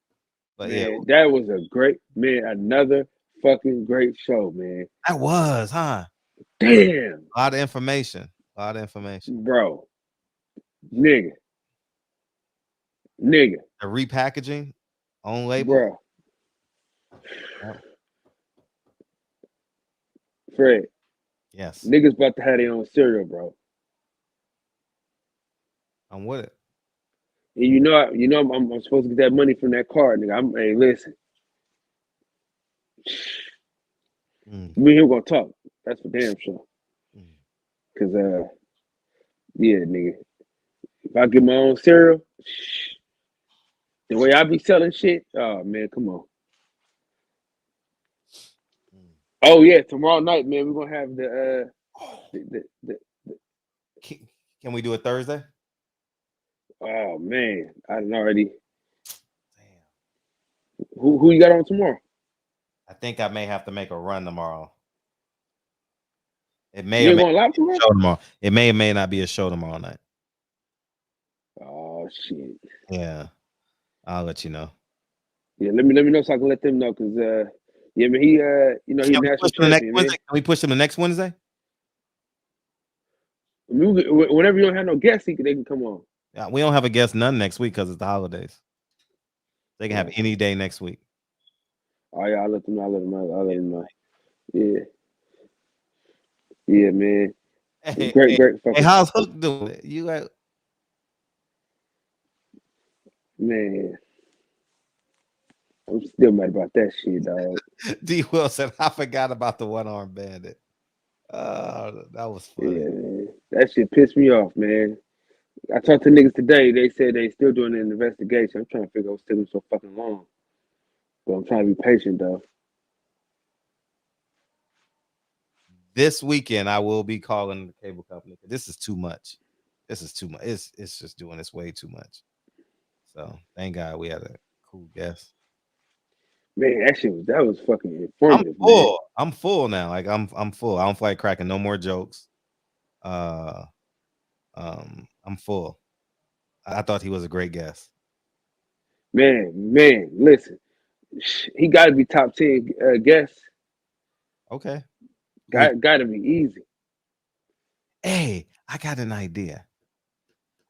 But man, that was a great another fucking great show, man. That was, huh? Damn. A lot of information. Bro. Nigga. The repackaging on label. Bro. Fred. Yes. Niggas about to have their own cereal, bro. I'm with it. And you know I'm supposed to get that money from that card, nigga. Hey, listen. Me and him gonna talk. That's for damn sure. Cause yeah, nigga. If I get my own cereal, the way I be selling shit, oh man, come on. Oh yeah, tomorrow night, man, we're gonna have the Can we do it Thursday? Oh man, I done already. Damn. Who you got on tomorrow? I think I may have to make a run tomorrow. It may you or may going live tomorrow? Show tomorrow. It may or may not be a show tomorrow night. Oh shit. Yeah, I'll let you know. Yeah, let me know so I can let them know because yeah, but he he's national champion. Can we push him the next Wednesday? Whenever you don't have no guests, they can come on. Yeah, we don't have a guest none next week because it's the holidays. They can have any day next week. Oh yeah, I'll let them know. Yeah. Yeah, man. Hey, great. Hey, how's Hook doing? You like, man. I'm still mad about that shit, dog. D. Will said, I forgot about the one-armed bandit. That was funny. Yeah, man. That shit pissed me off, man. I talked to niggas today. They said they still doing an investigation. I'm trying to figure out what's taking so fucking long. But I'm trying to be patient though. This weekend, I will be calling the cable company. This is too much. This is too much. It's just doing this way too much. So thank God we had a cool guest. Man, that was fucking informative. I'm full. Man. I'm full now. Like I'm full. I don't feel like cracking no more jokes. I'm full. I thought he was a great guest. Man, listen, he got to be top 10 guest. Okay, Got to be easy. Hey, I got an idea.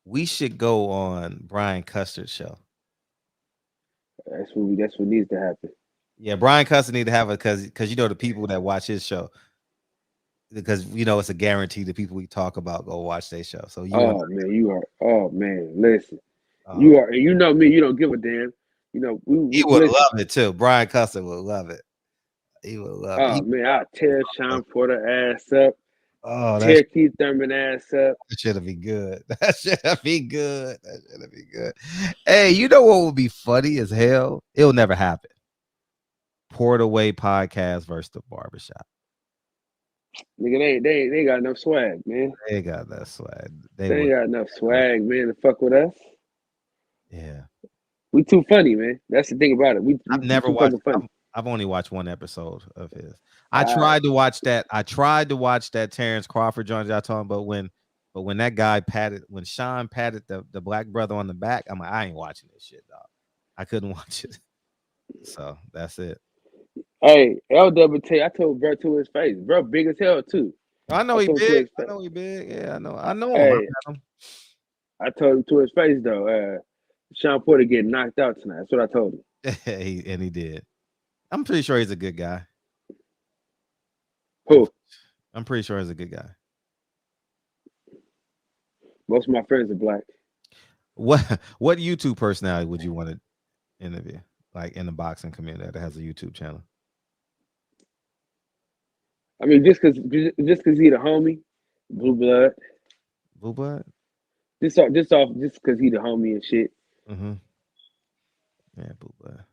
We should go on Brian Custer's show. That's what needs to happen. Yeah, Brian Custer need to have it because you know the people that watch his show, because you know it's a guarantee the people we talk about go watch their show. So listen, you are, you know me, you don't give a damn. You know he would love it too. Brian Custer would love it. He would love it. Man, I'll tear Sean Porter ass up. Oh, tear Keith Thurman ass up. That should be good. That should be good. That should be good. Hey, you know what would be funny as hell? It'll never happen. Portaway podcast versus the barbershop. Nigga, they ain't got enough swag, man. They got that swag. They ain't got enough swag, man, to fuck with us. Yeah. We too funny, man. That's the thing about it. I've never watched. I've only watched one episode of his. I tried to watch that. I tried to watch that Terrence Crawford joint y'all talking about when that guy when Sean patted the black brother on the back, I'm like, I ain't watching this shit, dog. I couldn't watch it. So that's it. Hey, LWT, I told bro to his face. Bro big as hell too. I know he big. I know he big. Yeah, I know him. I told him to his face though. Sean Porter getting knocked out tonight. That's what I told him. he did. I'm pretty sure he's a good guy. Who? I'm pretty sure he's a good guy. Most of my friends are black. What YouTube personality would you want to interview? Like in the boxing community that has a YouTube channel? I mean, just cause he the homie, Blue Blood. Blue Blood? Just cause he the homie and shit. Mm-hmm. Yeah, Blue Blood.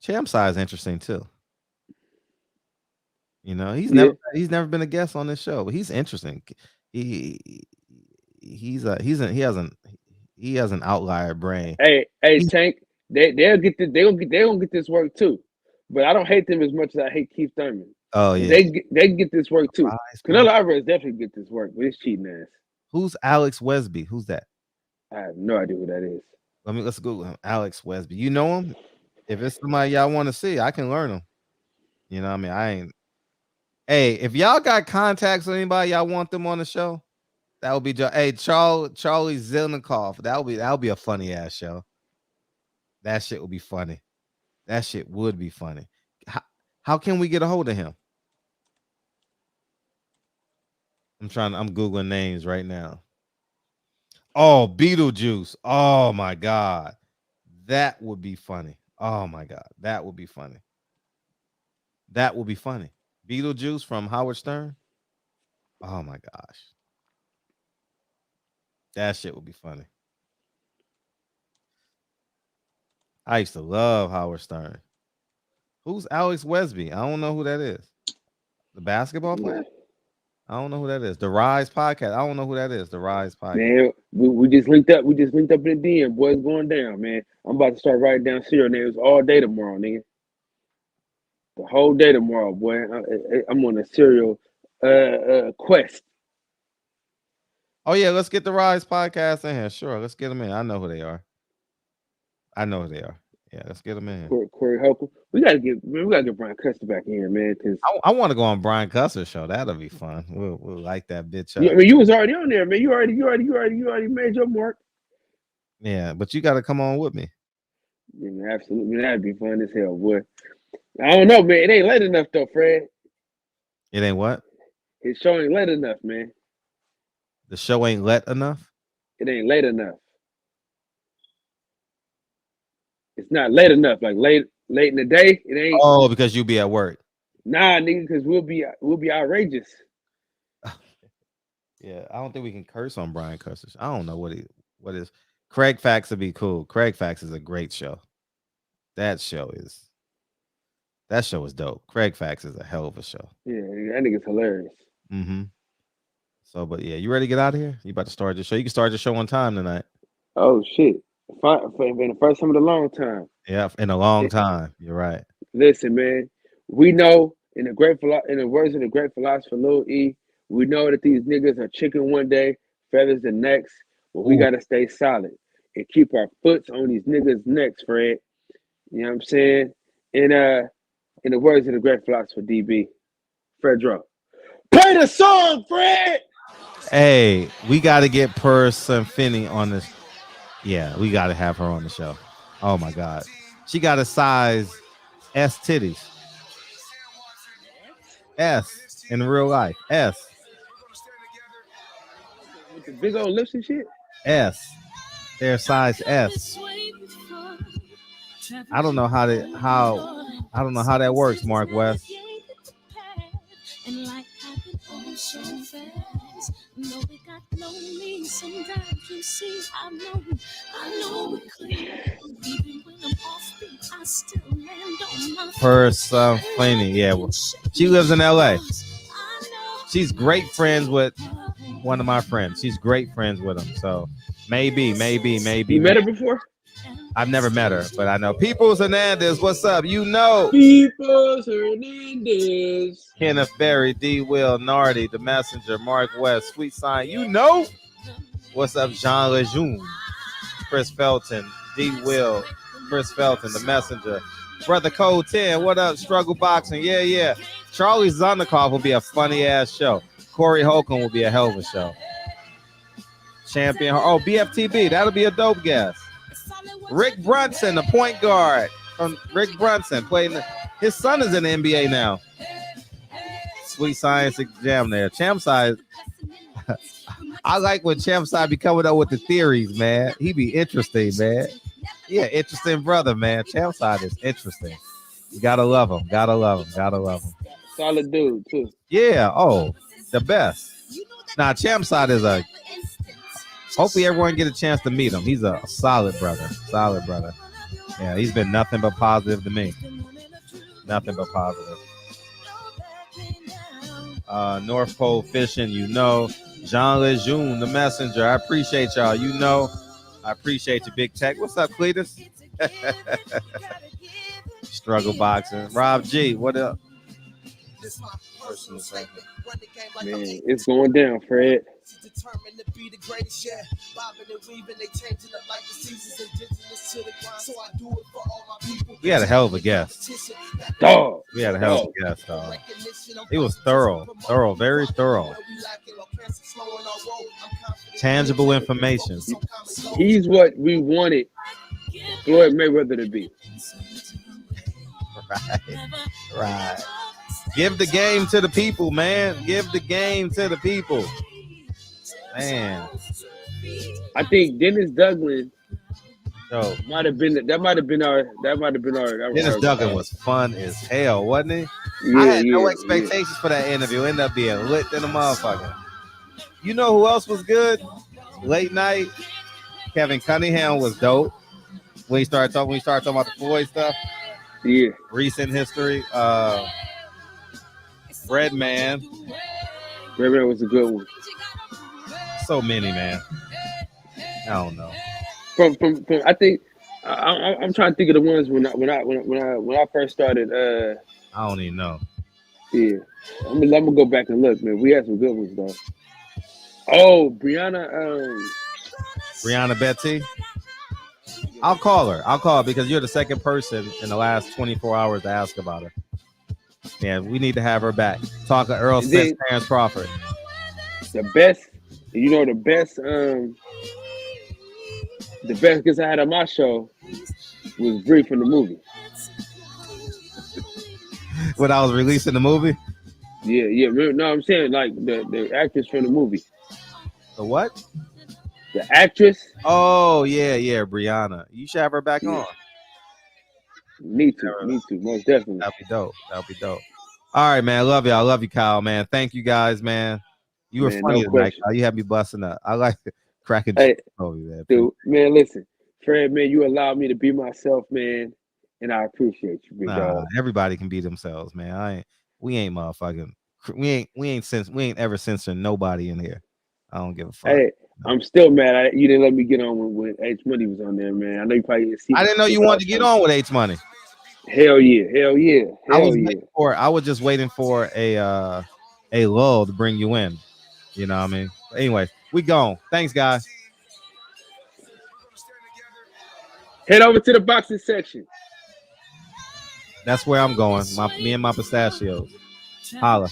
Champ size interesting too. You know, he's never been a guest on this show, but he's interesting. He has an outlier brain. Hey, Tank, they'll get this work too. But I don't hate them as much as I hate Keith Thurman. Oh yeah, they get this work too. Canelo Alvarez definitely get this work, but it's cheating ass. Who's Alex Wesby? Who's that? I have no idea who that is. Let's Google him. Alex Wesby. You know him? If it's somebody y'all want to see, I can learn him. You know what I mean? I ain't. Hey, if y'all got contacts with anybody y'all want them on the show, that would be hey Charlie Zilnikov. That would be a funny ass show. That shit would be funny. That shit would be funny. How can we get a hold of him? I'm Googling names right now. Oh, Beetlejuice. Oh my God. That would be funny. Oh my God. That would be funny. That would be funny. Beetlejuice from Howard Stern. Oh my gosh. That shit would be funny. I used to love Howard Stern. Who's Alex Wesby? I don't know who that is. The basketball player? I don't know who that is. The Rise podcast. I don't know who that is. The Rise podcast. Man, we just linked up. We just linked up in the DM. Boys going down, man. I'm about to start writing down serial names all day tomorrow, nigga. The whole day tomorrow, boy. I'm on a serial quest. Oh yeah, let's get the Rise podcast in here. Sure, let's get them in. I know who they are. Yeah, let's get them in. Corey Holcomb. We gotta get Brian Custer back in here, man. Because I want to go on Brian Custer's show. That'll be fun. We'll like that bitch up. I mean, you was already on there, man. You already made your mark. Yeah, but you got to come on with me. Yeah, absolutely. That'd be fun as hell, boy. I don't know, man. It ain't late enough though, Fred. It ain't what? His show ain't late enough, man. The show ain't let enough? It ain't late enough. It's not late enough. Like late in the day, it ain't. Oh, because you be at work. Nah, nigga, because we'll be outrageous. Yeah, I don't think we can curse on Brian Custer. I don't know what what is Craig Facts would be cool. Craig Facts is a great show. That show is dope. Craig Facts is a hell of a show. Yeah, that nigga's hilarious. Mm-hmm. So, but yeah, you ready to get out of here? You about to start your show? You can start your show on time tonight. Oh shit! For the first time in a long time. Yeah, in a long time. You're right. Listen, man. We know in the words of the great philosopher Lil E, we know that these niggas are chicken one day, feathers the next. But we gotta stay solid and keep our foots on these niggas' necks, Fred. You know what I'm saying? And in the words of the great philosopher DB, Fredro, play the song, Fred. Hey, we got to get Person Finney on this. Yeah, we got to have her on the show. Oh my God, she got a size S titties. S in real life. S. With the big old lips and shit. S. They're size S. I don't know how that works, Mark West. Person Finney, yeah. Well, she lives in LA. She's great friends with one of my friends. She's great friends with him. So maybe. You met her before? I've never met her, but I know Peoples Hernandez. What's up? You know Peoples Hernandez, Kenneth Berry, D. Will, Nardi, The Messenger, Mark West, Sweet Sign. You know what's up? Jean Lejeune, Chris Felton, D. Will, Chris Felton, The Messenger, Brother Code 10. What up? Struggle Boxing. Yeah. Charlie Zonderkoff will be a funny ass show. Corey Holcomb will be a hell of a show. Champion. Oh, BFTB. That'll be a dope guest. Rick Brunson, the point guard from Rick Brunson, his son is in the NBA now. Sweet Science Exam there. Champ Side. I like when Champ Side be coming up with the theories, man. He be interesting, man. Yeah, interesting brother, man. Champ Side is interesting. You gotta love him. Solid dude too. Yeah. Oh, the best. Nah, Champ Side is a. Hopefully everyone get a chance to meet him. He's a solid brother. Yeah, he's been nothing but positive to me. Nothing but positive. North Pole Fishing, you know. Jean Lejeune, The Messenger. I appreciate y'all. You know, I appreciate you, Big Tech. What's up, Cletus? Struggle Boxing. Rob G, what up? Man, it's going down, Fred. Determined to be the greatest, yeah. Bobbing and weaving, they changing up like the seasons, indigenous to the grind. So I do it for all my people. We had a hell of a guest. Dog. We had a hell of a guest, dog. He was thorough, very thorough. Tangible information. He's what we wanted Floyd Mayweather to be. Right. Give the game to the people, man. Give the game to the people. Man, I think Dennis Duggan might have been our. Dennis Duggan was fun as hell, wasn't he? Yeah, I had no expectations for that interview. Ended up being lit in a motherfucker. You know who else was good? Late night. Kevin Cunningham was dope. When we started talking about the Floyd stuff. Yeah. Recent history. Redman was a good one. So many, man. I don't know. From I think I'm trying to think of the ones when I first started. I don't even know. Yeah, I'm gonna go back and look, man. We had some good ones though. Oh, Brianna Betty. I'll call her because you're the second person in the last 24 hours to ask about her. Yeah, we need to have her back. Talk to Earl Spence, Terrence Crawford. The best guest I had on my show was Bree from the movie. When I was releasing the movie? Yeah. No, I'm saying like the actress from the movie. The what? The actress. Oh, yeah, Brianna. You should have her back on. Need to, most definitely. That'd be dope. All right, man. I love you, Kyle, man. Thank you guys, man. You were funny tonight, Kyle. You had me busting up. I like it. Cracking. Hey, Oh, man. dude, man, listen, Fred, man, you allowed me to be myself, man, and I appreciate you, big dog. Everybody can be themselves, man. We ain't motherfucking. We ain't ever censoring nobody in here. I don't give a fuck. Hey, I'm still mad. You didn't let me get on when H Money was on there, man. I know you probably didn't see. I didn't know you wanted to get on with H Money. Hell yeah, hell yeah, hell yeah. I was just waiting for a lull to bring you in. You know what I mean? But anyway, we gone. Thanks, guys. Head over to the boxing section. That's where I'm going. Me and my pistachios. Holla.